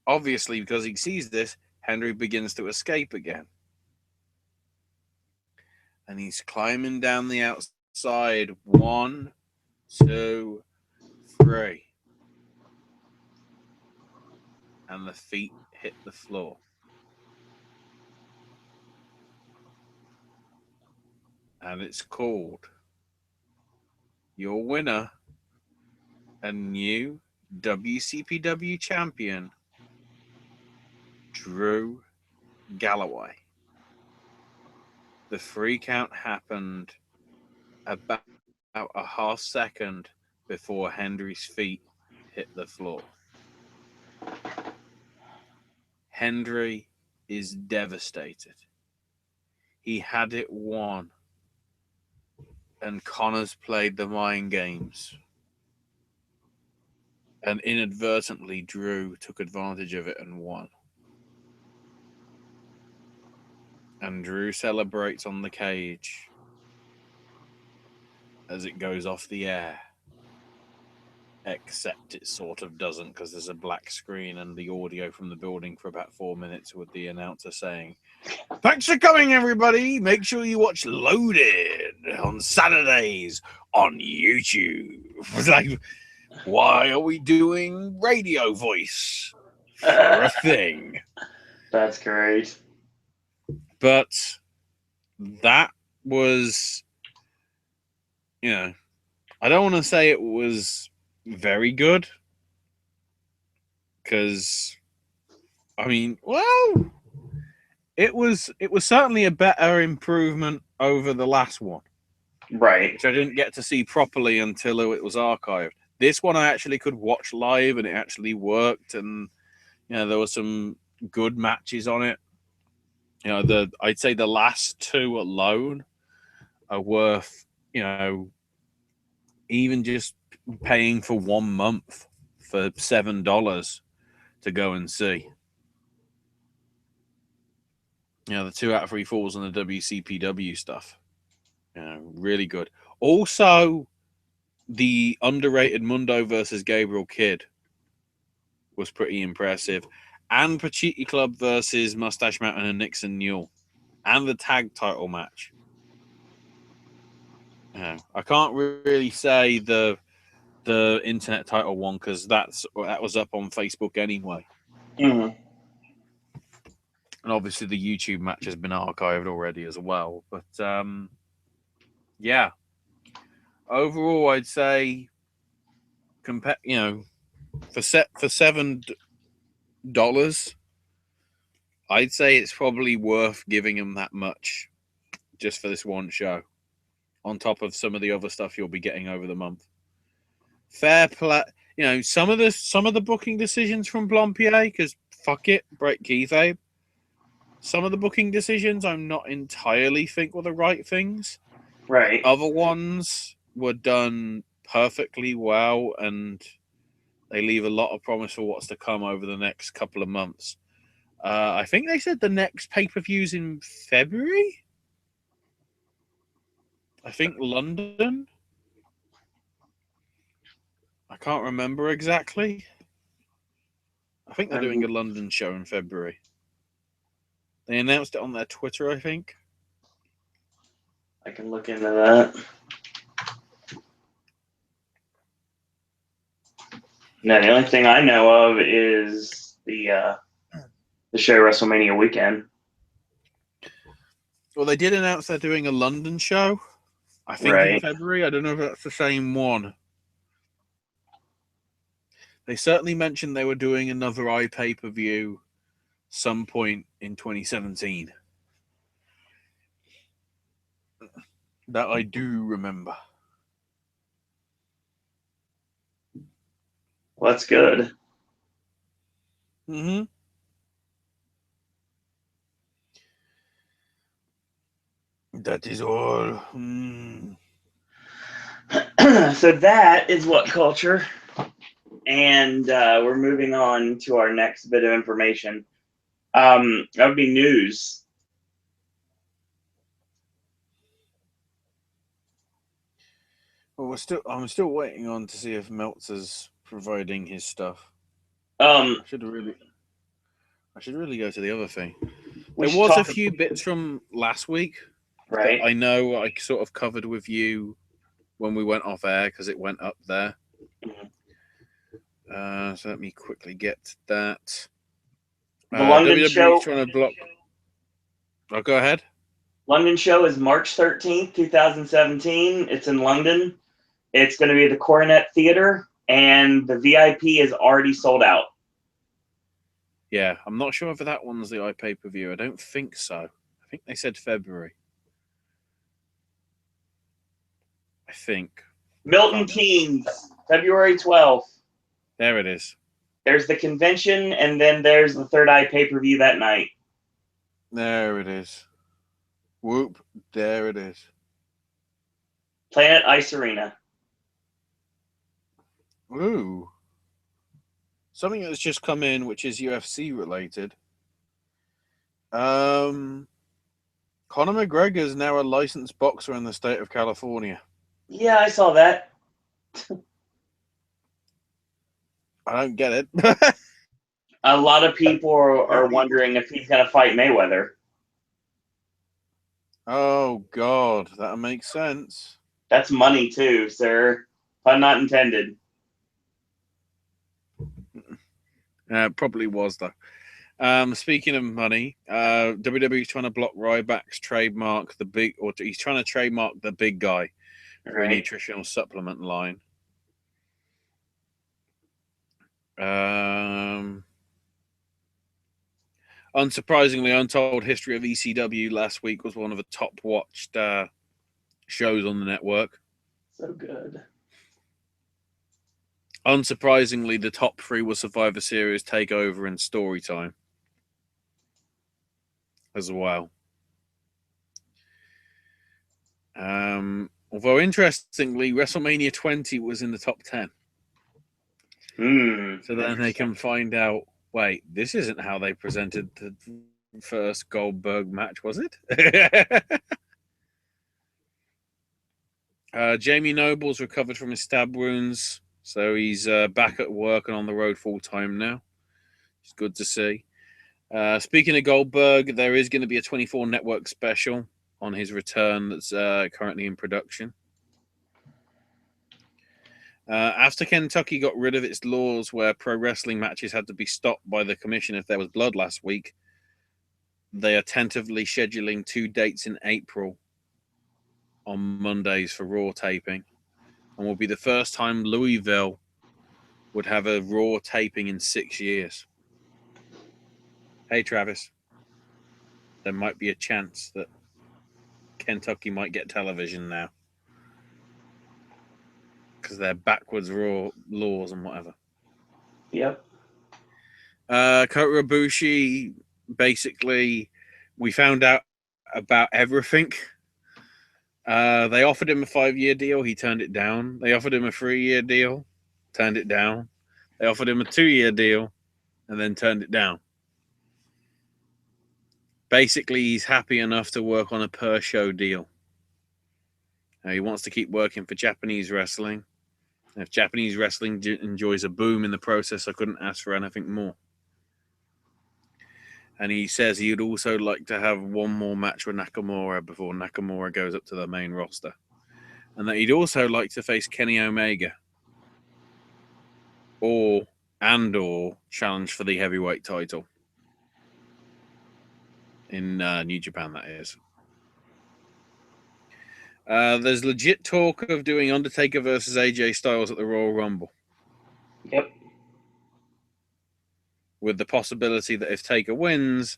Obviously, because he sees this, Henry begins to escape again. And he's climbing down the outside. 1, 2, 3. And the feet hit the floor. And it's called your winner, a new WCPW champion, Drew Galloway. The 3 count happened about a half second before Hendry's feet hit the floor. Hendry is devastated. He had it won. And Connors played the mind games. And inadvertently, Drew took advantage of it and won. And Drew celebrates on the cage as it goes off the air. Except it sort of doesn't, because there's a black screen and the audio from the building for about 4 minutes with the announcer saying, "Thanks for coming, everybody. Make sure you watch Loaded on Saturdays on YouTube." It's like, why are we doing radio voice for a thing? That's great. But that was, I don't want to say it was very good, because, it was certainly a better improvement over the last one. Right. Which I didn't get to see properly until it was archived. This one I actually could watch live, and it actually worked, and there were some good matches on it. I'd say the last two alone are worth, even just paying for 1 month for $7 to go and see. The 2 out of 3 falls on the WCPW stuff. Really good. Also, the underrated Mundo versus Gabriel Kidd was pretty impressive. And Pacitti Club versus Mustache Mountain and Nixon Newell. And the tag title match. I can't really say the internet title one, because that was up on Facebook anyway. Mm-hmm. And obviously the YouTube match has been archived already as well. But yeah. Overall, I'd say for $7, I'd say it's probably worth giving them that much just for this one show, on top of some of the other stuff you'll be getting over the month. Fair play, some of the booking decisions from Blompier, because fuck it, break kayfabe. Some of the booking decisions I'm not entirely think were the right things. Right. Other ones were done perfectly well, and they leave a lot of promise for what's to come over the next couple of months. I think they said the next pay-per-view's in February. I think London. I can't remember exactly. I think they're doing a London show in February. They announced it on their Twitter, I think. I can look into that. No, the only thing I know of is the show WrestleMania weekend. Well, they did announce they're doing a London show. I think in February. I don't know if that's the same one. They certainly mentioned they were doing another iPPV some point in 2017. That I do remember. Well, that's good. Mm-hmm. That is all. So that is what culture. And we're moving on to our next bit of information. That would be news. Well, I'm still waiting on to see if Meltzer's providing his stuff. I should really go to the other thing. There was a few bits from last week, right? That I know I sort of covered with you when we went off air, because it went up there. Mm-hmm. So let me quickly get to that. The London WWE's show. Trying to block. Oh, go ahead. London show is March 13th, 2017. It's in London. It's going to be at the Coronet Theater, and the VIP is already sold out. Yeah, I'm not sure if that one's the iPay-per-view. I don't think so. I think they said February. I think. Milton Keynes February 12th. There it is. There's the convention, and then there's the Third Eye pay-per-view that night. There it is. Whoop. There it is. Planet Ice Arena. Ooh. Something that's just come in, which is UFC related. Conor McGregor is now a licensed boxer in the state of California. Yeah, I saw that. I don't get it. A lot of people are wondering if he's going to fight Mayweather. Oh, God. That makes sense. That's money too, sir. Pun not intended. Probably was, though. Speaking of money, WWE's trying to block Ryback's trademark, he's trying to trademark the big guy for a nutritional supplement line. Unsurprisingly, Untold History of ECW last week was one of the top watched shows on the network. So good. Unsurprisingly, the top 3 were Survivor Series, Takeover, and Storytime as well. Although, interestingly, WrestleMania 20 was in the top 10. So then they can find out, wait, this isn't how they presented the first Goldberg match, was it? Jamie Noble's recovered from his stab wounds, so he's back at work and on the road full-time now. It's good to see. Speaking of Goldberg, there is going to be a 24 network special on his return that's currently in production. After Kentucky got rid of its laws where pro wrestling matches had to be stopped by the commission if there was blood last week, they are tentatively scheduling 2 dates in April on Mondays for Raw taping, and will be the first time Louisville would have a Raw taping in 6 years. Hey, Travis, there might be a chance that Kentucky might get television now because they're backwards Raw laws and whatever. Yep. Kota Ibushi, basically, we found out about everything. They offered him a 5-year deal. He turned it down. They offered him a 3-year deal. Turned it down. They offered him a 2-year deal and then turned it down. Basically, he's happy enough to work on a per-show deal. He wants to keep working for Japanese wrestling. If Japanese wrestling enjoys a boom in the process, I couldn't ask for anything more. And he says he'd also like to have one more match with Nakamura before Nakamura goes up to the main roster. And that he'd also like to face Kenny Omega. Or challenge for the heavyweight title. In New Japan, that is. There's legit talk of doing Undertaker versus AJ Styles at the Royal Rumble. Yep. With the possibility that if Taker wins,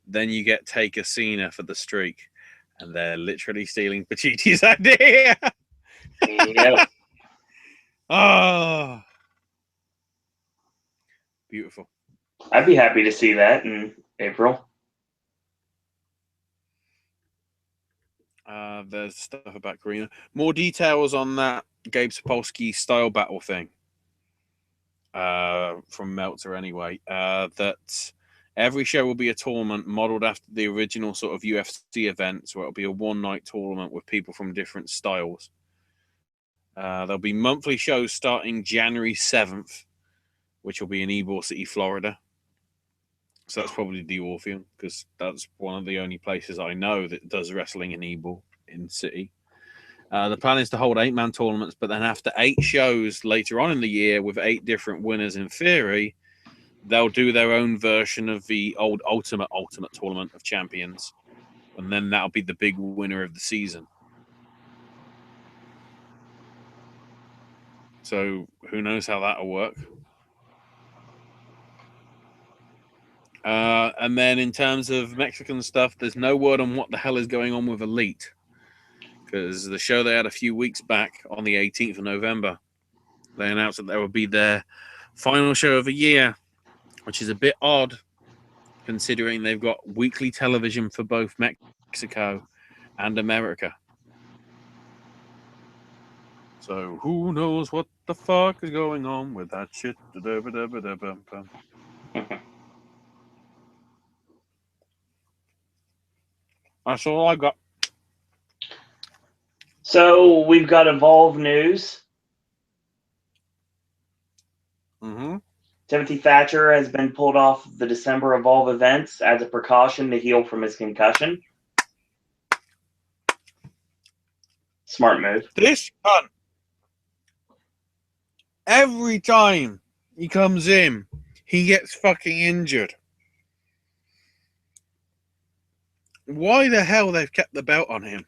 then you get Taker Cena for the streak. And they're literally stealing Pachiti's idea. Yep. Oh. Beautiful. I'd be happy to see that in April. There's stuff about Karina. More details on that Gabe Sapolsky style battle thing. From Meltzer anyway. That every show will be a tournament modeled after the original sort of UFC events, where it'll be a one-night tournament with people from different styles. There'll be monthly shows starting January 7th, which will be in Ybor City, Florida. So that's probably the Orpheum, because that's one of the only places I know that does wrestling in Ybor in City. The plan is to hold 8-man tournaments, but then after 8 shows later on in the year with 8 different winners in theory, they'll do their own version of the old Ultimate Tournament of Champions. And then that'll be the big winner of the season. So who knows how that'll work. And then in terms of Mexican stuff, there's no word on what the hell is going on with Elite. Because the show they had a few weeks back on the 18th of November They announced that there will be their final show of the year, which is a bit odd considering they've got weekly television for both Mexico and America. So who knows what the fuck is going on with that shit? That's all I got. So we've got Evolve news. Mm-hmm. Timothy Thatcher has been pulled off the December Evolve events as a precaution to heal from his concussion. Smart move. This cunt. Every time he comes in, he gets fucking injured. Why the hell they've kept the belt on him?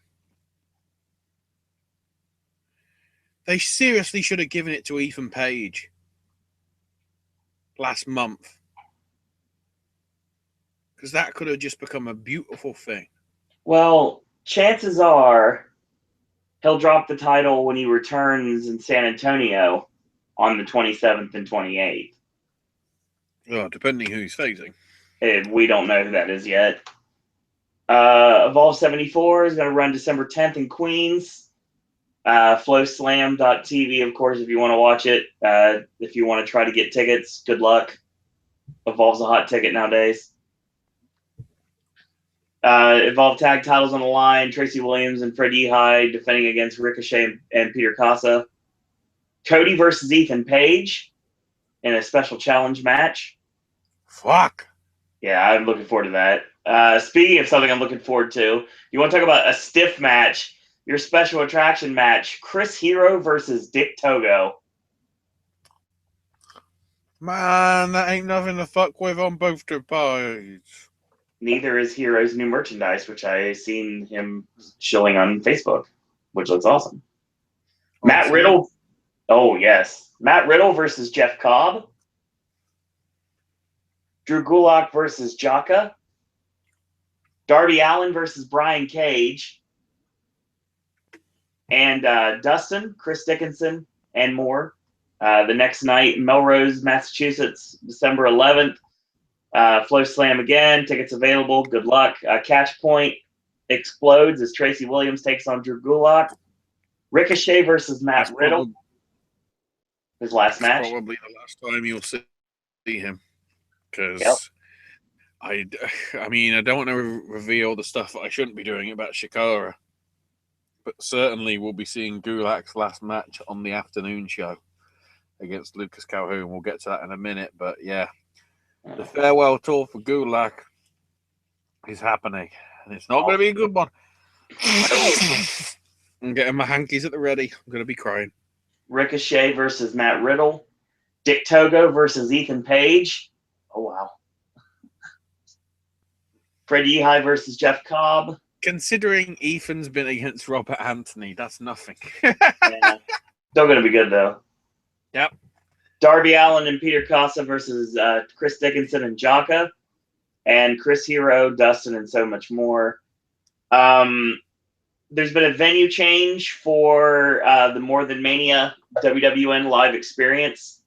They seriously should have given it to Ethan Page last month. Because that could have just become a beautiful thing. Well, chances are he'll drop the title when he returns in San Antonio on the 27th and 28th. Well, depending who he's facing. We don't know who that is yet. Evolve 74 is going to run December 10th in Queens. FlowSlam.tv, of course, if you want to watch it. If you want to try to get tickets, good luck. Evolve's a hot ticket nowadays. Evolve tag titles on the line. Tracy Williams and Fred Yehai defending against Ricochet and Peter Casa. Cody versus Ethan Page in a special challenge match. Fuck. Yeah, I'm looking forward to that. Speaking of something I'm looking forward to, you want to talk about a stiff match? Your special attraction match, Chris Hero versus Dick Togo. Man, that ain't nothing to fuck with on both the parties. Neither is Hero's new merchandise, which I seen him showing on Facebook, which looks awesome. Oh, Matt Riddle. Oh, yes. Matt Riddle versus Jeff Cobb. Drew Gulak versus Jaka. Darby Allin versus Brian Cage. And Dustin, Chris Dickinson, and more. The next night, Melrose, Massachusetts, December 11th. Flow Slam again. Tickets available. Good luck. Catch Point explodes as Tracy Williams takes on Drew Gulak. Ricochet versus Matt Riddle. His last match. Probably the last time you'll see him. Because, I mean, I don't want to reveal the stuff that I shouldn't be doing about Shikara. But certainly we'll be seeing Gulak's last match on the afternoon show against Lucas Calhoun. We'll get to that in a minute. But, yeah, the farewell tour for Gulak is happening. And it's not going to be a good one. I'm getting my hankies at the ready. I'm going to be crying. Ricochet versus Matt Riddle. Dick Togo versus Ethan Page. Oh, wow. Fred Yehai versus Jeff Cobb. Considering Ethan's been against Robert Anthony, that's nothing. Yeah. Still going to be good, though. Yep. Darby Allin and Peter Casa versus Chris Dickinson and Jaka. And Chris Hero, Dustin, and so much more. There's been a venue change for the More Than Mania WWN live experience.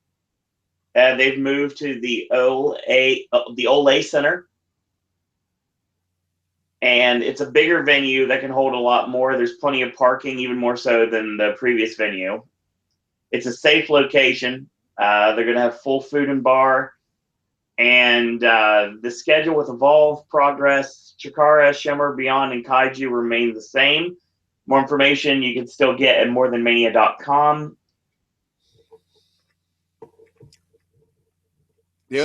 They've moved to the Ole Center. And it's a bigger venue that can hold a lot more. There's plenty of parking, even more so than the previous venue. It's a safe location. They're going to have full food and bar. And the schedule with Evolve, Progress, Chikara, Shimmer, Beyond, and Kaiju remain the same. More information you can still get at morethanmania.com. The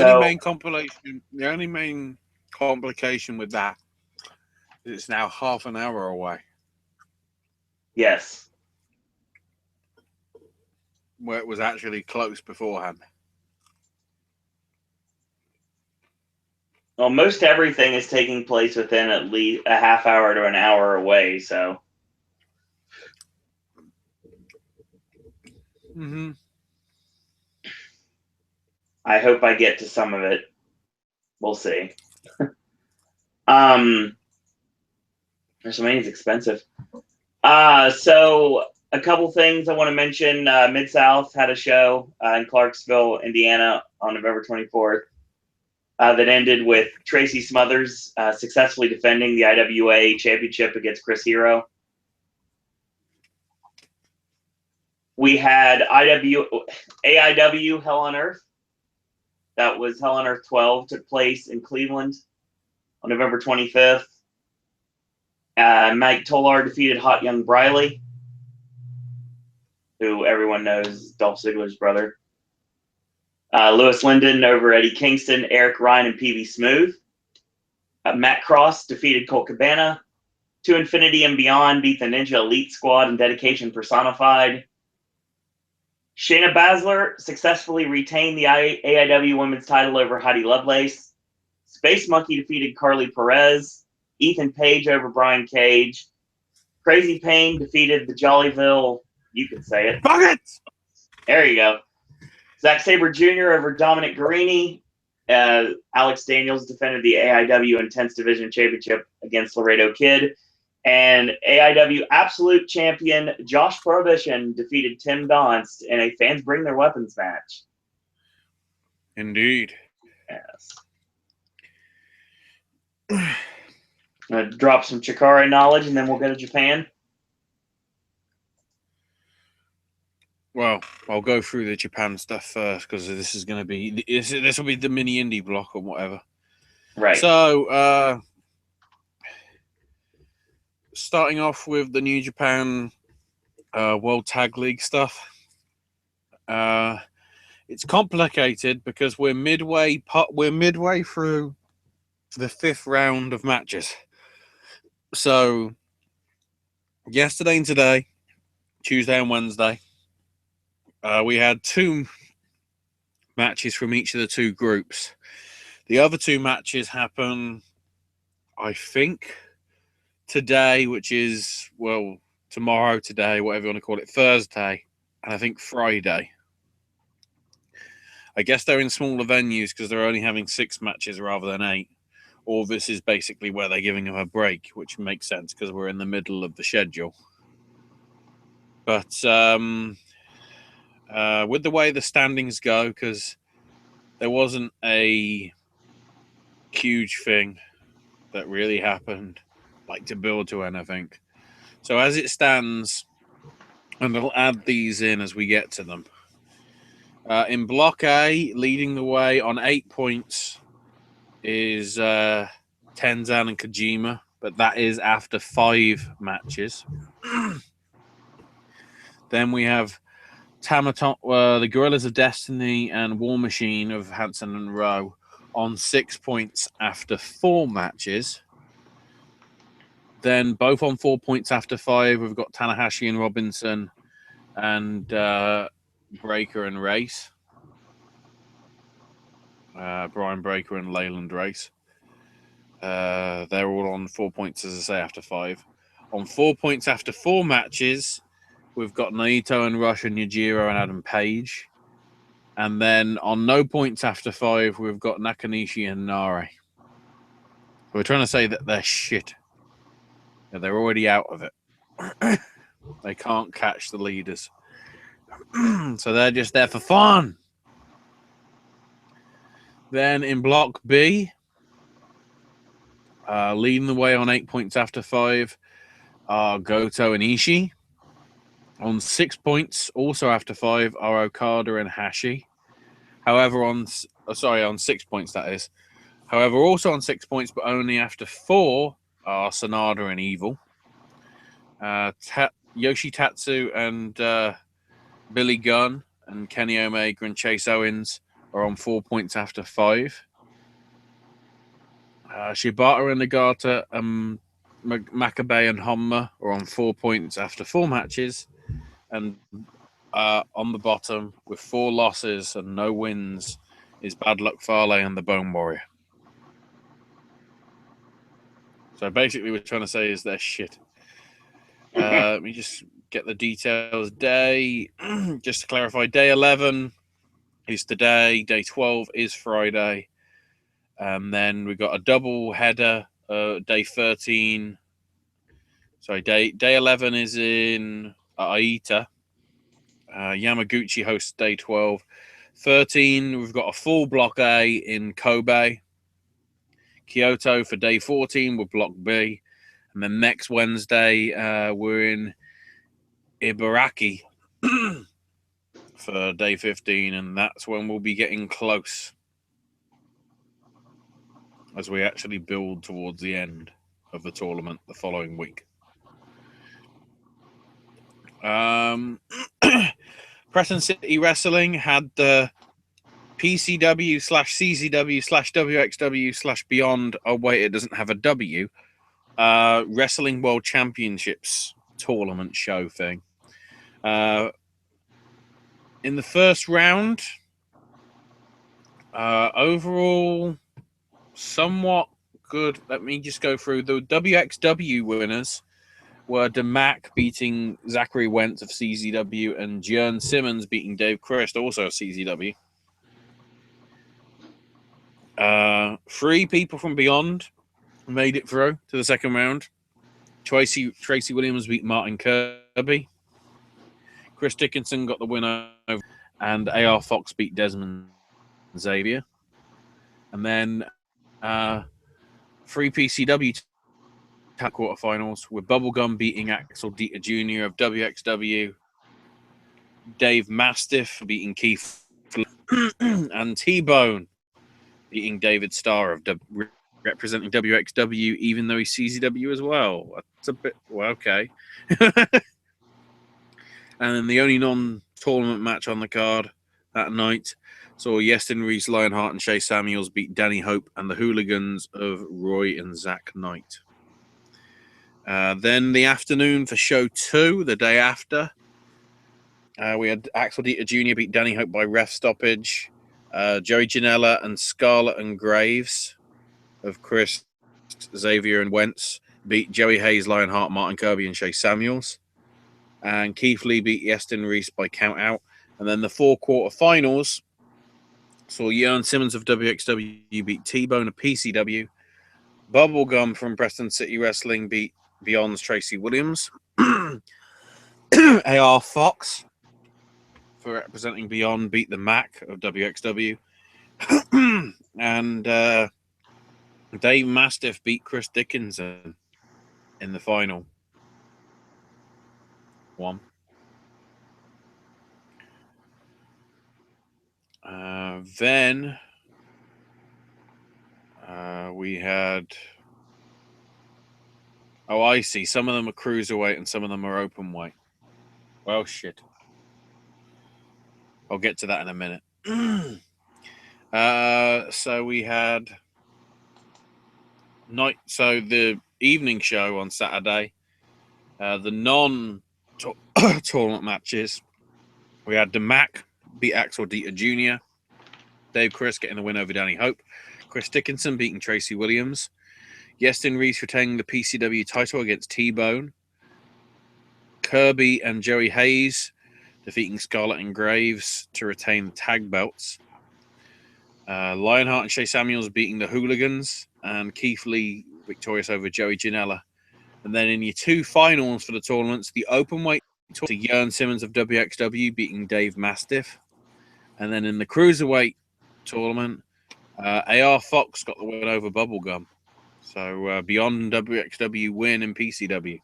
only main complication with that is it's now half an hour away. Yes. Where it was actually close beforehand. Well, most everything is taking place within at least a half hour to an hour away, so. Mm-hmm. I hope I get to some of it. We'll see. WrestleMania is expensive. So A couple things I want to mention. Mid-South had a show in Clarksville, Indiana on November 24th that ended with Tracy Smothers successfully defending the IWA championship against Chris Hero. We had AIW Hell on Earth. That was Hell on Earth 12, took place in Cleveland on November 25th. Mike Tolar defeated Hot Young Briley, who everyone knows, Dolph Ziggler's brother. Lewis Linden over Eddie Kingston, Eric Ryan, and PV Smooth. Matt Cross defeated Colt Cabana. To Infinity and Beyond beat the Ninja Elite Squad and Dedication Personified. Shayna Baszler successfully retained the AIW Women's title over Heidi Lovelace. Space Monkey defeated Carly Perez. Ethan Page over Brian Cage. Crazy Payne defeated the Jollyville, you can say it. Buckets! There you go. Zack Sabre Jr. over Dominic Guarini. Alex Daniels defended the AIW Intense Division Championship against Laredo Kid. And AIW Absolute Champion Josh Prohibition defeated Tim Donst in a Fans Bring Their Weapons match. Indeed. Yes. I'm going to drop some Chikara knowledge, and then we'll go to Japan. Well, I'll go through the Japan stuff first because this is going to be this will be the mini indie block or whatever. Right. So, starting off with the New Japan World Tag League stuff. It's complicated because we're midway through the 5th round of matches. So, yesterday and today, Tuesday and Wednesday, we had 2 matches from each of the 2 groups. The other 2 matches happen, I think, today, which is, well, tomorrow, today, whatever you want to call it, Thursday, and I think Friday. I guess they're in smaller venues because they're only having 6 matches rather than 8. Or this is basically where they're giving them a break, which makes sense because we're in the middle of the schedule. But with the way the standings go, because there wasn't a huge thing that really happened, like to build to anything. So as it stands, and I'll add these in as we get to them. In Block A, leading the way on 8 points is Tenzan and Kojima, but that is after 5 matches. Then we have the Gorillas of Destiny and War Machine of Hanson and Rowe on 6 points after 4 matches. Then both on 4 points after 5, we've got Tanahashi and Robinson and Breaker and Race. Brian Breaker and Leyland Race. They're all on 4 points, as I say, after 5. On 4 points after 4 matches, we've got Naito and Rush and Yujiro and Adam Page. And then on no points after 5, we've got Nakanishi and Nare. We're trying to say that they're shit. Yeah, they're already out of it. They can't catch the leaders. So they're just there for fun. Then in Block B, leading the way on 8 points after 5 are Goto and Ishii. On 6 points, also after 5, are Okada and Hashi. However, on 6 points, that is. However, also on 6 points, but only after 4, are Sanada and Evil. Yoshitatsu and Billy Gunn and Kenny Omega and Chase Owens are on 4 points after 5. Shibata and Nagata, Makabe and Honma are on 4 points after 4 matches. And on the bottom, with 4 losses and no wins, is Bad Luck Fale and the Bone Warrior. So basically, what we're trying to say is they're shit. Let me just get the details. Just to clarify, day 11 is today. Day 12 is Friday. And then we've got a double header. Day 13. Sorry, day 11 is in at Aita. Yamaguchi hosts day 12. 13, we've got a full Block A in Kobe. Kyoto for day 14 with Block B. And then next Wednesday, we're in Ibaraki for day 15. And that's when we'll be getting close as we actually build towards the end of the tournament the following week. Preston City Wrestling had the PCW/CZW/WXW/Beyond. Oh, wait, it doesn't have a W. Wrestling World Championships tournament show thing. In the first round, overall, somewhat good. Let me just go through the WXW winners. Were DeMac beating Zachary Wentz of CZW and Jern Simmons beating Dave Christ, also of CZW. 3 people from Beyond made it through to the second round. Tracy Williams beat Martin Kirby. Chris Dickinson got the winner, and AR Fox beat Desmond Xavier. And then 3 PCW quarterfinals with Bubblegum beating Axel Dieter Jr. of WXW, Dave Mastiff beating Keith and T-Bone beating David Starr of representing WXW, even though he's CZW as well. That's a bit, well, okay. And then the only non-tournament match on the card that night saw Yestin Reese, Lionheart, and Shay Samuels beat Danny Hope and the Hooligans of Roy and Zach Knight. Then the afternoon for show 2, the day after, we had Axel Dieter Jr. beat Danny Hope by ref stoppage. Joey Janela and Scarlett and Graves of Chris, Xavier, and Wentz beat Joey Hayes, Lionheart, Martin Kirby, and Shay Samuels. And Keith Lee beat Yestin Reese by count out. And then the 4 quarterfinals saw Jern Simmons of WXW beat T-Bone of PCW. Bubblegum from Preston City Wrestling beat Beyond's Tracy Williams. AR Fox for representing Beyond beat the Mac of WXW. And Dave Mastiff beat Chris Dickinson in the final one. Then we had... Oh, I see. Some of them are cruiserweight and some of them are open weight. Well, shit. I'll get to that in a minute. So we had the evening show on Saturday, the non-tournament matches. We had DeMac beat Axel Dieter Jr., Dave Chris getting the win over Danny Hope, Chris Dickinson beating Tracy Williams, Yestin Reese retaining the PCW title against T-Bone, Kirby and Joey Hayes defeating Scarlett and Graves to retain the tag belts. Lionheart and Shay Samuels beating the Hooligans, and Keith Lee victorious over Joey Janela. And then in your 2 finals for the tournaments, the openweight to Jern Simmons of WXW beating Dave Mastiff. And then in the cruiserweight tournament, AR Fox got the win over Bubblegum. So Beyond WXW win in PCW.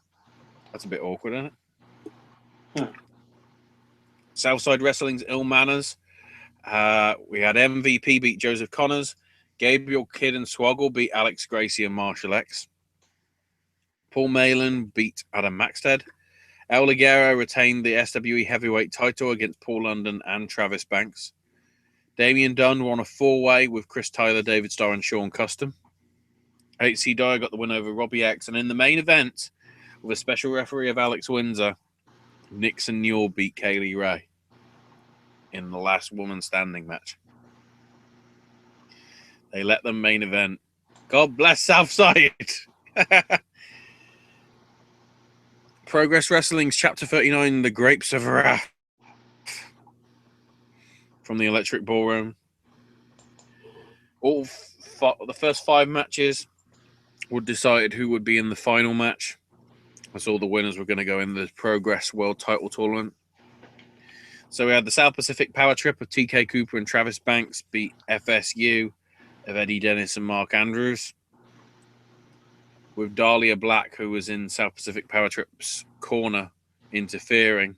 That's a bit awkward, isn't it? Southside Wrestling's Ill Manners. We had MVP beat Joseph Connors. Gabriel Kidd and Swoggle beat Alex Gracie and Marshall X. Paul Malin beat Adam Maxted. El Ligero retained the SWE heavyweight title against Paul London and Travis Banks. Damian Dunn won a 4-way with Chris Tyler, David Starr, and Sean Custom. HC Dyer got the win over Robbie X. And in the main event, with a special referee of Alex Windsor, Nixon Newell beat Kaylee Ray in the last woman standing match. They let them main event. God bless Southside. Progress Wrestling's Chapter 39, The Grapes of Wrath from the Electric Ballroom. The first 5 matches would decide who would be in the final match. That's all the winners were going to go in the Progress World Title Tournament. So we had the South Pacific Power Trip of TK Cooper and Travis Banks beat FSU of Eddie Dennis and Mark Andrews, with Dahlia Black, who was in South Pacific Power Trip's corner, interfering.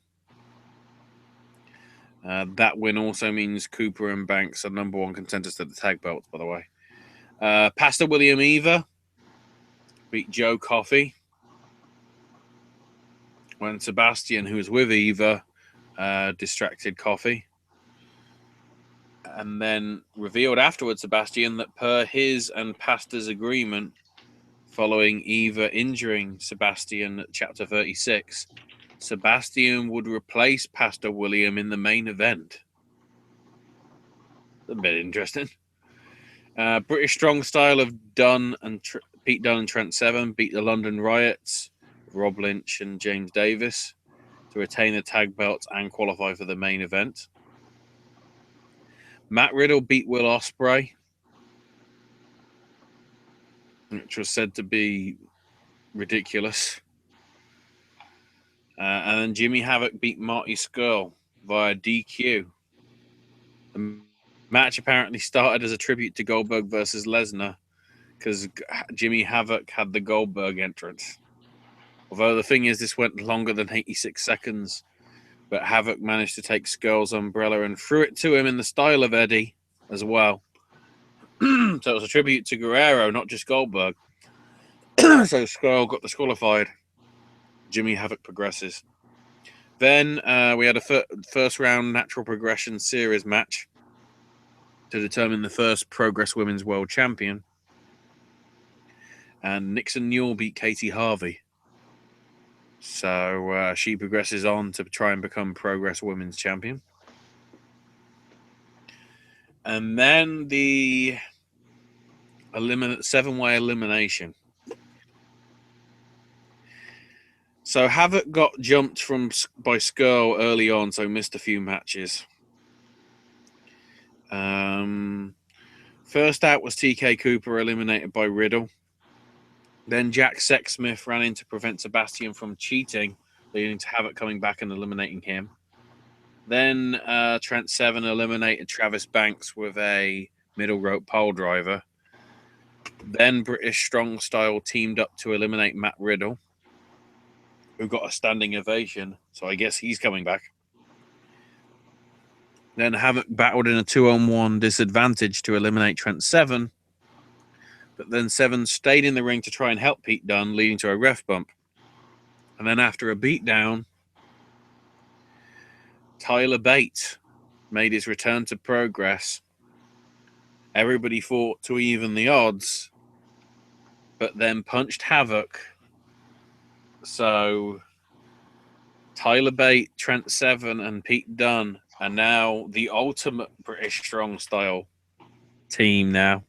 That win also means Cooper and Banks are number one contenders to the tag belts, by the way. Pastor William Eva beat Joe Coffey when Sebastian, who was with Eva, distracted Coffey. And then revealed afterwards, Sebastian, that per his and Pastor's agreement, following Eva injuring Sebastian at Chapter 36, Sebastian would replace Pastor William in the main event. A bit interesting. British Strong Style of Dunn and Pete Dunne and Trent Seven beat the London Riots, Rob Lynch and James Davis, to retain the tag belts and qualify for the main event. Matt Riddle beat Will Ospreay, which was said to be ridiculous. And then Jimmy Havoc beat Marty Scurll via DQ. The match apparently started as a tribute to Goldberg versus Lesnar because Jimmy Havoc had the Goldberg entrance. Although the thing is, this went longer than 86 seconds, but Havoc managed to take Scurll's umbrella and threw it to him in the style of Eddie as well. So it was a tribute to Guerrero, not just Goldberg. So Scurll got disqualified. Jimmy Havoc progresses. Then we had a first round natural progression series match to determine the first Progress Women's World Champion. And Nixon Newell beat Katie Harvey. So she progresses on to try and become Progress Women's Champion. And then the seven-way elimination. So Havoc got jumped by Scurll early on, so missed a few matches. First out was TK Cooper, eliminated by Riddle. Then Jack Sexsmith ran in to prevent Sebastian from cheating, leading to Havoc coming back and eliminating him. Then Trent Seven eliminated Travis Banks with a middle rope pole driver. Then British Strong Style teamed up to eliminate Matt Riddle, who got a standing ovation, so I guess he's coming back. Then Havoc battled in a 2-on-1 disadvantage to eliminate Trent Seven, but then Seven stayed in the ring to try and help Pete Dunne, leading to a ref bump. And then after a beatdown, Tyler Bate made his return to Progress. Everybody fought to even the odds, but then punched Havoc. So Tyler Bate, Trent Seven, and Pete Dunne are now the ultimate British Strong Style team now.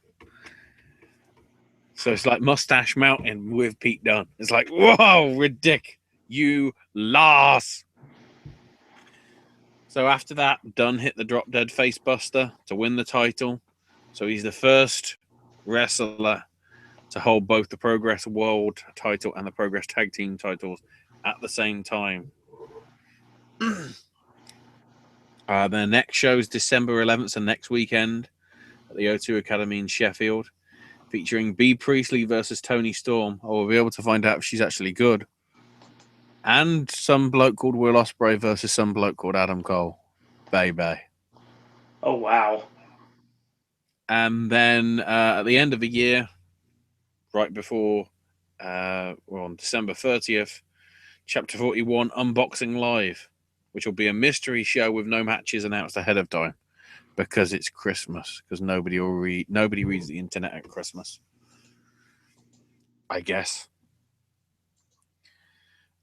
So it's like Mustache Mountain with Pete Dunne. It's like, whoa, ridiculous. You lost. So after that, Dunne hit the drop dead face buster to win the title. So he's the first wrestler to hold both the Progress World title and the Progress Tag Team titles at the same time. The next show is December 11th, so next weekend at the O2 Academy in Sheffield, featuring Bea Priestley versus Toni Storm. I will be able to find out if she's actually good. And some bloke called Will Ospreay versus some bloke called Adam Cole. Baby. Oh, wow. And then at the end of the year, right before, on December 30th, Chapter 41 Unboxing Live, which will be a mystery show with no matches announced ahead of time because it's Christmas, because nobody reads the internet at Christmas, I guess.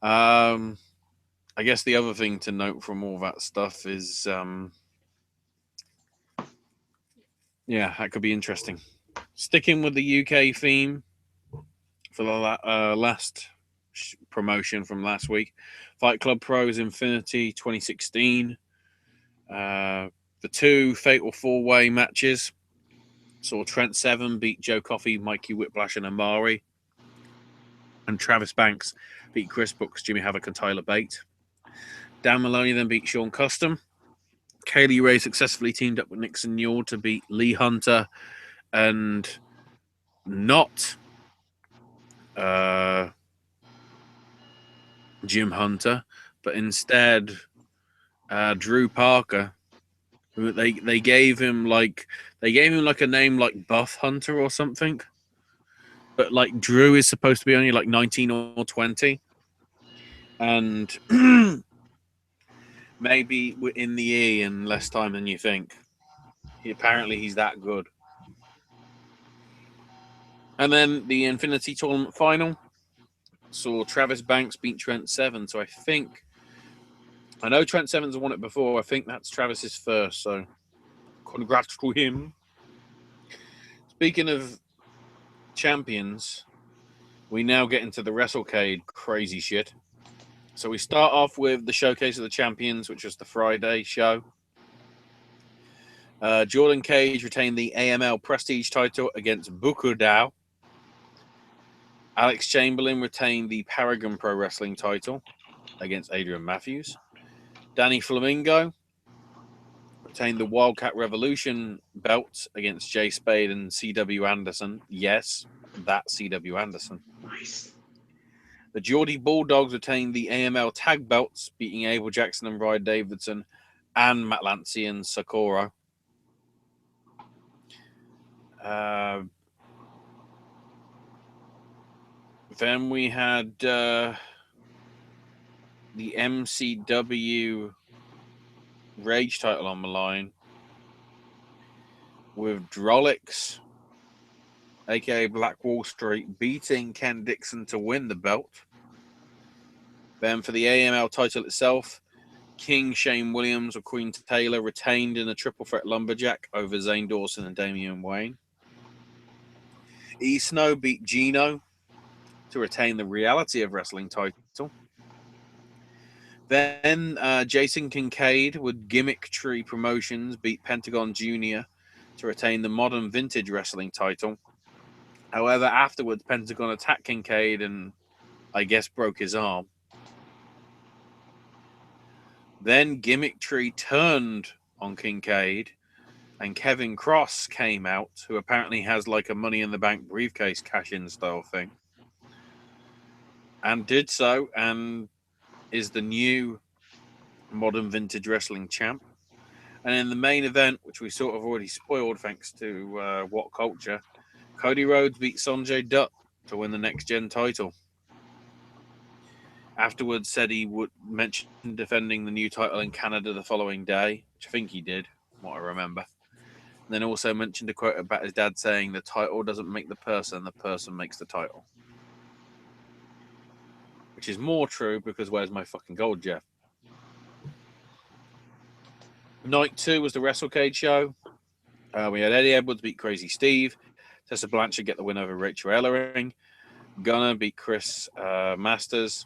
I guess the other thing to note from all that stuff is, that could be interesting. Sticking with the UK theme for the last promotion from last week, Fight Club Pros Infinity 2016. The two Fatal 4-Way matches saw Trent Seven beat Joe Coffey, Mikey Whiplash, and Amari. And Travis Banks beat Chris Brooks, Jimmy Havoc, and Tyler Bate. Dan Maloney then beat Sean Custom. Kaylee Ray successfully teamed up with Nixon Newell to beat Lee Hunter and not Jim Hunter, but instead Drew Parker. Who they gave him like a name like Buff Hunter or something. But like Drew is supposed to be only like 19 or 20. And maybe we're in the E in less time than you think. Apparently he's that good. And then the Infinity Tournament final saw Travis Banks beat Trent Seven. So I know Trent Seven's won it before. I think that's Travis's first. So congrats to him. Speaking of champions, we now get into the WrestleCade crazy shit. So we start off with the Showcase of the Champions, which was the Friday show. Jordan Cage retained the AML Prestige title against Bukudao. Alex Chamberlain retained the Paragon Pro Wrestling title against Adrian Matthews. Danny Flamingo retained the Wildcat Revolution belt against Jay Spade and C.W. Anderson. Yes, that C.W. Anderson. Nice. The Geordie Bulldogs retained the AML tag belts, beating Abel Jackson and Ryan Davidson and Matt Lancey and Socorro. Then we had the MCW Rage title on the line with Drolix, aka Black Wall Street, beating Ken Dixon to win the belt. Then for the AML title itself, King Shane Williams or Queen Taylor retained in a triple threat lumberjack over Zane Dawson and Damian Wayne. E-Snow beat Gino to retain the Reality of Wrestling title. Then Jason Kincaid with Gimmick Tree Promotions beat Pentagon Jr. to retain the Modern Vintage Wrestling title. However, afterwards, Pentagon attacked Kincaid and I guess broke his arm. Then Gimmick Tree turned on Kincaid and Kevin Cross came out, who apparently has like a Money in the Bank briefcase cash-in style thing. And did so and is the new Modern Vintage Wrestling champ. And in the main event, which we sort of already spoiled thanks to What Culture, Cody Rhodes beat Sonjay Dutt to win the Next Gen title. Afterwards said he would mention defending the new title in Canada the following day, which I think he did, from what I remember. And then also mentioned a quote about his dad saying the title doesn't make the person makes the title. Which is more true because where's my fucking gold, Jeff? Night 2 was the WrestleCade show. We had Eddie Edwards beat Crazy Steve. Tessa Blanchard get the win over Rachel Ellering. Gunner beat Chris Masters.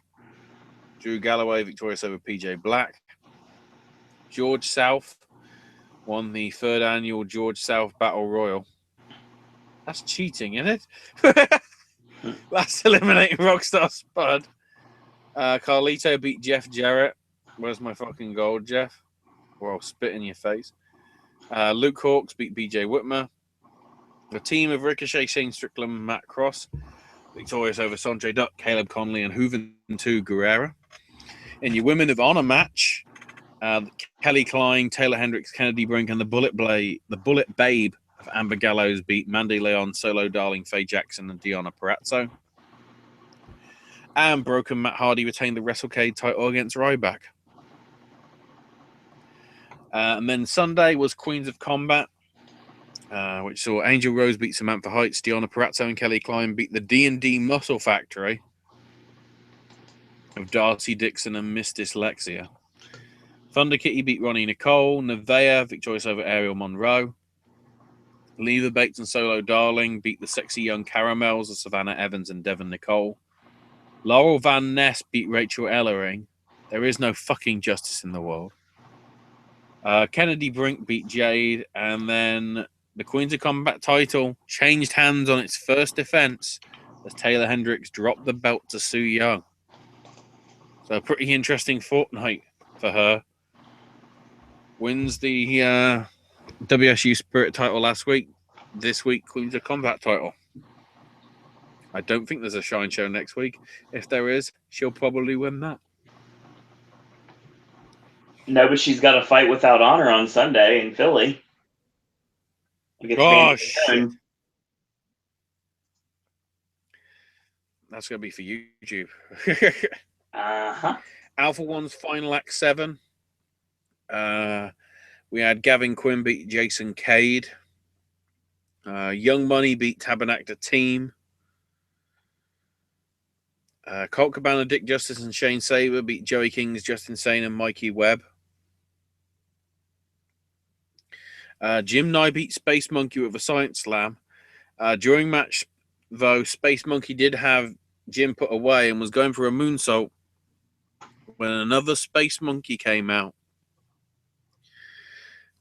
Drew Galloway victorious over PJ Black. George South won the 3rd annual George South Battle Royal. That's cheating, isn't it? That's eliminating Rockstar Spud. Carlito beat Jeff Jarrett. Where's my fucking gold, Jeff? Or I'll spit in your face. Luke Hawks beat BJ Whitmer. The team of Ricochet, Shane Strickland, Matt Cross victorious over Sonjay Dutt, Caleb Conley, and Juventud Guerrera. In your Women of Honor match, Kelly Klein, Taylor Hendricks, Kennedy Brink, and the Bullet Babe of Amber Gallows beat Mandy Leon, Solo Darling, Faye Jackson, and Deonna Purrazzo. And Broken Matt Hardy retained the WrestleCade title against Ryback. And then Sunday was Queens of Combat, which saw Angel Rose beat Samantha Heights, Deonna Purrazzo and Kelly Klein beat the D&D Muscle Factory of Darcy Dixon and Miss Dyslexia. Thunder Kitty beat Ronnie Nicole. Nevaeh victorious over Ariel Monroe. Leva Bates and Solo Darling beat the Sexy Young Caramels of Savannah Evans and Devon Nicole. Laurel Van Ness beat Rachel Ellering. There is no fucking justice in the world. Kennedy Brink beat Jade. And then the Queens of Combat title changed hands on its first defense as Taylor Hendricks dropped the belt to Su Yung. So a pretty interesting fortnight for her. Wins the WSU Spirit title last week. This week, Queens of Combat title. I don't think there's a Shine Show next week. If there is, she'll probably win that. No, but she's got a fight without honor on Sunday in Philly. Oh, shit. That's going to be for YouTube. Uh-huh. Alpha One's Final Act 7. We had Gavin Quinn beat Jason Cade. Young Money beat Tabernacle Team. Colt Cabana, Dick Justice, and Shane Saber beat Joey Kings, Justin Sane, and Mikey Webb. Jim Nye beat Space Monkey with a Science Slam. During match, though, Space Monkey did have Jim put away and was going for a moonsault when another Space Monkey came out,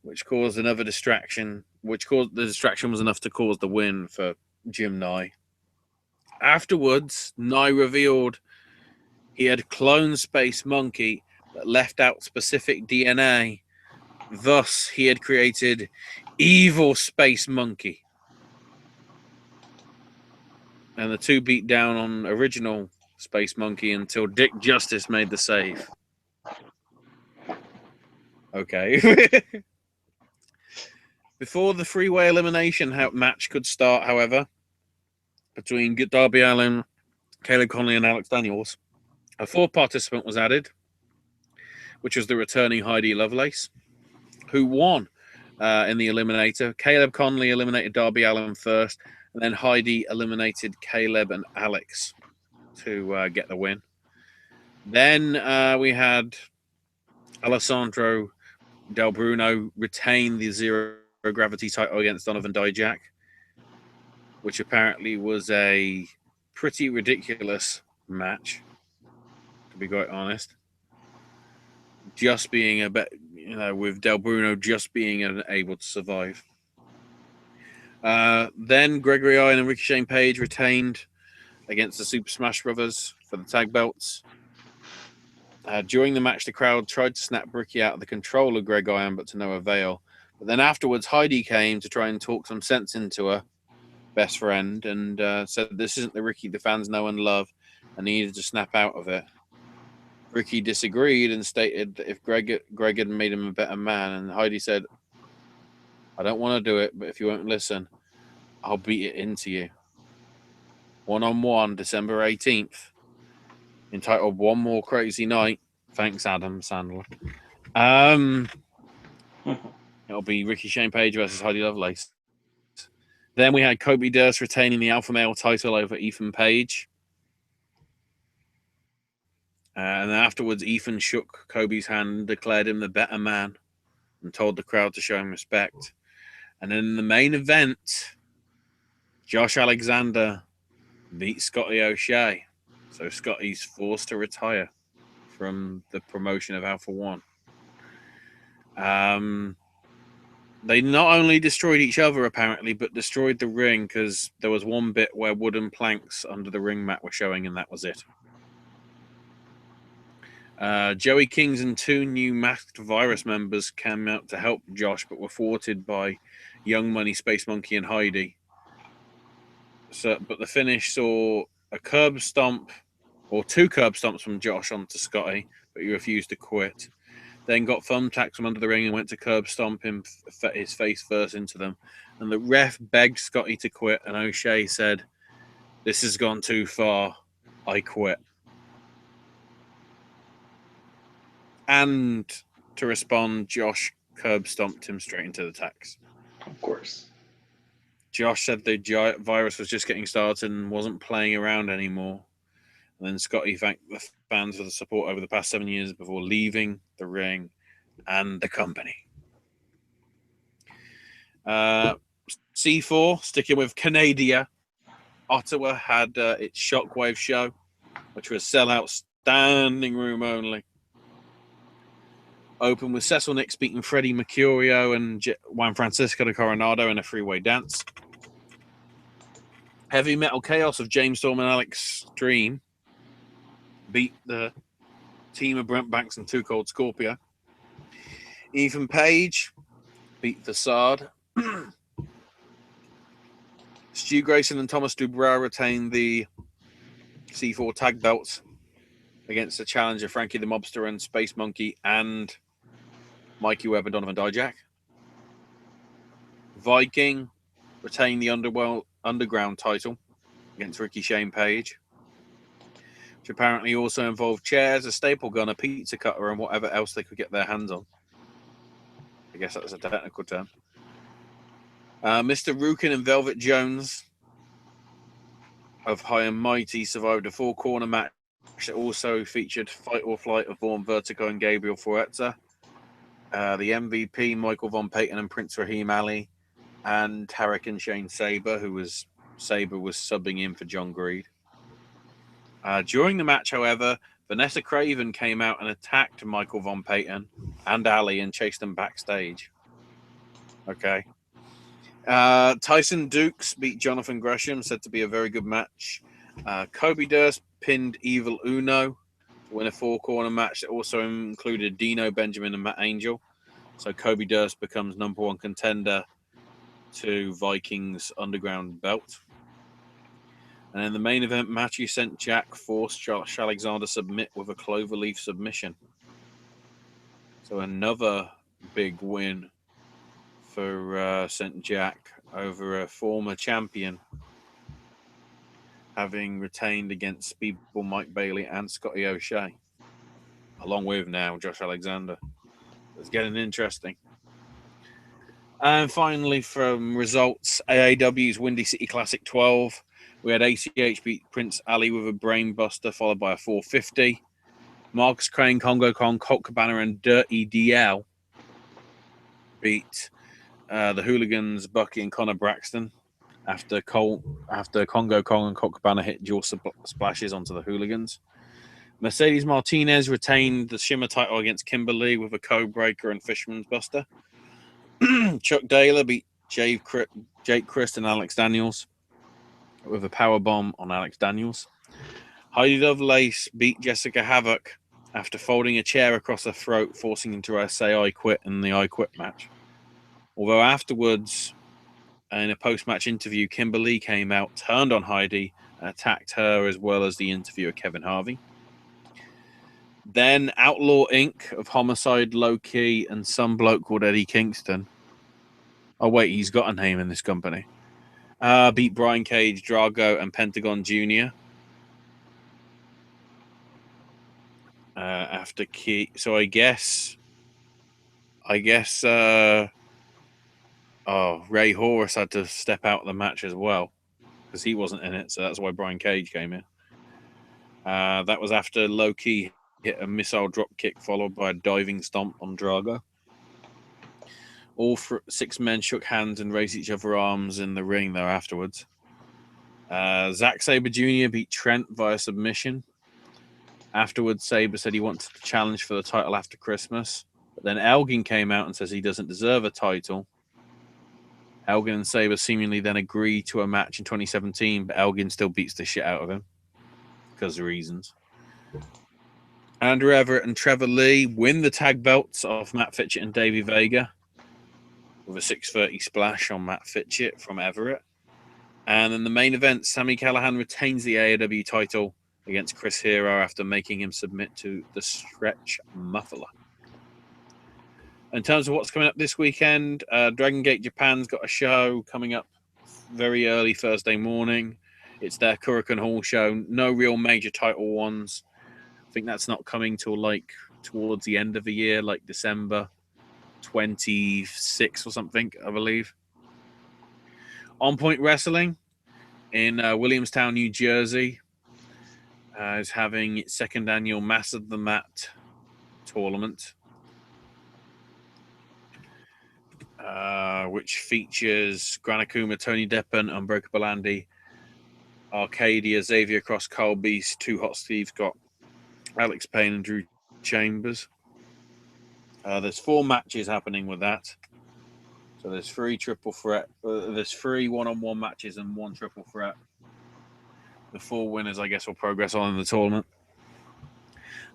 which caused another distraction, the distraction was enough to cause the win for Jim Nye. Afterwards, Nye revealed he had cloned Space Monkey but left out specific DNA. Thus, he had created Evil Space Monkey. And the two beat down on original Space Monkey until Dick Justice made the save. Okay. Before the three-way elimination match could start, however, between Darby Allin, Caleb Conley, and Alex Daniels, a fourth participant was added, which was the returning Heidi Lovelace, who won in the eliminator. Caleb Conley eliminated Darby Allin first, and then Heidi eliminated Caleb and Alex to get the win. Then we had Alessandro Del Bruno retain the Zero Gravity title against Donovan Dijak, which apparently was a pretty ridiculous match, to be quite honest. Just being a bit, with Del Bruno just being able to survive. Then Gregory Iron and Ricky Shane Page retained against the Super Smash Brothers for the tag belts. During the match, the crowd tried to snap Ricky out of the control of Greg Iron, but to no avail. But then afterwards, Heidi came to try and talk some sense into her best friend and said this isn't the Ricky the fans know and love and needed to snap out of it. Ricky disagreed and stated that if Greg had made him a better man, and Heidi said, I don't want to do it, but if you won't listen, I'll beat it into you. 1-on-1, December 18th, entitled One More Crazy Night. Thanks, Adam Sandler. It'll be Ricky Shane Page versus Heidi Lovelace. Then we had Kobe Durst retaining the Alpha Male title over Ethan Page. And afterwards, Ethan shook Kobe's hand and declared him the better man and told the crowd to show him respect. And then in the main event, Josh Alexander beat Scotty O'Shea. So Scotty's forced to retire from the promotion of Alpha One. They not only destroyed each other, apparently, but destroyed the ring because there was one bit where wooden planks under the ring mat were showing, and that was it. Joey Kings and two new Masked Virus members came out to help Josh, but were thwarted by Young Money, Space Monkey, and Heidi. But the finish saw a curb stomp, or two curb stomps from Josh onto Scotty, but he refused to quit. Then got thumbtacks from under the ring and went to curb stomp his face first into them. And the ref begged Scotty to quit, and O'Shea said, "This has gone too far. I quit." And to respond, Josh curb stomped him straight into the tacks. Of course. Josh said the virus was just getting started and wasn't playing around anymore. And then Scotty thanked the fans for the support over the past 7 years before leaving the ring and the company. C4, sticking with Canada, Ottawa had its Shockwave show, which was sellout standing room only. Open with Cecil Nix beating Freddie Mercurio and Juan Francisco de Coronado in a freeway dance. Heavy Metal Chaos of James Storm and Alex Dream beat the team of Brent Banks and Too Cold Scorpio. Ethan Page beat Facade. Stu Grayson and Thomas Dubreuil retained the C4 tag belts against the challenger Frankie the Mobster and Space Monkey and Mikey Webb and Donovan Dijak. Viking retained the Underground title against Ricky Shane Page, which apparently also involved chairs, a staple gun, a pizza cutter, and whatever else they could get their hands on. I guess that's a technical term. Mr. Rukin and Velvet Jones of High and Mighty survived a four-corner match that also featured Fight or Flight of Vaughn Vertigo and Gabriel Forza, the MVP, Michael Von Payton and Prince Raheem Ali, and Tarek and Shane Saber, Saber was subbing in for John Greed. During the match, however, Vanessa Craven came out and attacked Michael Von Payton and Ali and chased them backstage. Okay. Tyson Dukes beat Jonathan Gresham, said to be a very good match. Kobe Durst pinned Evil Uno to win a four-corner match that also included Dino Benjamin and Matt Angel. So Kobe Durst becomes number one contender to Vikings Underground belt. And in the main event, Matthew St. Jack forced Josh Alexander submit with a cloverleaf submission. So another big win for St. Jack over a former champion, having retained against Speedball Mike Bailey and Scotty O'Shea, along with now Josh Alexander. It's getting interesting. And finally, from results, AAW's Windy City Classic 12, we had ACH beat Prince Ali with a brain buster, followed by a 450. Marcus Crane, Congo Kong, Colt Cabana, and Dirty DL beat the Hooligans, Bucky and Connor Braxton, after Congo Kong and Colt Cabana hit dual splashes onto the Hooligans. Mercedes Martinez retained the Shimmer title against Kimberly with a code breaker and Fisherman's Buster. Chuck Taylor beat Jake Christ and Alex Daniels with a power bomb on Alex Daniels. Heidi Lovelace beat Jessica Havoc after folding a chair across her throat, forcing her to say I quit in the I quit match. Although afterwards, in a post-match interview, Kimberly came out, turned on Heidi, and attacked her as well as the interviewer Kevin Harvey. Then Outlaw Inc. of Homicide, Low-Key, and some bloke called Eddie Kingston. Oh, wait, he's got a name in this company. Beat Brian Cage, Drago, and Pentagon Jr. After Key. So I guess Ray Horus had to step out of the match as well because he wasn't in it, so that's why Brian Cage came in. That was after Low-Key hit a missile drop kick followed by a diving stomp on Drago. All six men shook hands and raised each other arms in the ring there afterwards. Zack Sabre Jr. beat Trent via submission. Afterwards, Sabre said he wanted to challenge for the title after Christmas. But then Elgin came out and says he doesn't deserve a title. Elgin and Sabre seemingly then agree to a match in 2017, but Elgin still beats the shit out of him because of reasons. Andrew Everett and Trevor Lee win the tag belts off Matt Fitchett and Davey Vega with a 630 splash on Matt Fitchett from Everett. And in the main event, Sami Callihan retains the AEW title against Chris Hero after making him submit to the Stretch Muffler. In terms of what's coming up this weekend, Dragon Gate Japan's got a show coming up very early Thursday morning. It's their Kurikan Hall show. No real major title ones. I think that's not coming till like towards the end of the year, like December 26th or something, I believe. On Point Wrestling in Williamstown, New Jersey is having its second annual Mass of the Mat tournament, which features Granakuma, Tony Deppen, Unbreakable Andy, Arcadia, Xavier Cross, Carl Beast, Two Hot Steve Scott, Alex Payne, and Drew Chambers. There's 4 matches happening with that. So there's 3 triple threat. There's 3 one-on-one matches and 1 triple threat. The 4 winners, I guess, will progress on in the tournament.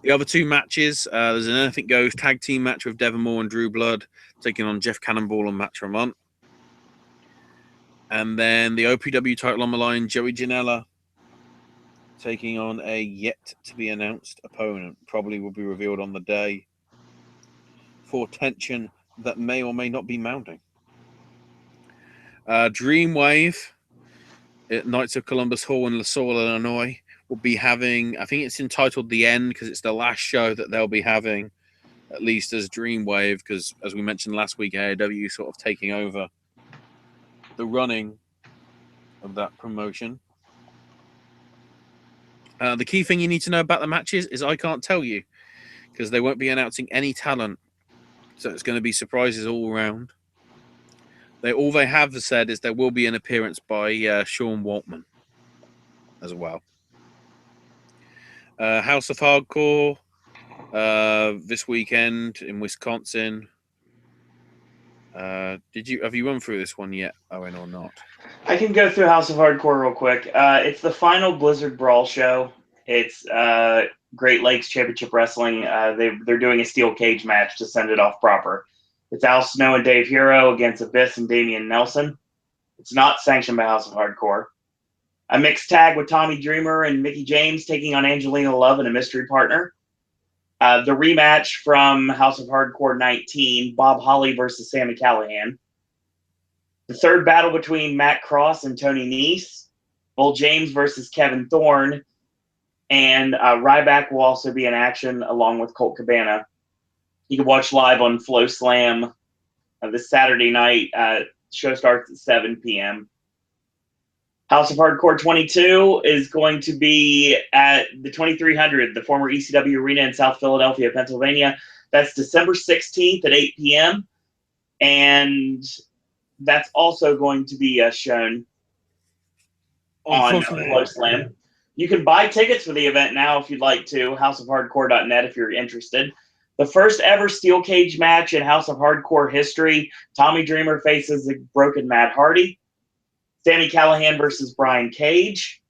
The other 2 matches, there's an Anything Goes tag team match with Devon Moore and Drew Blood taking on Jeff Cannonball and Matt Tremont. And then the OPW title on the line, Joey Janela taking on a yet-to-be-announced opponent. Probably will be revealed on the day for tension that may or may not be mounting. Dreamwave at Knights of Columbus Hall in LaSalle, Illinois, will be having, I think it's entitled The End because it's the last show that they'll be having, at least as Dreamwave, because as we mentioned last week, AEW sort of taking over the running of that promotion. The key thing you need to know about the matches is I can't tell you because they won't be announcing any talent. So it's going to be surprises all around. All they have said is there will be an appearance by Sean Waltman as well. House of Hardcore this weekend in Wisconsin. Have you run through this one yet, Owen, or not? I can go through House of Hardcore real quick. It's the final Blizzard Brawl show. It's Great Lakes Championship Wrestling. They're doing a steel cage match to send it off proper. It's Al Snow and Dave Hero against Abyss and Damian Nelson. It's not sanctioned by House of Hardcore. A mixed tag with Tommy Dreamer and Mickey James taking on Angelina Love and a mystery partner. The rematch from House of Hardcore 19, Bob Holly versus Sami Callihan. The third battle between Matt Cross and Tony Nese. Bull James versus Kevin Thorne. And Ryback will also be in action along with Colt Cabana. You can watch live on Flow Slam this Saturday night. Show starts at 7 p.m. House of Hardcore 22 is going to be at the 2300, the former ECW Arena in South Philadelphia, Pennsylvania. That's December 16th at 8 p.m. And that's also going to be shown on Flow Slam. You can buy tickets for the event now if you'd like to, houseofhardcore.net if you're interested. The first ever steel cage match in House of Hardcore history, Tommy Dreamer faces the Broken Matt Hardy. Sami Callihan versus Brian Cage.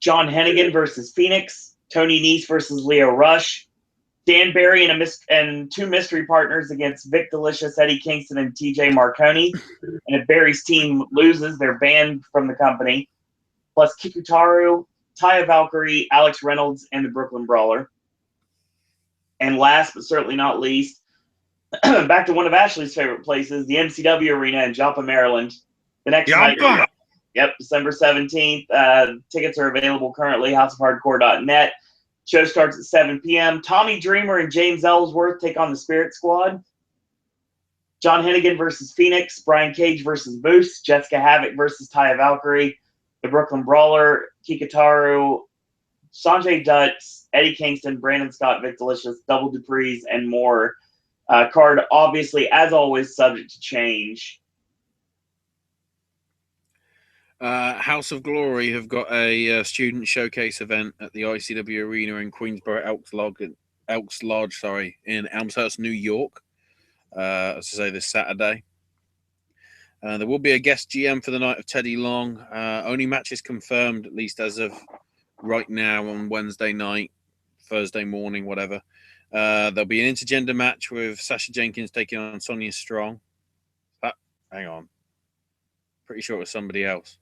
John Hennigan versus Phoenix. Tony Nese versus Leo Rush. Dan Barry and 2 mystery partners against Vic Delicious, Eddie Kingston, and TJ Marconi. And if Barry's team loses, they're banned from the company. Plus Kikutaru, Taya Valkyrie, Alex Reynolds, and the Brooklyn Brawler. And last but certainly not least, back to one of Ashley's favorite places, the MCW Arena in Joppa, Maryland. The next night, December 17th. Tickets are available currently, houseofhardcore.net. Show starts at 7 p.m. Tommy Dreamer and James Ellsworth take on the Spirit Squad. John Hennigan versus Phoenix. Brian Cage versus Moose. Jessica Havoc versus Taya Valkyrie. The Brooklyn Brawler. Kikutaru. Sanjay Dutt. Eddie Kingston. Brandon Scott. Vic Delicious. Double Dupree's. And more. Card, obviously, as always, subject to change. House of Glory have got a student showcase event at the ICW Arena in Queensboro, Elks Lodge, in Elmhurst, New York. As I say, this Saturday. There will be a guest GM for the night of Teddy Long. Only matches confirmed, at least as of right now, on Wednesday night, Thursday morning, whatever. There'll be an intergender match with Sasha Jenkins taking on Sonia Strong. Hang on. Pretty sure it was somebody else.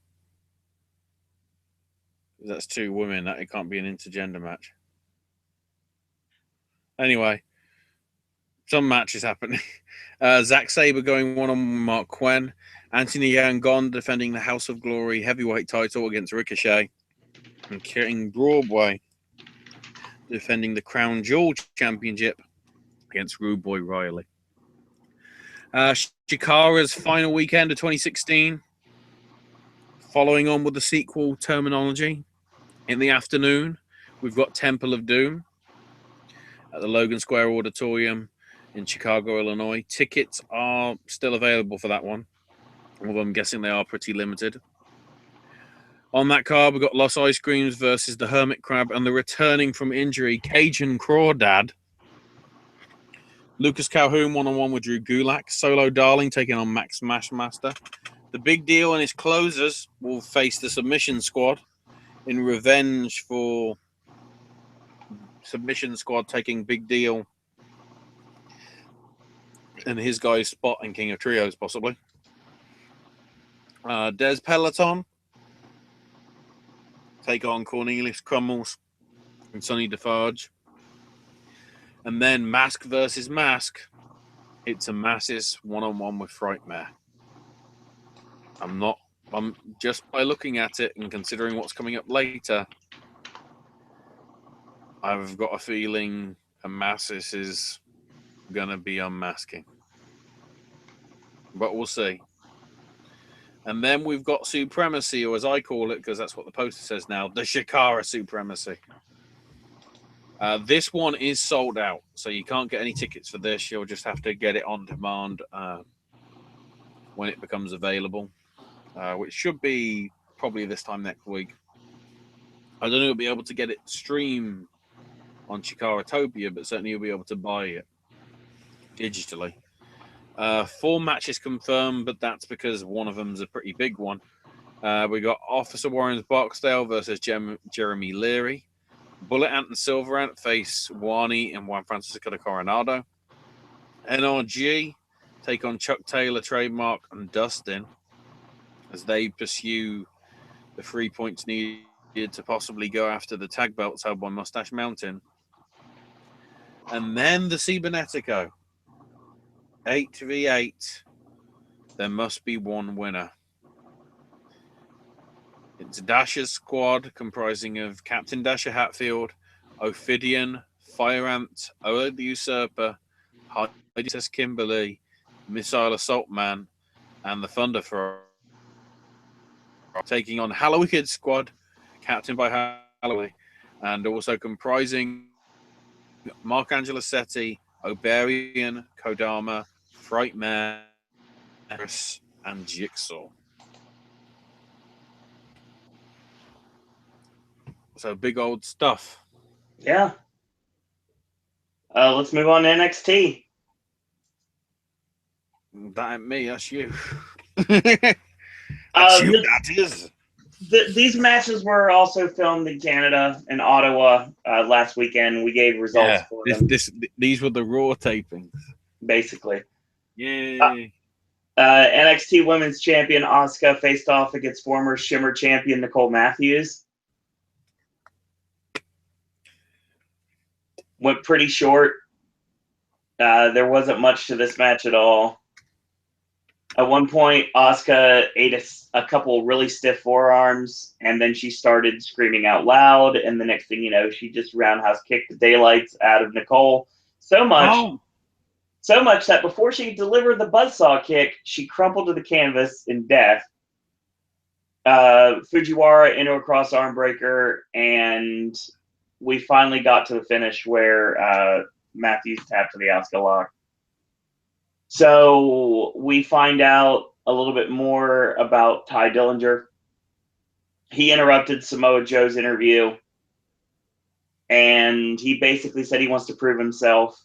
That's 2 women. It can't be an intergender match. Anyway, some matches happening. Zack Sabre going one-on-one with Mark Quinn. Anthony Yangon defending the House of Glory heavyweight title against Ricochet. And King Broadway defending the Crown Jewel Championship against Rude Boy Riley. Shikara's final weekend of 2016. Following on with the sequel terminology. In the afternoon, we've got Temple of Doom at the Logan Square Auditorium in Chicago, Illinois. Tickets are still available for that one, although I'm guessing they are pretty limited. On that card, we've got Los Ice Creams versus the Hermit Crab and the returning from injury, Cajun Crawdad. Lucas Calhoun one-on-one with Drew Gulak. Solo Darling taking on Max Smashmaster. The Big Deal and his closers will face the Submission Squad in revenge for Submission Squad taking Big Deal and his guy's spot in King of Trios, possibly. Des Peloton take on Cornelius Crummels and Sonny Defarge. And then Mask versus Mask. It's a Massis one-on-one with Frightmare. I'm just by looking at it and considering what's coming up later, I've got a feeling a Massis is going to be unmasking. But we'll see. And then we've got Supremacy, or as I call it, because that's what the poster says now, the Shikara Supremacy. This one is sold out, so you can't get any tickets for this. You'll just have to get it on demand when it becomes available, which should be probably this time next week. I don't know if you'll be able to get it streamed on Chikaratopia, but certainly you'll be able to buy it digitally. 4 matches confirmed, but that's because one of them's a pretty big one. We got Officer Warren's Boxdale versus Jeremy Leary. Bullet Ant and Silver Ant face Wani and Juan Francisco de Coronado. NRG take on Chuck Taylor, Trademark, and Dustin as they pursue the 3 points needed to possibly go after the tag belts held by Mustache Mountain. And then the Cibernetico. 8v8. There must be one winner. It's Dasher's squad comprising of Captain Dasher Hatfield, Ophidian, Fire Ant, Ola the Usurper, Heidi Tess Kimberly, Missile Assault Man, and the Thunder Frog. Taking on Hallowicked squad, captained by Halloway, and also comprising Mark Angelo Setti, Oberian, Kodama, Frightmare, and Jigsaw. So big old stuff. Yeah. Let's move on to NXT. That ain't me, that's you. That's you, that is. These matches were also filmed in Canada and Ottawa last weekend. We gave results for them. These were the Raw tapings. Basically. Yay. NXT Women's Champion Asuka faced off against former Shimmer Champion Nicole Matthews. Went pretty short. There wasn't much to this match at all. At one point, Asuka ate a couple really stiff forearms, and then she started screaming out loud, and the next thing you know, she just roundhouse kicked the daylights out of Nicole. So much that before she delivered the buzzsaw kick, she crumpled to the canvas in death. Fujiwara into a cross arm breaker, and we finally got to the finish where Matthews tapped to the Asuka lock. So we find out a little bit more about Ty Dillinger. He interrupted Samoa Joe's interview, and he basically said he wants to prove himself.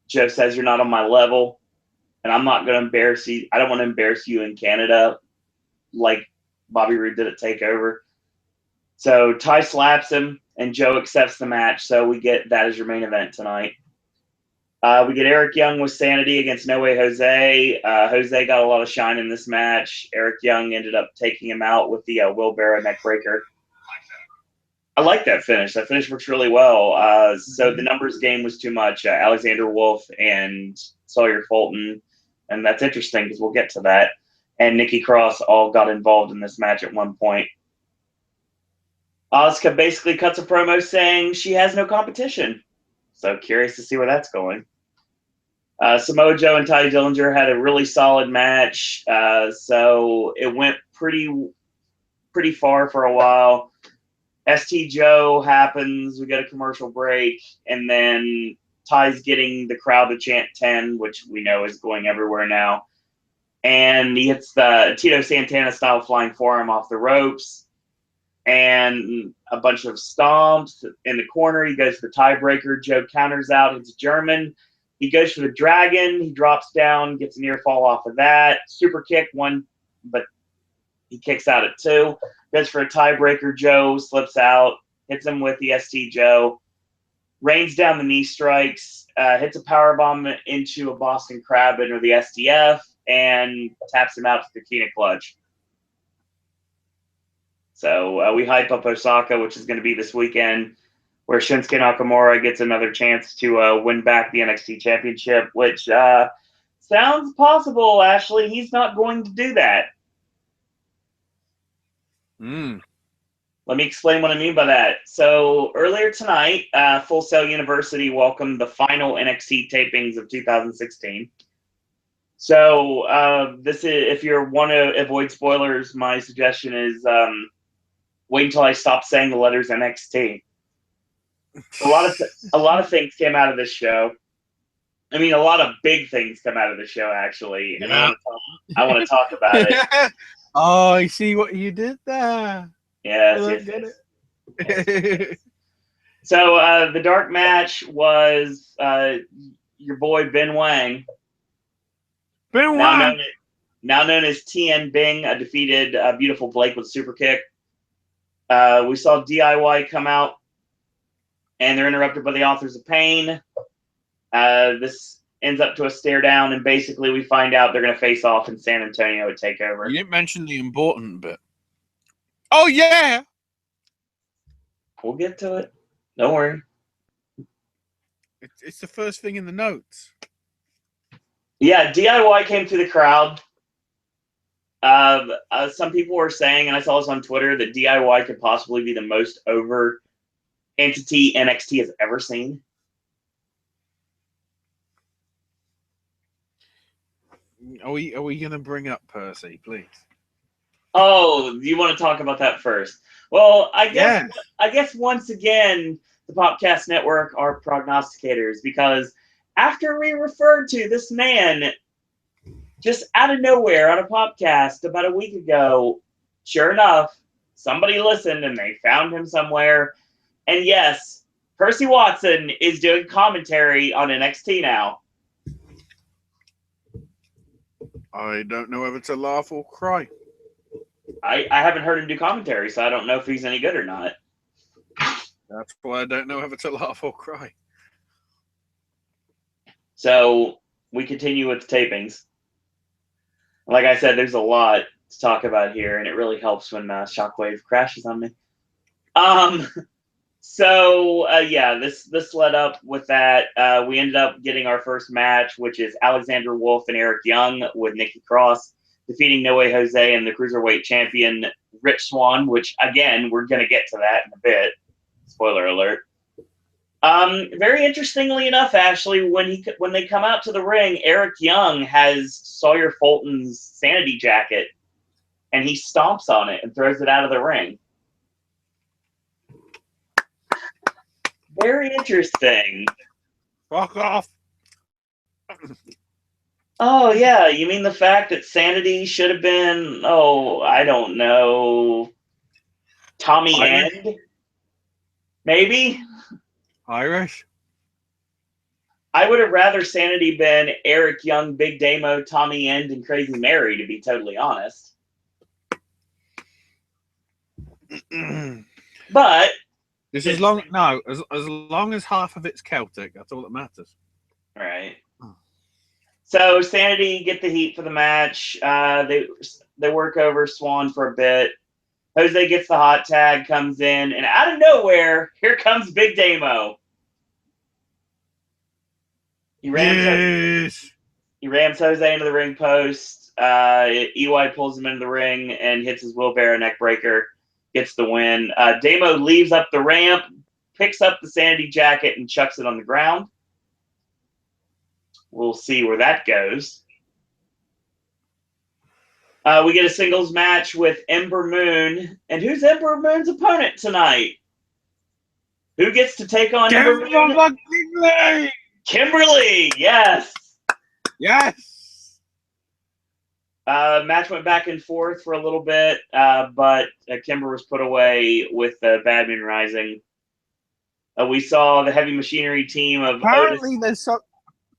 Joe says, "You're not on my level, and I'm not going to embarrass you. I don't want to embarrass you in Canada like Bobby Roode did at TakeOver." So Ty slaps him, and Joe accepts the match. So we get that as your main event tonight. We get Eric Young with Sanity against No Way Jose. Jose got a lot of shine in this match. Eric Young ended up taking him out with the wheelbarrow neck breaker. I like that finish. That finish works really well. So the numbers game was too much. Alexander Wolf and Sawyer Fulton. And that's interesting because we'll get to that. And Nikki Cross all got involved in this match at one point. Asuka basically cuts a promo saying she has no competition. So curious to see where that's going. Samoa Joe and Ty Dillinger had a really solid match. So it went pretty far for a while. ST Joe happens. We get a commercial break. And then Ty's getting the crowd to chant 10, which we know is going everywhere now. And he hits the Tito Santana style flying forearm off the ropes. And a bunch of stomps in the corner. He goes for the tiebreaker. Joe counters out. It's German. He goes for the dragon. He drops down, gets a near fall off of that. Super kick, one, but he kicks out at 2. goes for a tiebreaker. Joe slips out, hits him with the ST Joe, rains down the knee strikes, hits a powerbomb into a Boston Crab under the STF, and taps him out to the Kina clutch. So we hype up Osaka, which is going to be this weekend, where Shinsuke Nakamura gets another chance to win back the NXT Championship, which sounds possible, Ashley. He's not going to do that. Let me explain what I mean by that. So earlier tonight, Full Sail University welcomed the final NXT tapings of 2016. So this is, if you want to avoid spoilers, my suggestion is wait until I stop saying the letters NXT. A lot of things came out of this show. I mean, a lot of big things come out of the show, actually, and I want to talk about it. Oh, I see what you did there. Yes. So the dark match was your boy Ben Wang. Now known as TN Bing, defeated Beautiful Blake with a super kick. We saw DIY come out, and they're interrupted by the Authors of Pain. This ends up to a stare down, and basically we find out they're going to face off in San Antonio at TakeOver. You didn't mention the important bit. Oh, yeah! We'll get to it. Don't worry. It's the first thing in the notes. Yeah, DIY came through the crowd. Some people were saying, and I saw this on Twitter, that DIY could possibly be the most over entity NXT has ever seen. Are we going to bring up Percy, please? Oh, you want to talk about that first? Well, I guess once again, the Popcast Network are prognosticators, because after we referred to this man just out of nowhere on a podcast about a week ago, sure enough, somebody listened and they found him somewhere. And yes, Percy Watson is doing commentary on NXT now. I don't know whether to laugh or cry. I haven't heard him do commentary, so I don't know if he's any good or not. That's why I don't know whether to laugh or cry. So we continue with the tapings. Like I said, there's a lot to talk about here, and it really helps when Shockwave crashes on me. This led up with that. We ended up getting our first match, which is Alexander Wolf and Eric Young with Nikki Cross defeating No Way Jose and the Cruiserweight champion Rich Swann, which, again, we're going to get to that in a bit. Spoiler alert. Very interestingly enough, Ashley, when they come out to the ring, Eric Young has Sawyer Fulton's Sanity jacket, and he stomps on it and throws it out of the ring. Very interesting. Fuck off. Oh, yeah. You mean the fact that Sanity should have been, I don't know, Tommy End? Maybe? Irish? I would have rather Sanity been Eric Young, Big Damo, Tommy End, and Crazy Mary, to be totally honest. But this is long. No, as long as half of it's Celtic, that's all that matters. Right. So Sanity get the heat for the match. They work over Swann for a bit. Jose gets the hot tag, comes in, and out of nowhere, here comes Big Damo. He rams Jose into the ring post. EY pulls him into the ring and hits his wheelbarrow neck breaker. Gets the win. Damo leaves up the ramp, picks up the Sanity jacket, and chucks it on the ground. We'll see where that goes. We get a singles match with Ember Moon. And who's Ember Moon's opponent tonight? Who gets to take on Ember Moon? Kimberly! Yes! Yes! Match went back and forth for a little bit, but Kimber was put away with Bad Moon Rising. We saw the Heavy Machinery team of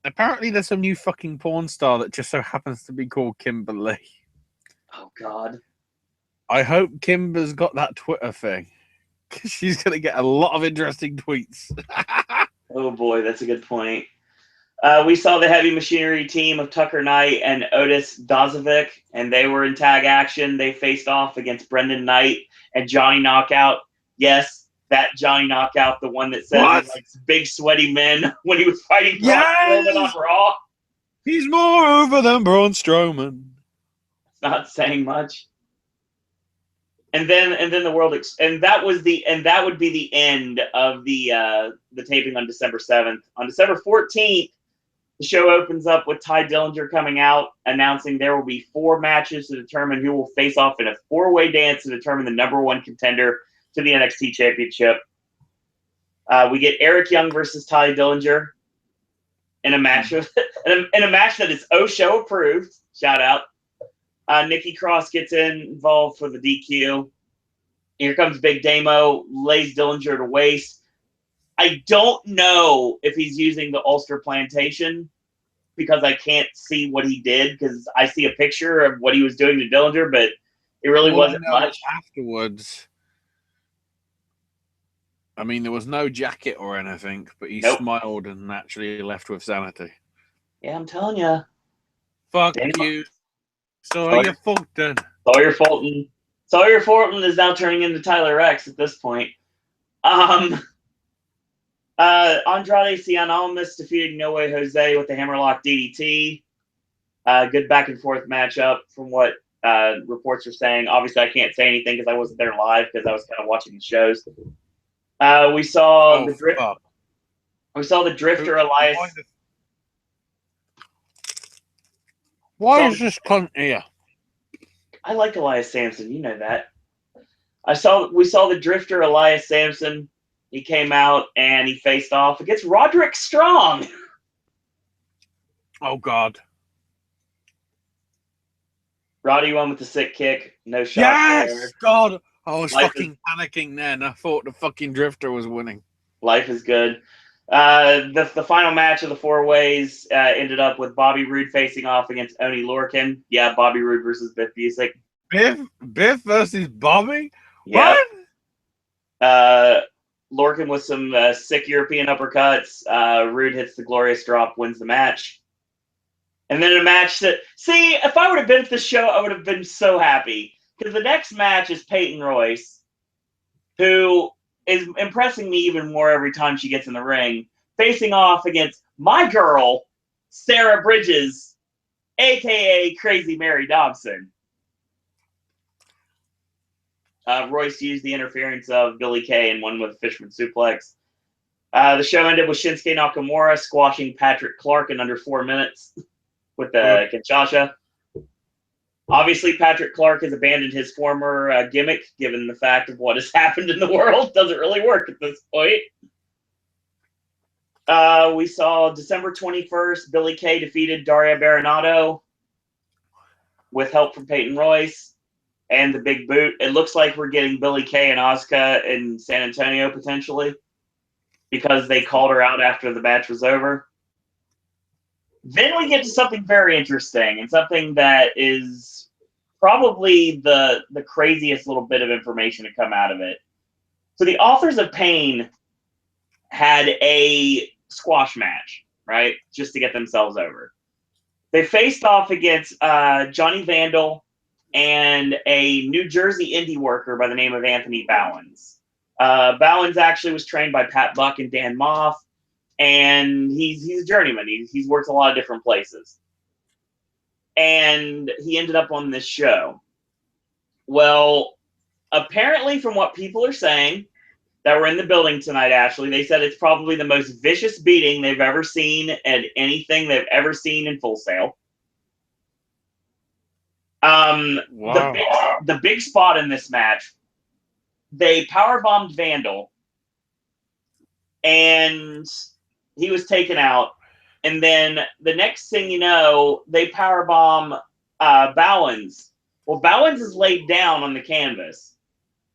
Apparently there's some new fucking porn star that just so happens to be called Kimberly. Oh, God. I hope Kimber's got that Twitter thing. Because she's going to get a lot of interesting tweets. Oh, boy, that's a good point. We saw the heavy machinery team of Tucker Knight and Otis Dozovic, and they were in tag action. They faced off against Brendan Knight and Johnny Knockout. Yes, that Johnny Knockout, the one that says he likes big, sweaty men when he was fighting Braun Strowman on Raw. He's more over than Braun Strowman. It's not saying much. And then the world that would be the end of the taping on December 7th. On December 14th, the show opens up with Ty Dillinger coming out, announcing there will be 4 matches to determine who will face off in a 4-way dance to determine the number 1 contender to the NXT Championship. We get Eric Young versus Ty Dillinger in a match in a match that is show approved. Shout out. Nikki Cross gets involved for the DQ. Here comes Big Damo, lays Dillinger to waste. I don't know if he's using the Ulster Plantation because I can't see what he did because I see a picture of what he was doing to Dillinger, but it really wasn't much. Afterwards, I mean, there was no jacket or anything, but he smiled and naturally left with sanity. Yeah, I'm telling you. Fuck you. Sawyer Fulton. Sawyer Fulton. Sawyer Fulton is now turning into Tyler Rex at this point. Andrade Cien Almas defeated No Way Jose with the Hammerlock DDT. Good back and forth matchup from what reports are saying. Obviously, I can't say anything because I wasn't there live because I was kind of watching the shows. We saw the Drifter Elias. Why is this cunt here? I like Elias Sampson, you know that. We saw the Drifter Elias Sampson. He came out and he faced off against Roderick Strong. Oh God. Roddy won with the sick kick. No shot. Yes, there. God. I was fucking panicking then. I thought the fucking Drifter was winning. Life is good. The final match of the 4 ways ended up with Bobby Roode facing off against Oney Lorcan. Yeah, Bobby Roode versus Biff Busick. Biff versus Bobby? Yeah. What? Lorcan with some sick European uppercuts. Roode hits the glorious drop, wins the match. And then a match that... See, if I would have been at the show, I would have been so happy. Because the next match is Peyton Royce, who is impressing me even more every time she gets in the ring, facing off against my girl, Sarah Bridges, a.k.a. Crazy Mary Dobson. Royce used the interference of Billy Kay and won with a Fisherman Suplex. The show ended with Shinsuke Nakamura squashing Patrick Clark in under 4 minutes with the Kinshasa. Obviously, Patrick Clark has abandoned his former gimmick, given the fact of what has happened in the world. Doesn't really work at this point. We saw December 21st, Billy Kay defeated Daria Baronato with help from Peyton Royce and the Big Boot. It looks like we're getting Billy Kay and Asuka in San Antonio, potentially, because they called her out after the match was over. Then we get to something very interesting and something that is probably the craziest little bit of information to come out of it. So the Authors of Pain had a squash match, right? Just to get themselves over. They faced off against Johnny Vandal and a New Jersey indie worker by the name of Anthony Bowens. Bowens actually was trained by Pat Buck and Dan Moff, and he's a journeyman. He's worked a lot of different places. And he ended up on this show. Well, apparently from what people are saying that were in the building tonight, Ashley, they said it's probably the most vicious beating they've ever seen at anything they've ever seen in Full Sail. Wow. The big spot in this match, they powerbombed Vandal, and he was taken out. And then the next thing you know, they powerbomb Bowens. Well, Bowens is laid down on the canvas.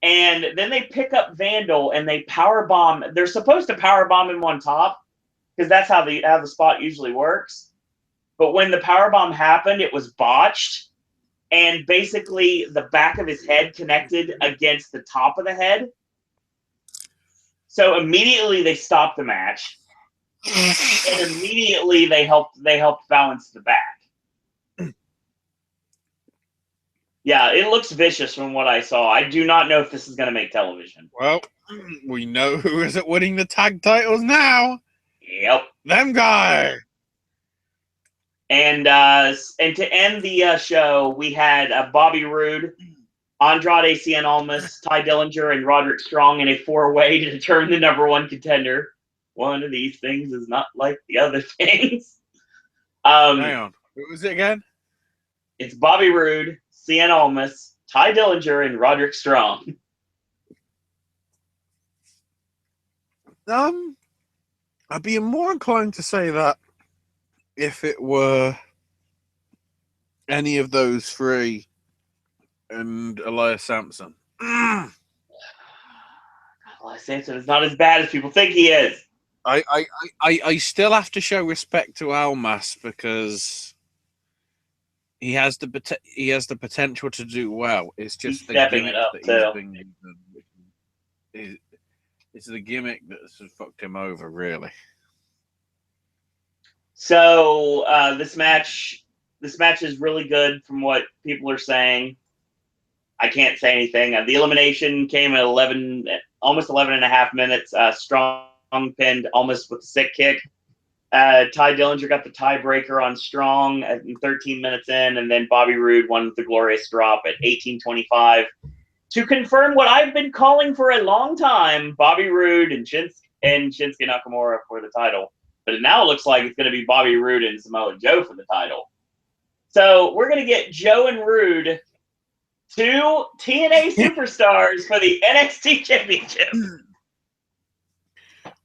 And then they pick up Vandal and they powerbomb. They're supposed to powerbomb him on top because that's how the spot usually works. But when the powerbomb happened, it was botched. and basically the back of his head connected against the top of the head. So immediately they stopped the match, and immediately they helped balance the back. Yeah, it looks vicious from what I saw. I do not know if this is going to make television. Well, we know who isn't winning the tag titles now. Yep. Them guys. And to end the show, we had Bobby Roode, Andrade Cien Almas, Ty Dillinger, and Roderick Strong in a 4-way to determine the #1 contender. One of these things is not like the other things. Hang on. Who was it again? It's Bobby Roode, Cien Almas, Ty Dillinger, and Roderick Strong. I'd be more inclined to say that if it were any of those three and Elias Sampson. Elias Sampson is not as bad as people think he is. I still have to show respect to Almas because he has the potential to do well. It's just the gimmick that he's been given. It's the gimmick that's fucked him over, really. So this match is really good from what people are saying. I can't say anything. The elimination came at almost 11 and a half minutes. Strong pinned almost with a sick kick. Ty Dillinger got the tiebreaker on Strong at 13 minutes in, and then Bobby Roode won with the glorious drop at 18:25. To confirm what I've been calling for a long time, Bobby Roode and Shinsuke Nakamura for the title. But it now looks like it's going to be Bobby Roode and Samoa Joe for the title. So we're going to get Joe and Roode, 2 TNA superstars for the NXT Championship.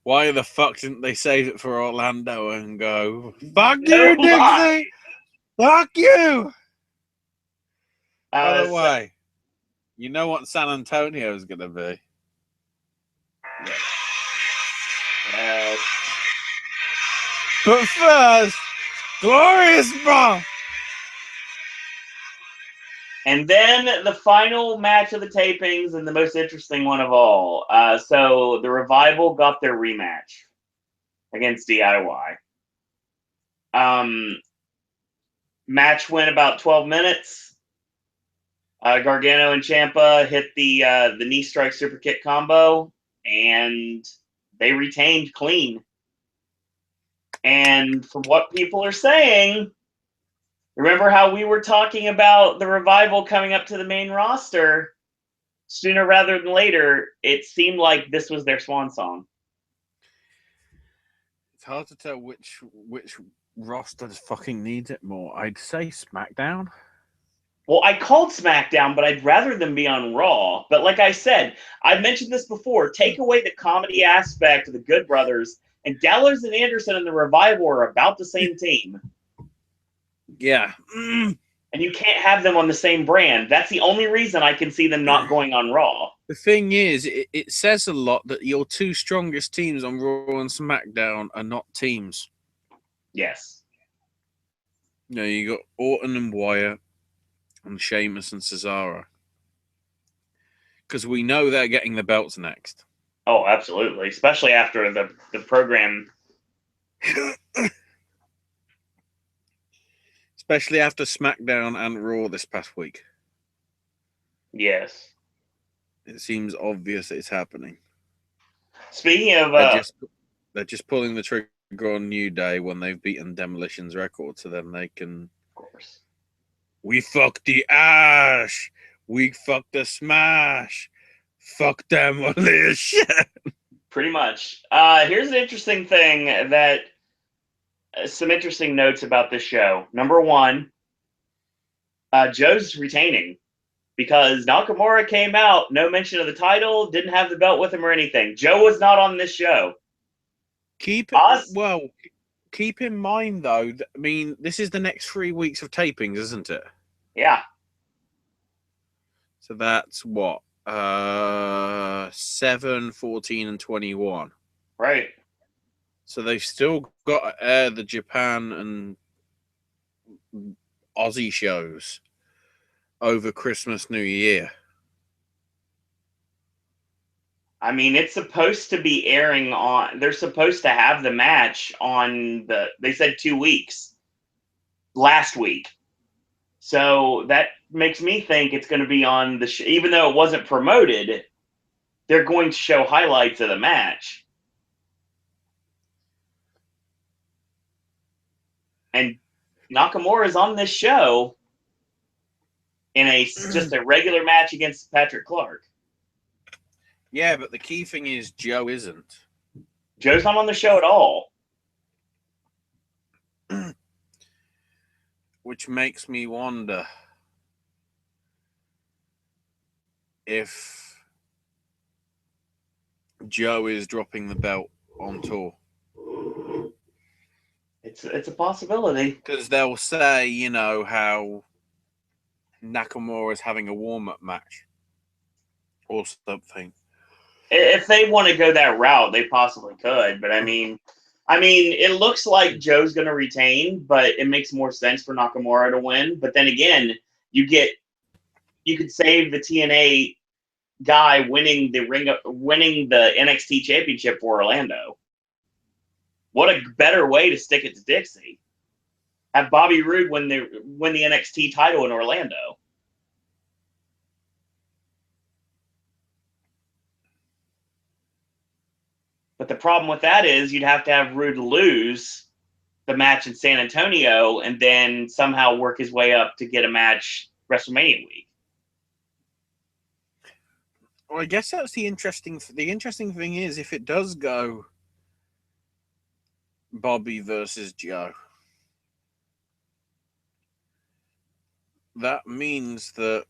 Why the fuck didn't they save it for Orlando and go, fuck you, Dixie! Fuck you! By the way, you know what San Antonio is going to be? Yes. But first, Glorious Bomb! And then the final match of the tapings and the most interesting one of all. So the Revival got their rematch against DIY. Match went about 12 minutes. Gargano and Ciampa hit the knee strike super kick combo, and they retained clean. And from what people are saying, remember how we were talking about the Revival coming up to the main roster? Sooner rather than later, it seemed like this was their swan song. It's hard to tell which roster fucking needs it more. I'd say SmackDown. Well, I called SmackDown, but I'd rather them be on Raw. But like I said, I've mentioned this before, take away the comedy aspect of the Good Brothers, and Gallows and Anderson and the Revival are about the same team. Yeah. And you can't have them on the same brand. That's the only reason I can see them not going on Raw. The thing is, it says a lot that your 2 strongest teams on Raw and SmackDown are not teams. Yes. You know, you got Orton and Wyatt and Sheamus and Cesaro. Because we know they're getting the belts next. Oh, absolutely. Especially after the program. Especially after SmackDown and Raw this past week. Yes. It seems obvious it's happening. Speaking of... They're just pulling the trigger on New Day when they've beaten Demolition's record, so then they can... Of course. We fucked the Ash! We fucked the Smash! Fuck Demolition! Pretty much. Here's an interesting thing that... some interesting notes about this show. Number 1, Joe's retaining because Nakamura came out, no mention of the title, didn't have the belt with him or anything. Joe was not on this show. Keep in mind, though, I mean, this is the next 3 weeks of tapings, isn't it? Yeah. So that's what? 7, 14, and 21. Right. So they've still got to air the Japan and Aussie shows. over Christmas, New Year. I mean, it's supposed to be airing on. They're supposed to have the match on they said 2 weeks last week. So that makes me think it's going to be on even though it wasn't promoted, they're going to show highlights of the match. And Nakamura is on this show in just a regular match against Patrick Clark. Yeah, but the key thing is Joe isn't. Joe's not on the show at all. Which makes me wonder if Joe is dropping the belt on tour. It's a possibility. Because they'll say, you know, how Nakamura is having a warm-up match or something. If they want to go that route, they possibly could. But I mean, it looks like Joe's going to retain, but it makes more sense for Nakamura to win. But then again, you could save the TNA guy winning the NXT championship for Orlando. What a better way to stick it to Dixie. Have Bobby Roode win the NXT title in Orlando. But the problem with that is you'd have to have Roode lose the match in San Antonio and then somehow work his way up to get a match WrestleMania week. Well, I guess that's the interesting thing is if it does go Bobby versus Joe, that means that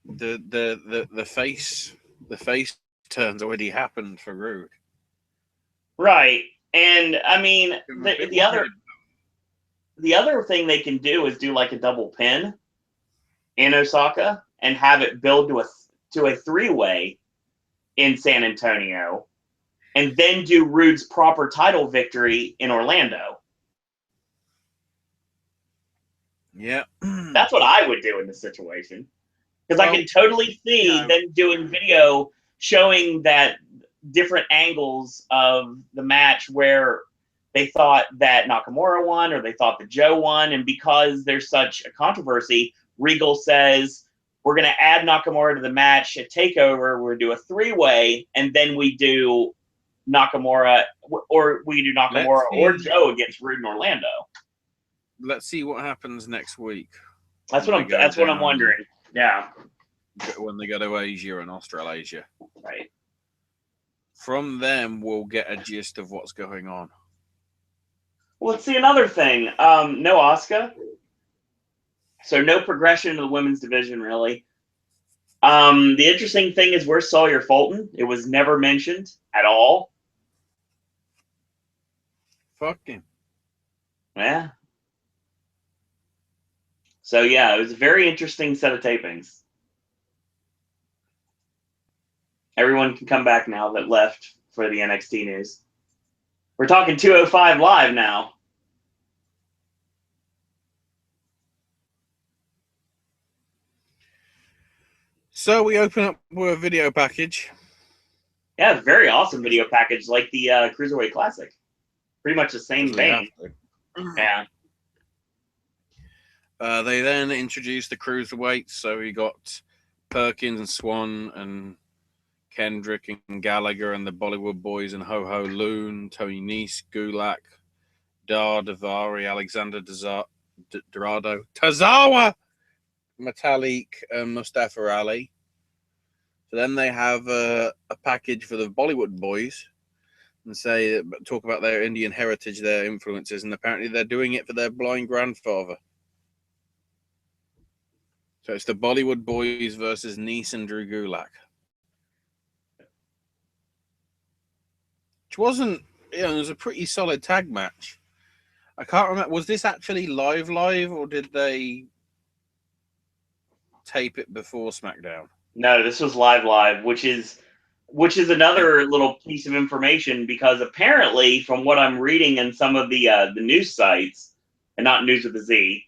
the face turn's already happened for Roode. Right. And I mean the other thing they can do is do like a double pin in Osaka and have it build to a three-way in San Antonio and then do Roode's proper title victory in Orlando. Yeah. That's what I would do in this situation. Because I can totally see them doing video showing that different angles of the match where they thought that Nakamura won or they thought that Joe won. And because there's such a controversy, Regal says, we're going to add Nakamura to the match at TakeOver. We're going to do a three-way, and then we do Nakamura, or or Joe against Roode in Orlando. Let's see what happens next week. That's what I'm wondering. Yeah. When they go to Asia and Australasia. Right. From them, we'll get a gist of what's going on. Well, let's see another thing. No Asuka. So no progression in the women's division, really. The interesting thing is where's Sawyer Fulton? It was never mentioned at all. Fuck him. Yeah. So, yeah, it was a very interesting set of tapings. Everyone can come back now that left for the NXT news. We're talking 205 Live now. So we open up with a video package. Yeah, very awesome video package, like the Cruiserweight Classic. Pretty much the same vein. Yeah. They then introduced the Cruiserweights. So we got Perkins and Swan and Kendrick and Gallagher and the Bollywood Boys and Ho Ho Loon, Tony Nese, Gulak, Dar, Davari, Alexander Dorado, Tazawa, Metalik, and Mustafa Ali. So then they have a package for the Bollywood Boys and talk about their Indian heritage, their influences, and apparently they're doing it for their blind grandfather. So it's the Bollywood Boys versus Nese and Drew Gulak. Which wasn't, it was a pretty solid tag match. I can't remember, was this actually live or did they tape it before SmackDown? No, this was live, which is another little piece of information because apparently, from what I'm reading in some of the news sites, and not news with a Z,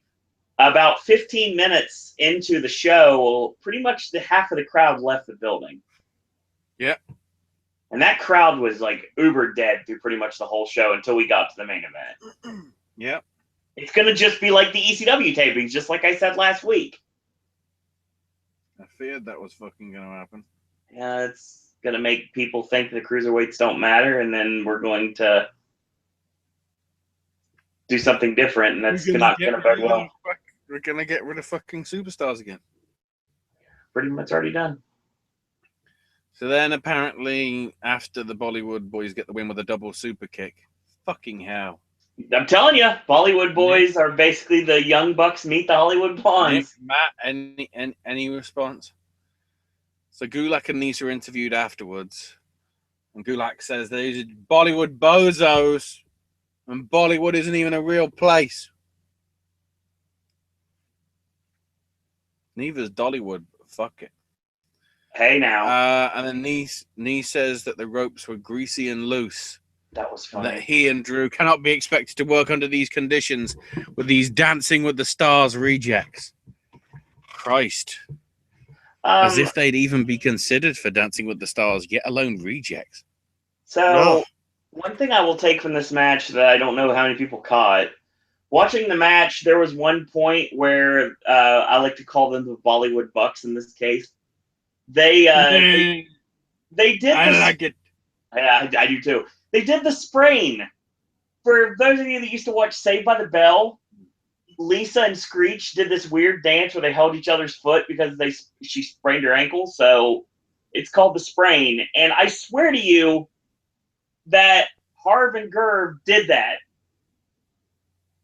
About 15 minutes into the show, pretty much the half of the crowd left the building. Yeah. And that crowd was like uber dead through pretty much the whole show until we got to the main event. Yeah. It's going to just be like the ECW tapings, just like I said last week. I feared that was fucking going to happen. Yeah, it's going to make people think the cruiserweights don't matter, and then we're going to do something different, and that's not going to bode well. We're going to get rid of fucking superstars again. Pretty much already done. So then apparently after the Bollywood boys get the win with a double super kick, fucking hell. I'm telling you, Bollywood boys are basically the Young Bucks meet the Hollywood Blondes. Nick, Matt, any response? So Gulak and Nisa are interviewed afterwards, and Gulak says these are Bollywood bozos, and Bollywood isn't even a real place. Neither's Dollywood. Fuck it. Hey now. And then Nee says that the ropes were greasy and loose. That was funny. And that he and Drew cannot be expected to work under these conditions with these Dancing with the Stars rejects. Christ. As if they'd even be considered for Dancing with the Stars, yet alone rejects. So, one thing I will take from this match that I don't know how many people caught, watching the match, there was one point where I like to call them the Bollywood Bucks in this case. They did. I like it. Yeah, I do too. They did the sprain. For those of you that used to watch Saved by the Bell, Lisa and Screech did this weird dance where they held each other's foot because she sprained her ankle. So it's called the sprain. And I swear to you that Harv and Gerb did that.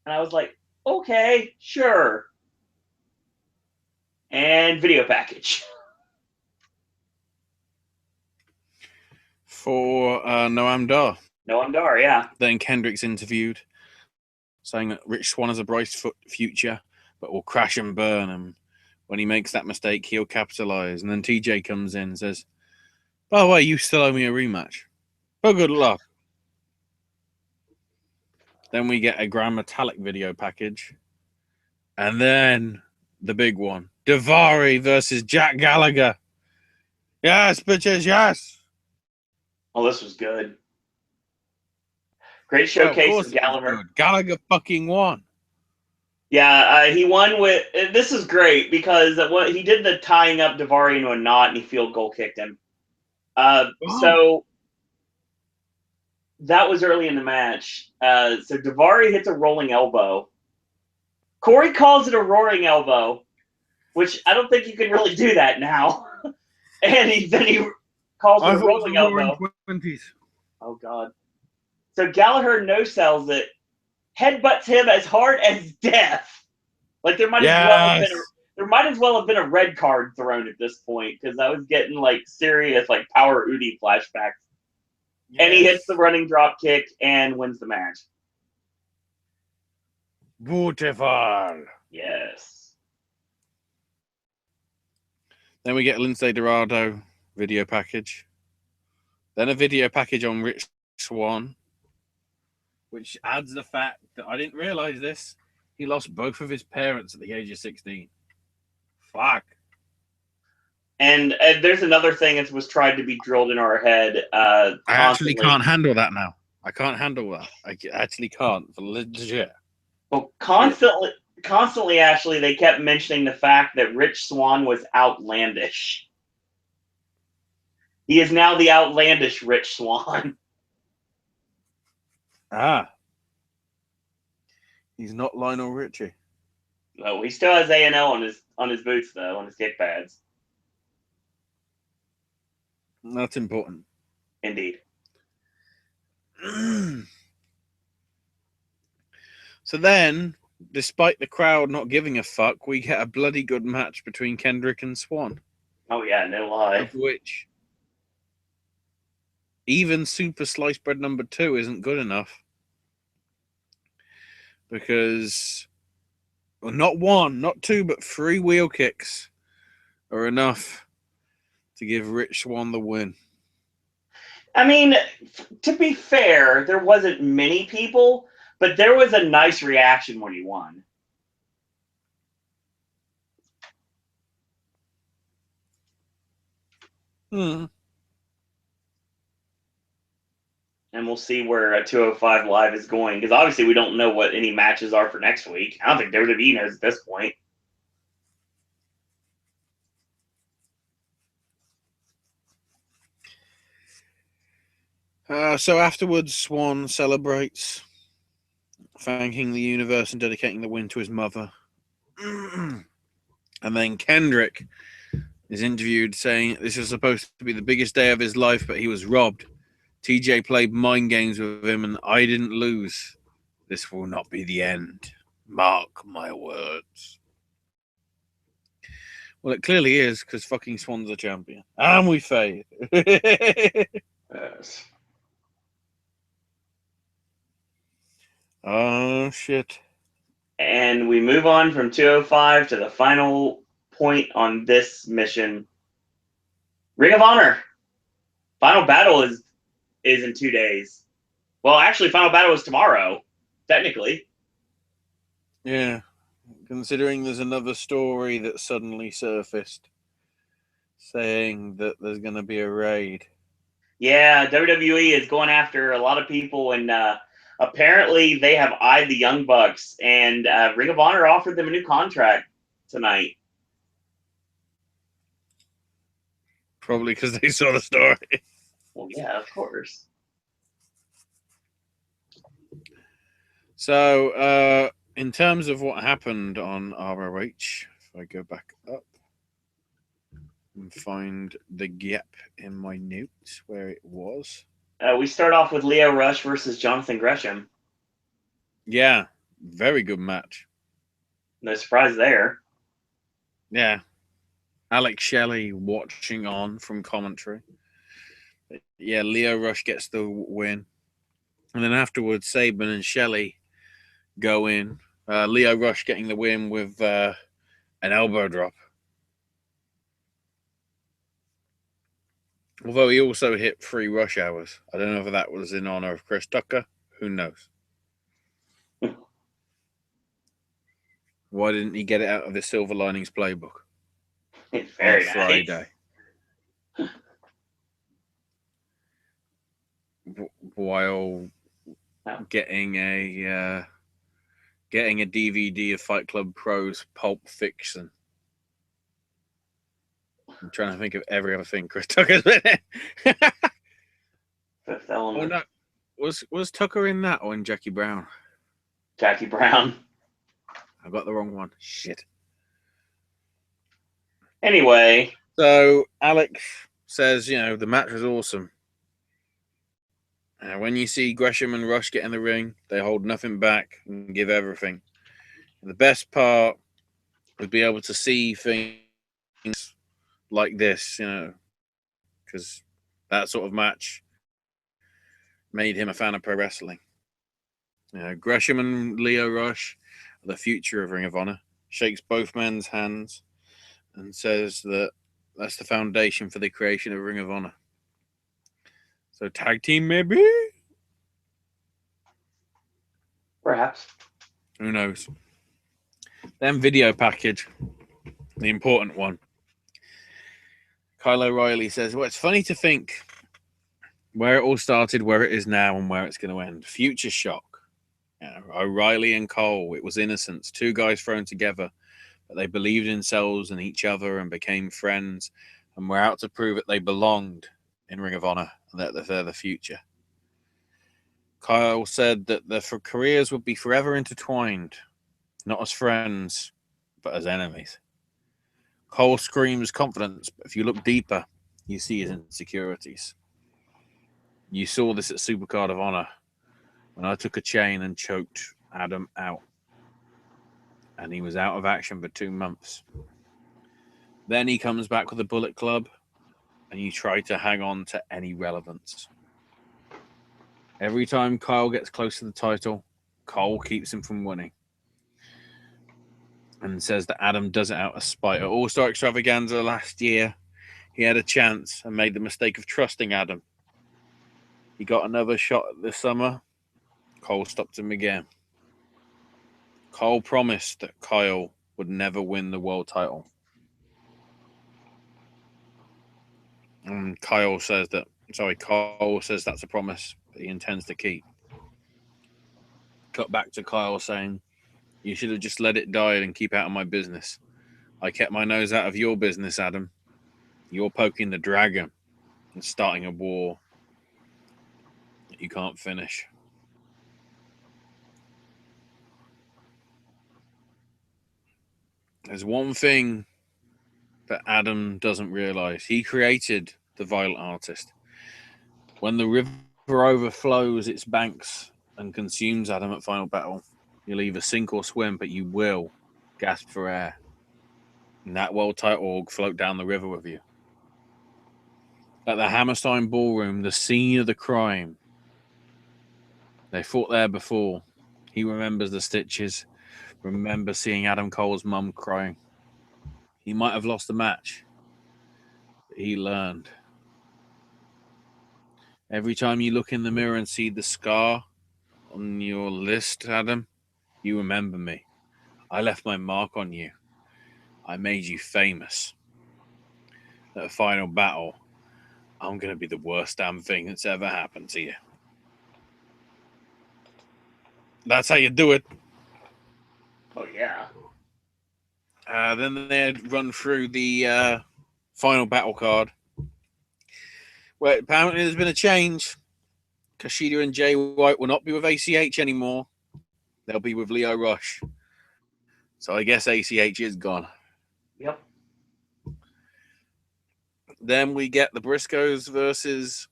And I was like, okay, sure. And video package. For Noam Dar. Noam Dar, yeah. Then Kendrick's interviewed, saying that Rich Swann has a bright future, but will crash and burn. And when he makes that mistake, he'll capitalize. And then TJ comes in and says, by the way, you still owe me a rematch. But good luck. Then we get a Grand Metallic video package. And then the big one. Daivari versus Jack Gallagher. Yes, bitches, yes. Oh, this was good. Great showcase of Gallagher. Gallagher fucking won. Yeah, he won with... This is great because he did the tying up Daivari into a knot and he field goal kicked him. So that was early in the match. So Daivari hits a rolling elbow. Corey calls it a roaring elbow, which I don't think you can really do that now. And then he calls it a rolling elbow. 20s. Oh, God. So Gallagher no-sells it, headbutts him as hard as death. Like there might as well have been a red card thrown at this point because I was getting like serious like Power Udi flashbacks. Yes. And he hits the running drop kick and wins the match. Beautiful. Yes. Then we get Lindsay Dorado video package. Then a video package on Rich Swann, which adds the fact that I didn't realize this. He lost both of his parents at the age of 16. Fuck. And there's another thing that was tried to be drilled in our head. I actually can't handle that now. I can't handle that. I actually can't. For legit. Well, constantly, actually, they kept mentioning the fact that Rich Swann was outlandish. He is now the outlandish Rich Swann. Ah. He's not Lionel Richie. No, he still has A&L on his boots, though, on his kick pads. That's important. Indeed. So then, despite the crowd not giving a fuck, we get a bloody good match between Kendrick and Swann. Oh, yeah, no lie. Of which even Super Sliced Bread number 2 isn't good enough. Because not one, not two, but 3 wheel kicks are enough to give Rich Swann the win. I mean, to be fair, there wasn't many people, but there was a nice reaction when he won. Hmm. And we'll see where 205 Live is going, because obviously we don't know what any matches are for next week. I don't think WWE knows at this point. So afterwards, Swan celebrates, thanking the universe and dedicating the win to his mother. And then Kendrick is interviewed saying this was supposed to be the biggest day of his life, but he was robbed. TJ played mind games with him, and I didn't lose. This will not be the end. Mark my words. Well, it clearly is, because fucking Swan's a champion. And we fade. Yes. Oh, shit. And we move on from 205 to the final point on this mission. Ring of Honor. Final battle is in 2 days. Well, actually, final battle is tomorrow, technically. Yeah. Considering there's another story that suddenly surfaced saying that there's going to be a raid. Yeah, WWE is going after a lot of people, and apparently they have eyed the Young Bucks, and Ring of Honor offered them a new contract tonight. Probably because they saw the story. Well, yeah, of course. So, in terms of what happened on ROH, if I go back up and find the gap in my notes where it was. We start off with Leo Rush versus Jonathan Gresham. Yeah, very good match. No surprise there. Yeah. Alex Shelley watching on from commentary. Yeah, Leo Rush gets the win. And then afterwards, Saban and Shelley go in. Leo Rush getting the win with an elbow drop. Although he also hit 3 rush hours. I don't know if that was in honor of Chris Tucker. Who knows? Why didn't he get it out of his Silver Linings playbook Very on Friday? Nice. While getting a DVD of Fight Club Pro's Pulp Fiction. I'm trying to think of every other thing Chris Tucker's been in. Fifth Element. Oh no, was Tucker in that or in Jackie Brown? Jackie Brown. I got the wrong one. Shit. Anyway. So Alex says, the match was awesome. When you see Gresham and Rush get in the ring, they hold nothing back and give everything. And the best part would be able to see things like this, because that sort of match made him a fan of pro wrestling. Gresham and Leo Rush are the future of Ring of Honor. Shakes both men's hands and says that that's the foundation for the creation of Ring of Honor. So tag team, maybe? Perhaps. Who knows? Then video package, the important one. Kyle O'Reilly says, well, it's funny to think where it all started, where it is now, and where it's going to end. Future shock. O'Reilly and Cole, it was innocence. 2 guys thrown together, but they believed in themselves and each other and became friends and were out to prove that they belonged in Ring of Honor and that they're the future. Kyle said that their careers would be forever intertwined, not as friends, but as enemies. Cole screams confidence, but if you look deeper, you see his insecurities. You saw this at Supercard of Honor when I took a chain and choked Adam out. And he was out of action for 2 months. Then he comes back with a Bullet Club, and you try to hang on to any relevance. Every time Kyle gets close to the title, Cole keeps him from winning. And says that Adam does it out of spite. At All-Star Extravaganza last year, he had a chance and made the mistake of trusting Adam. He got another shot this summer. Cole stopped him again. Cole promised that Kyle would never win the world title. Cole says that's a promise that he intends to keep. Cut back to Kyle saying, "You should have just let it die and keep out of my business. I kept my nose out of your business, Adam. You're poking the dragon and starting a war that you can't finish." There's one thing that Adam doesn't realize. He created the Violent Artist. When the river overflows its banks and consumes Adam at Final Battle, you'll either sink or swim, but you will gasp for air. And that world title will float down the river with you. At the Hammerstein Ballroom, the scene of the crime. They fought there before. He remembers the stitches, remembers seeing Adam Cole's mum crying. He might have lost the match, but he learned. Every time you look in the mirror and see the scar on your list, Adam, you remember me. I left my mark on you. I made you famous. At the final battle, I'm going to be the worst damn thing that's ever happened to you. That's how you do it. Oh, yeah. Then they run through the final battle card, where apparently there's been a change. Kushida and Jay White will not be with ACH anymore. They'll be with Leo Rush. So I guess ACH is gone. Yep. Then we get the Briscoes versus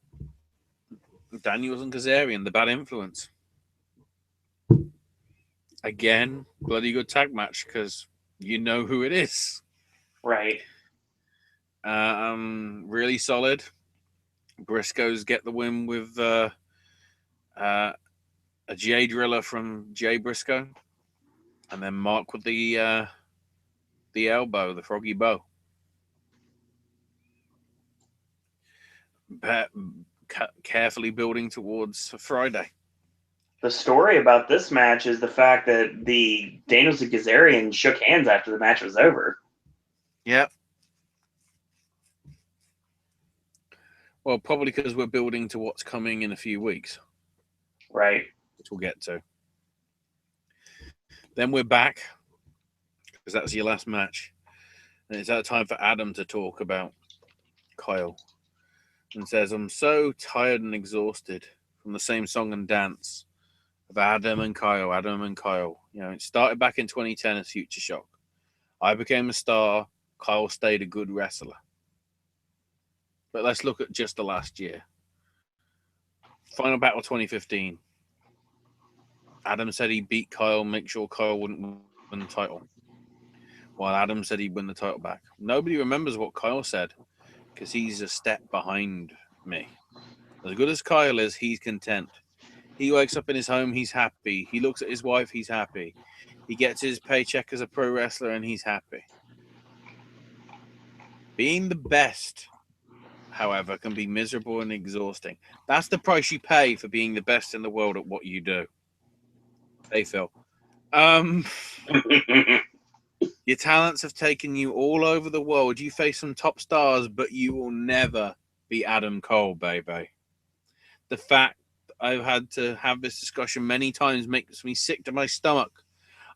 Daniels and Kazarian, the Bad Influence. Again, bloody good tag match because you know who it is. Right. Really solid. Briscoes get the win with a Jay Driller from Jay Briscoe, and then Mark with the elbow, the froggy bow. Carefully building towards Friday. The story about this match is the fact that the Daniels and Kazarian shook hands after the match was over. Yep. Well, probably because we're building to what's coming in a few weeks. Right. Which we'll get to. Then we're back, because that was your last match. And it's that time for Adam to talk about Kyle. And says, "I'm so tired and exhausted from the same song and dance of Adam and Kyle, Adam and Kyle. You know, it started back in 2010 as Future Shock. I became a star. Kyle stayed a good wrestler. But let's look at just the last year. Final Battle 2015. Adam said he beat Kyle, make sure Kyle wouldn't win the title. While Adam said he'd win the title back. Nobody remembers what Kyle said because he's a step behind me. As good as Kyle is, he's content. He wakes up in his home, he's happy. He looks at his wife, he's happy. He gets his paycheck as a pro wrestler, and he's happy. Being the best, however, can be miserable and exhausting. That's the price you pay for being the best in the world at what you do. Hey, Phil. Your talents have taken you all over the world. You face some top stars, but you will never be Adam Cole, baby. The fact I've had to have this discussion many times makes me sick to my stomach.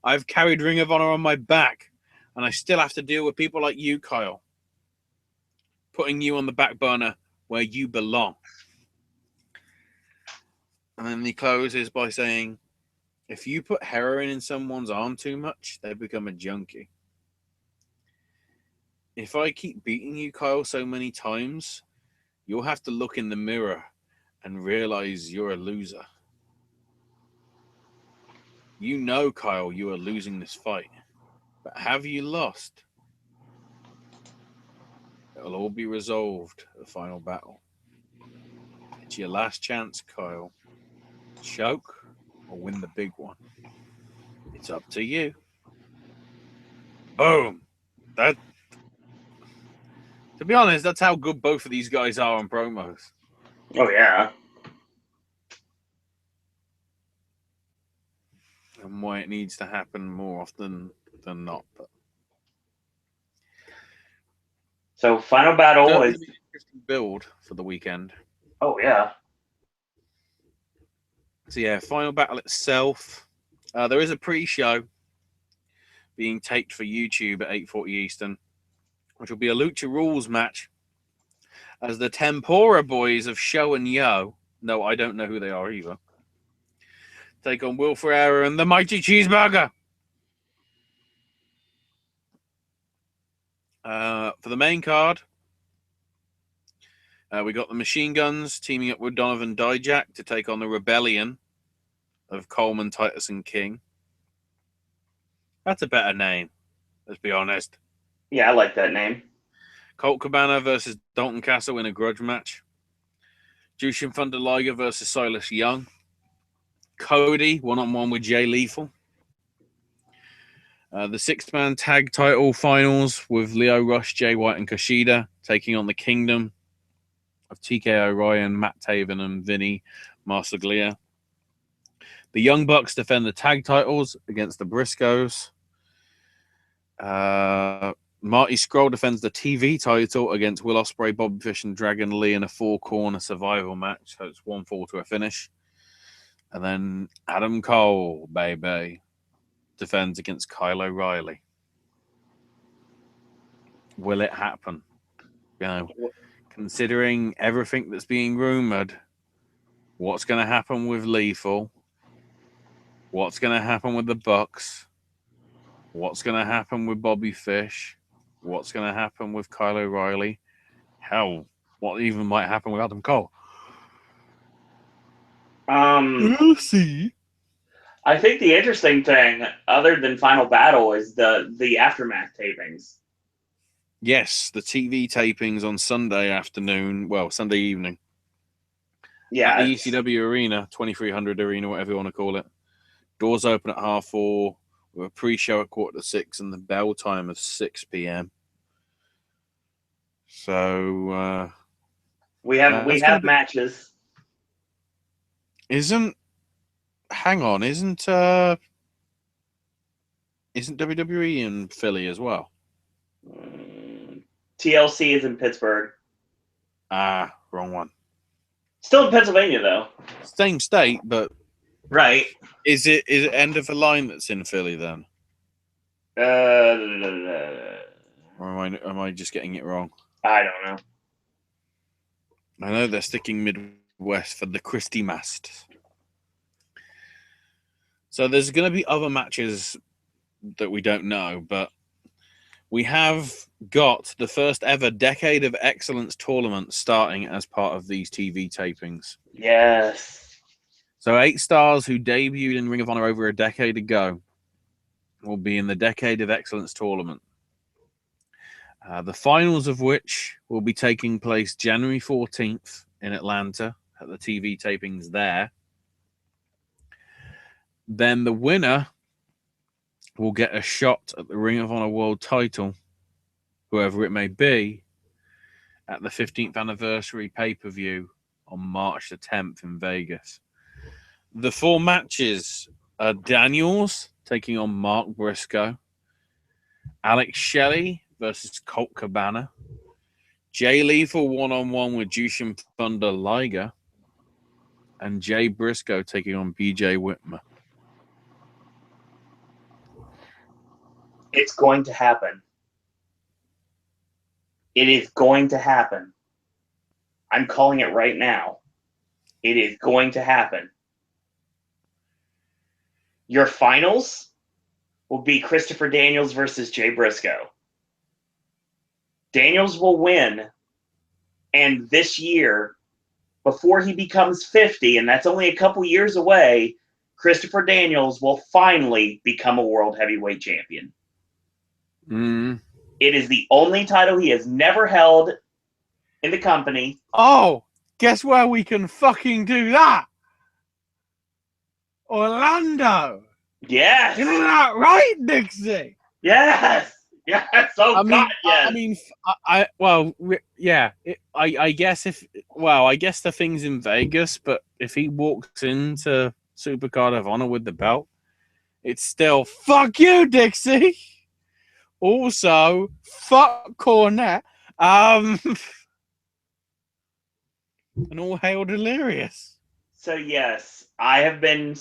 I've carried Ring of Honor on my back, and I still have to deal with people like you, Kyle, putting you on the back burner where you belong. And then he closes by saying, if you put heroin in someone's arm too much, they become a junkie. If I keep beating you, Kyle, so many times, you'll have to look in the mirror and realize you're a loser. You know, Kyle, you are losing this fight. But have you lost? It'll all be resolved at the final battle. It's your last chance, Kyle. Choke or win the big one. It's up to you. Boom. That, to be honest, that's how good both of these guys are on promos. Oh, yeah. And why it needs to happen more often than not. But So, final battle is interesting build for the weekend. Oh, yeah. So yeah, final battle itself. There is a pre-show being taped for YouTube at 8:40 Eastern, which will be a Lucha Rules match as the Tempura Boys of Show and Yo. No, I don't know who they are either. Take on Will Ferreira and the Mighty Cheeseburger. For the main card, we got the Machine Guns teaming up with Donovan Dijak to take on the Rebellion of Coleman, Titus, and King. That's a better name, let's be honest. Yeah, I like that name. Colt Cabana versus Dalton Castle in a grudge match. Jushin Thunder Liger versus Silas Young. Cody one-on-one with Jay Lethal. The six-man tag title finals with Leo Rush, Jay White, and Kushida taking on the Kingdom of TK O'Ryan, Matt Taven, and Vinny Marsaglia. The Young Bucks defend the tag titles against the Briscoes. Marty Scurll defends the TV title against Will Ospreay, Bobby Fish, and Dragon Lee in a four-corner survival match. So it's 1-4 to a finish. And then Adam Cole, baby, defends against Kyle O'Reilly. Will it happen? You know, considering everything that's being rumored, what's going to happen with Lethal? What's going to happen with the Bucks? What's going to happen with Bobby Fish? What's going to happen with Kyle O'Reilly? Hell, what even might happen with Adam Cole? We'll see. I think the interesting thing, other than Final Battle, is the aftermath tapings. Yes, the TV tapings on Sunday afternoon. Well, Sunday evening. Yeah, at the ECW Arena, 2300 Arena, whatever you want to call it. Doors open at 4:30. With a pre-show at 5:45 and the bell time of 6 p.m. So we have matches. Isn't WWE in Philly as well? TLC is in Pittsburgh. Ah, wrong one. Still in Pennsylvania though. Same state, but right. Is it End of the Line that's in Philly then? Or am I just getting it wrong? I don't know. I know they're sticking Midwest for the Christie Masters. So there's going to be other matches that we don't know, but we have got the first ever Decade of Excellence tournament starting as part of these TV tapings. Yes. So 8 stars who debuted in Ring of Honor over a decade ago will be in the Decade of Excellence tournament. The finals of which will be taking place January 14th in Atlanta at the TV tapings there. Then the winner will get a shot at the Ring of Honor World title, whoever it may be, at the 15th anniversary pay-per-view on March the 10th in Vegas. The 4 matches are Daniels taking on Mark Briscoe, Alex Shelley versus Colt Cabana, Jay Lethal one-on-one with Jushin Thunder Liger, and Jay Briscoe taking on BJ Whitmer. It's going to happen. It is going to happen. I'm calling it right now. It is going to happen. Your finals will be Christopher Daniels versus Jay Briscoe. Daniels will win, and this year, before he becomes 50, and that's only a couple years away, Christopher Daniels will finally become a world heavyweight champion. It is the only title he has never held in the company. Oh, guess where we can fucking do that? Orlando. Yes. Isn't that right, Dixie? Yes. Yes. Oh, God, yes. I mean, I guess I guess the thing's in Vegas, but if he walks into Supercard of Honor with the belt, it's still fuck you, Dixie. Also, fuck Cornette. And all hail Delirious. So yes, I have been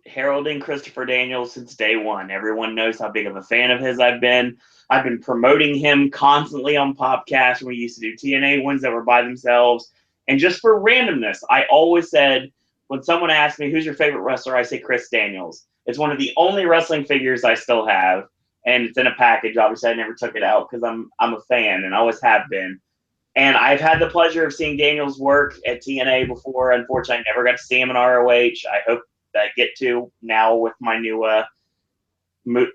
heralding Christopher Daniels since day one. Everyone knows how big of a fan of his I've been. I've been promoting him constantly on Popcast when we used to do TNA ones that were by themselves. And just for randomness, I always said, when someone asked me, who's your favorite wrestler, I say Chris Daniels. It's one of the only wrestling figures I still have. And it's in a package. Obviously, I never took it out because I'm a fan and always have been. And I've had the pleasure of seeing Daniels work at TNA before. Unfortunately, I never got to see him in ROH. I hope that I get to now with my new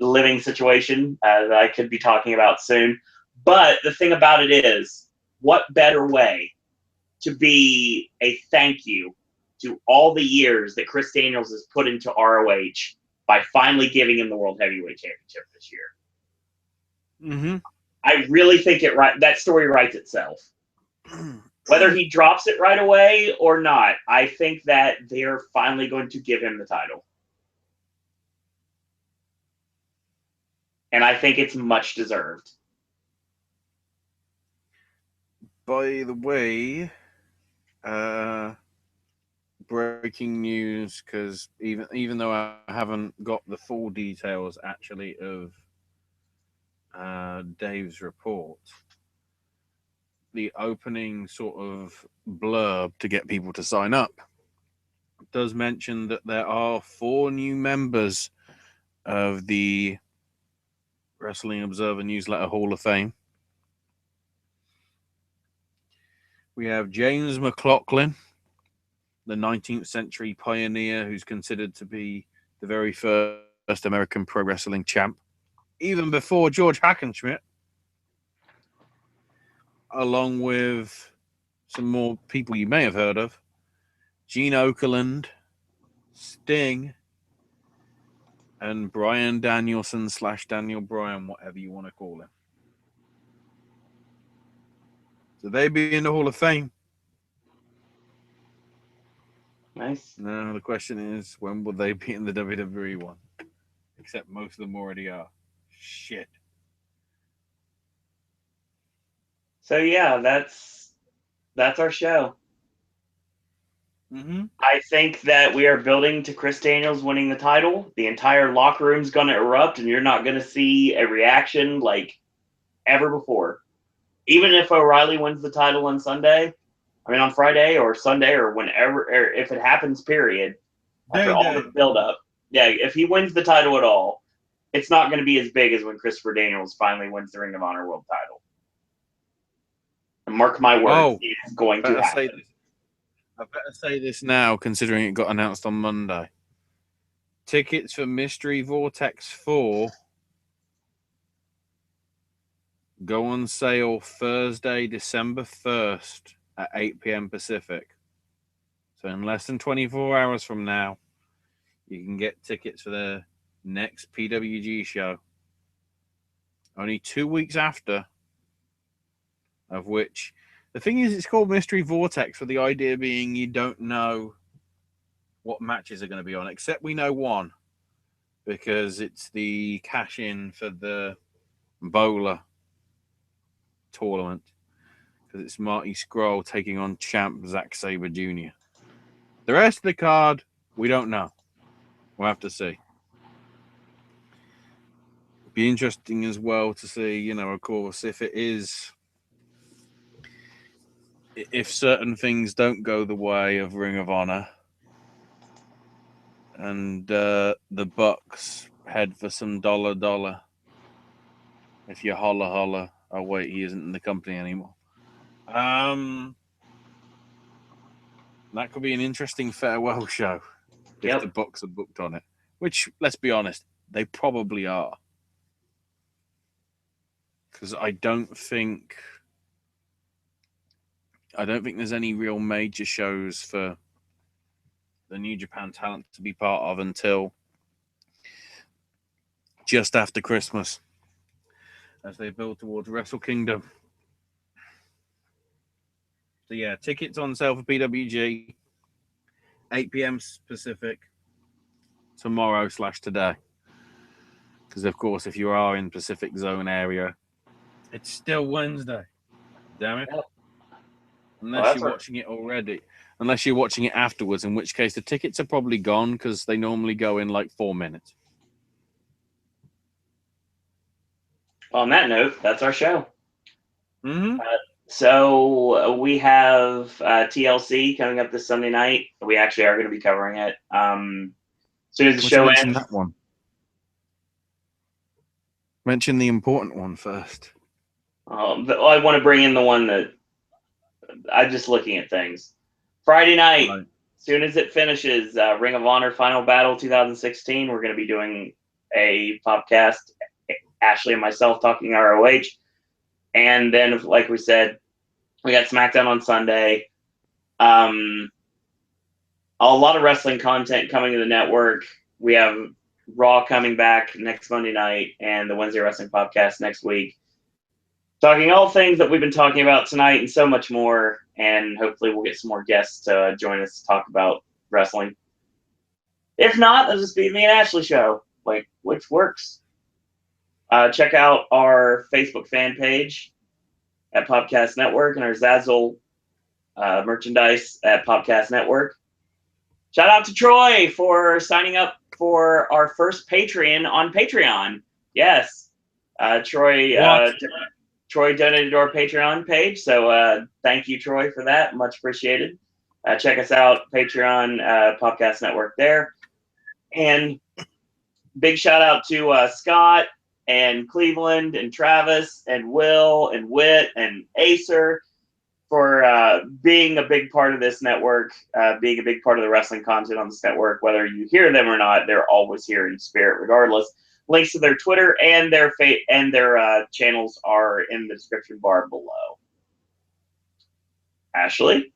living situation that I could be talking about soon. But the thing about it is, what better way to be a thank you to all the years that Chris Daniels has put into ROH by finally giving him the World Heavyweight Championship this year? Mm-hmm. I really think that story writes itself. Whether he drops it right away or not, I think that they're finally going to give him the title. And I think it's much deserved. By the way, breaking news, because even though I haven't got the full details actually of Dave's report, the opening sort of blurb to get people to sign up does mention that there are 4 new members of the Wrestling Observer Newsletter Hall of Fame. We have James McLaughlin, the 19th century pioneer who's considered to be the very first American pro wrestling champ, even before George Hackenschmidt, along with some more people you may have heard of: Gene Okerlund, Sting, and Brian Danielson / Daniel Bryan, whatever you want to call him. So they be in the Hall of Fame. Nice. Now the question is, when will they be in the WWE one? Except most of them already are. Shit. So yeah, that's our show. Mm-hmm. I think that we are building to Chris Daniels winning the title. The entire locker room's going to erupt, and you're not going to see a reaction like ever before. Even if O'Reilly wins the title on Friday or Sunday or whenever, or if it happens, period, after all the build-up. Yeah, if he wins the title at all, it's not going to be as big as when Christopher Daniels finally wins the Ring of Honor World title. And mark my words, it's going to happen. I better say this now, considering it got announced on Monday. Tickets for Mystery Vortex 4 go on sale Thursday, December 1st at 8 p.m. Pacific. So in less than 24 hours from now, you can get tickets for the next PWG show. Only 2 weeks after, of which, the thing is, it's called Mystery Vortex, for the idea being you don't know what matches are going to be on, except we know one, because it's the cash-in for the Bowler tournament, because it's Marty Scurll taking on champ Zack Sabre Jr. The rest of the card, we don't know. We'll have to see. Be interesting as well to see, of course, if certain things don't go the way of Ring of Honor and the Bucks head for some dollar. If you holla, oh wait, he isn't in the company anymore. That could be an interesting farewell show if the Bucks are booked on it. Which, let's be honest, they probably are. Because I don't think there's any real major shows for the New Japan talent to be part of until just after Christmas, as they build towards Wrestle Kingdom. So yeah, tickets on sale for PWG, 8 p.m. Pacific, tomorrow / today. Because of course, if you are in Pacific Zone area, it's still Wednesday. Damn it. Yep. unless you're watching it already. Unless you're watching it afterwards, in which case the tickets are probably gone because they normally go in like 4 minutes. On that note, that's our show. Mm-hmm. So we have TLC coming up this Sunday night. We actually are going to be covering it. As soon as the show ends. That one. Mention the important one first. I want to bring in the one that I'm just looking at things. Friday night, Right. As soon as it finishes, Ring of Honor Final Battle 2016, we're going to be doing a podcast, Ashley and myself talking ROH. And then, like we said, we got SmackDown on Sunday. A lot of wrestling content coming to the network. We have Raw coming back next Monday night and the Wednesday Wrestling Popcast next week. Talking all things that we've been talking about tonight and so much more. And hopefully we'll get some more guests to join us to talk about wrestling. If not, it'll just be me and Ashley show, which works. Check out our Facebook fan page at Popcast Network and our Zazzle merchandise at Popcast Network. Shout out to Troy for signing up for our first Patreon on Patreon. Yes, Troy donated to our Patreon page, so thank you, Troy, for that. Much appreciated. Check us out, Patreon, Popcast Network there. And big shout out to Scott and Cleveland and Travis and Will and Whit and Acer for being a big part of this network, being a big part of the wrestling content on this network. Whether you hear them or not, they're always here in spirit regardless. Links to their Twitter and their channels are in the description bar below. Ashley?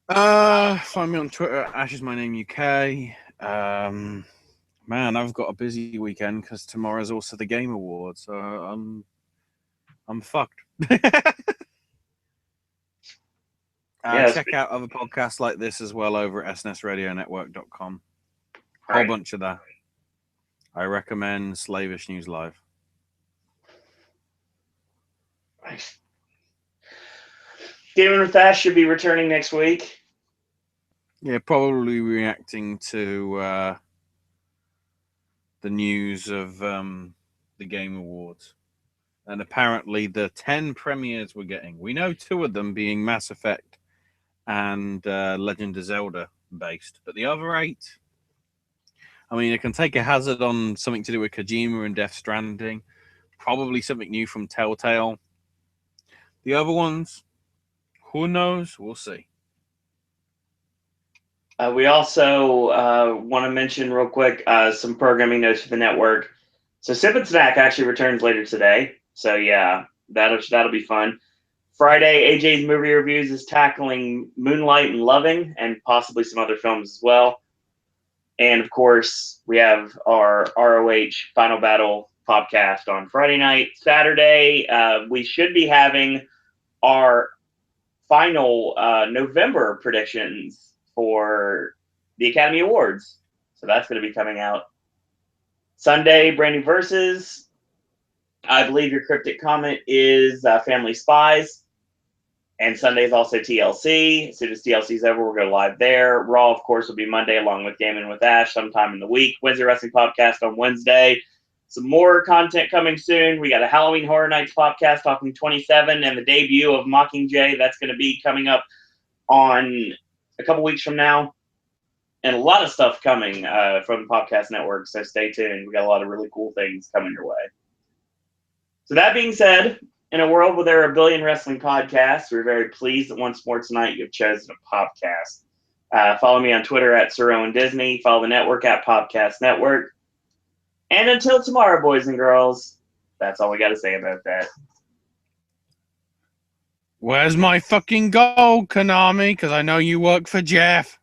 Find me on Twitter, Ash is my name UK. Man, I've got a busy weekend because tomorrow's also the Game Awards, so I'm fucked. Check out other podcasts like this as well over at snsradionetwork.com. Whole bunch of that. I recommend Slavish News Live. Nice. Gaming with Ash should be returning next week. Yeah, probably reacting to the news of the Game Awards. And apparently the 10 premieres we're getting. We know 2 of them being Mass Effect and Legend of Zelda based. But the other 8, I mean, it can take a hazard on something to do with Kojima and Death Stranding. Probably something new from Telltale. The other ones, who knows? We'll see. We also want to mention real quick some programming notes for the network. So Sip and Snack actually returns later today. So yeah, that'll be fun. Friday, AJ's Movie Reviews is tackling Moonlight and Loving and possibly some other films as well. And of course, we have our ROH Final Battle podcast on Friday night. Saturday, we should be having our final November predictions for the Academy Awards. So that's going to be coming out. Sunday, brand new verses. I believe your cryptic comment is Family Spies. And Sunday is also TLC. As soon as TLC is over, we'll go live there. Raw, of course, will be Monday along with Gaming with Ash sometime in the week. Wednesday Wrestling Popcast on Wednesday. Some more content coming soon. We got a Halloween Horror Nights podcast talking 27 and the debut of Mockingjay. That's going to be coming up on a couple weeks from now. And a lot of stuff coming from the Popcast Network, so stay tuned. We got a lot of really cool things coming your way. So that being said, in a world where there are a billion wrestling podcasts, we're very pleased that once more tonight you've chosen a Popcast. Follow me on Twitter at Sir Owen Disney. Follow the network at Popcast Network. And until tomorrow, boys and girls, that's all we got to say about that. Where's my fucking gold, Konami? Because I know you work for Jeff.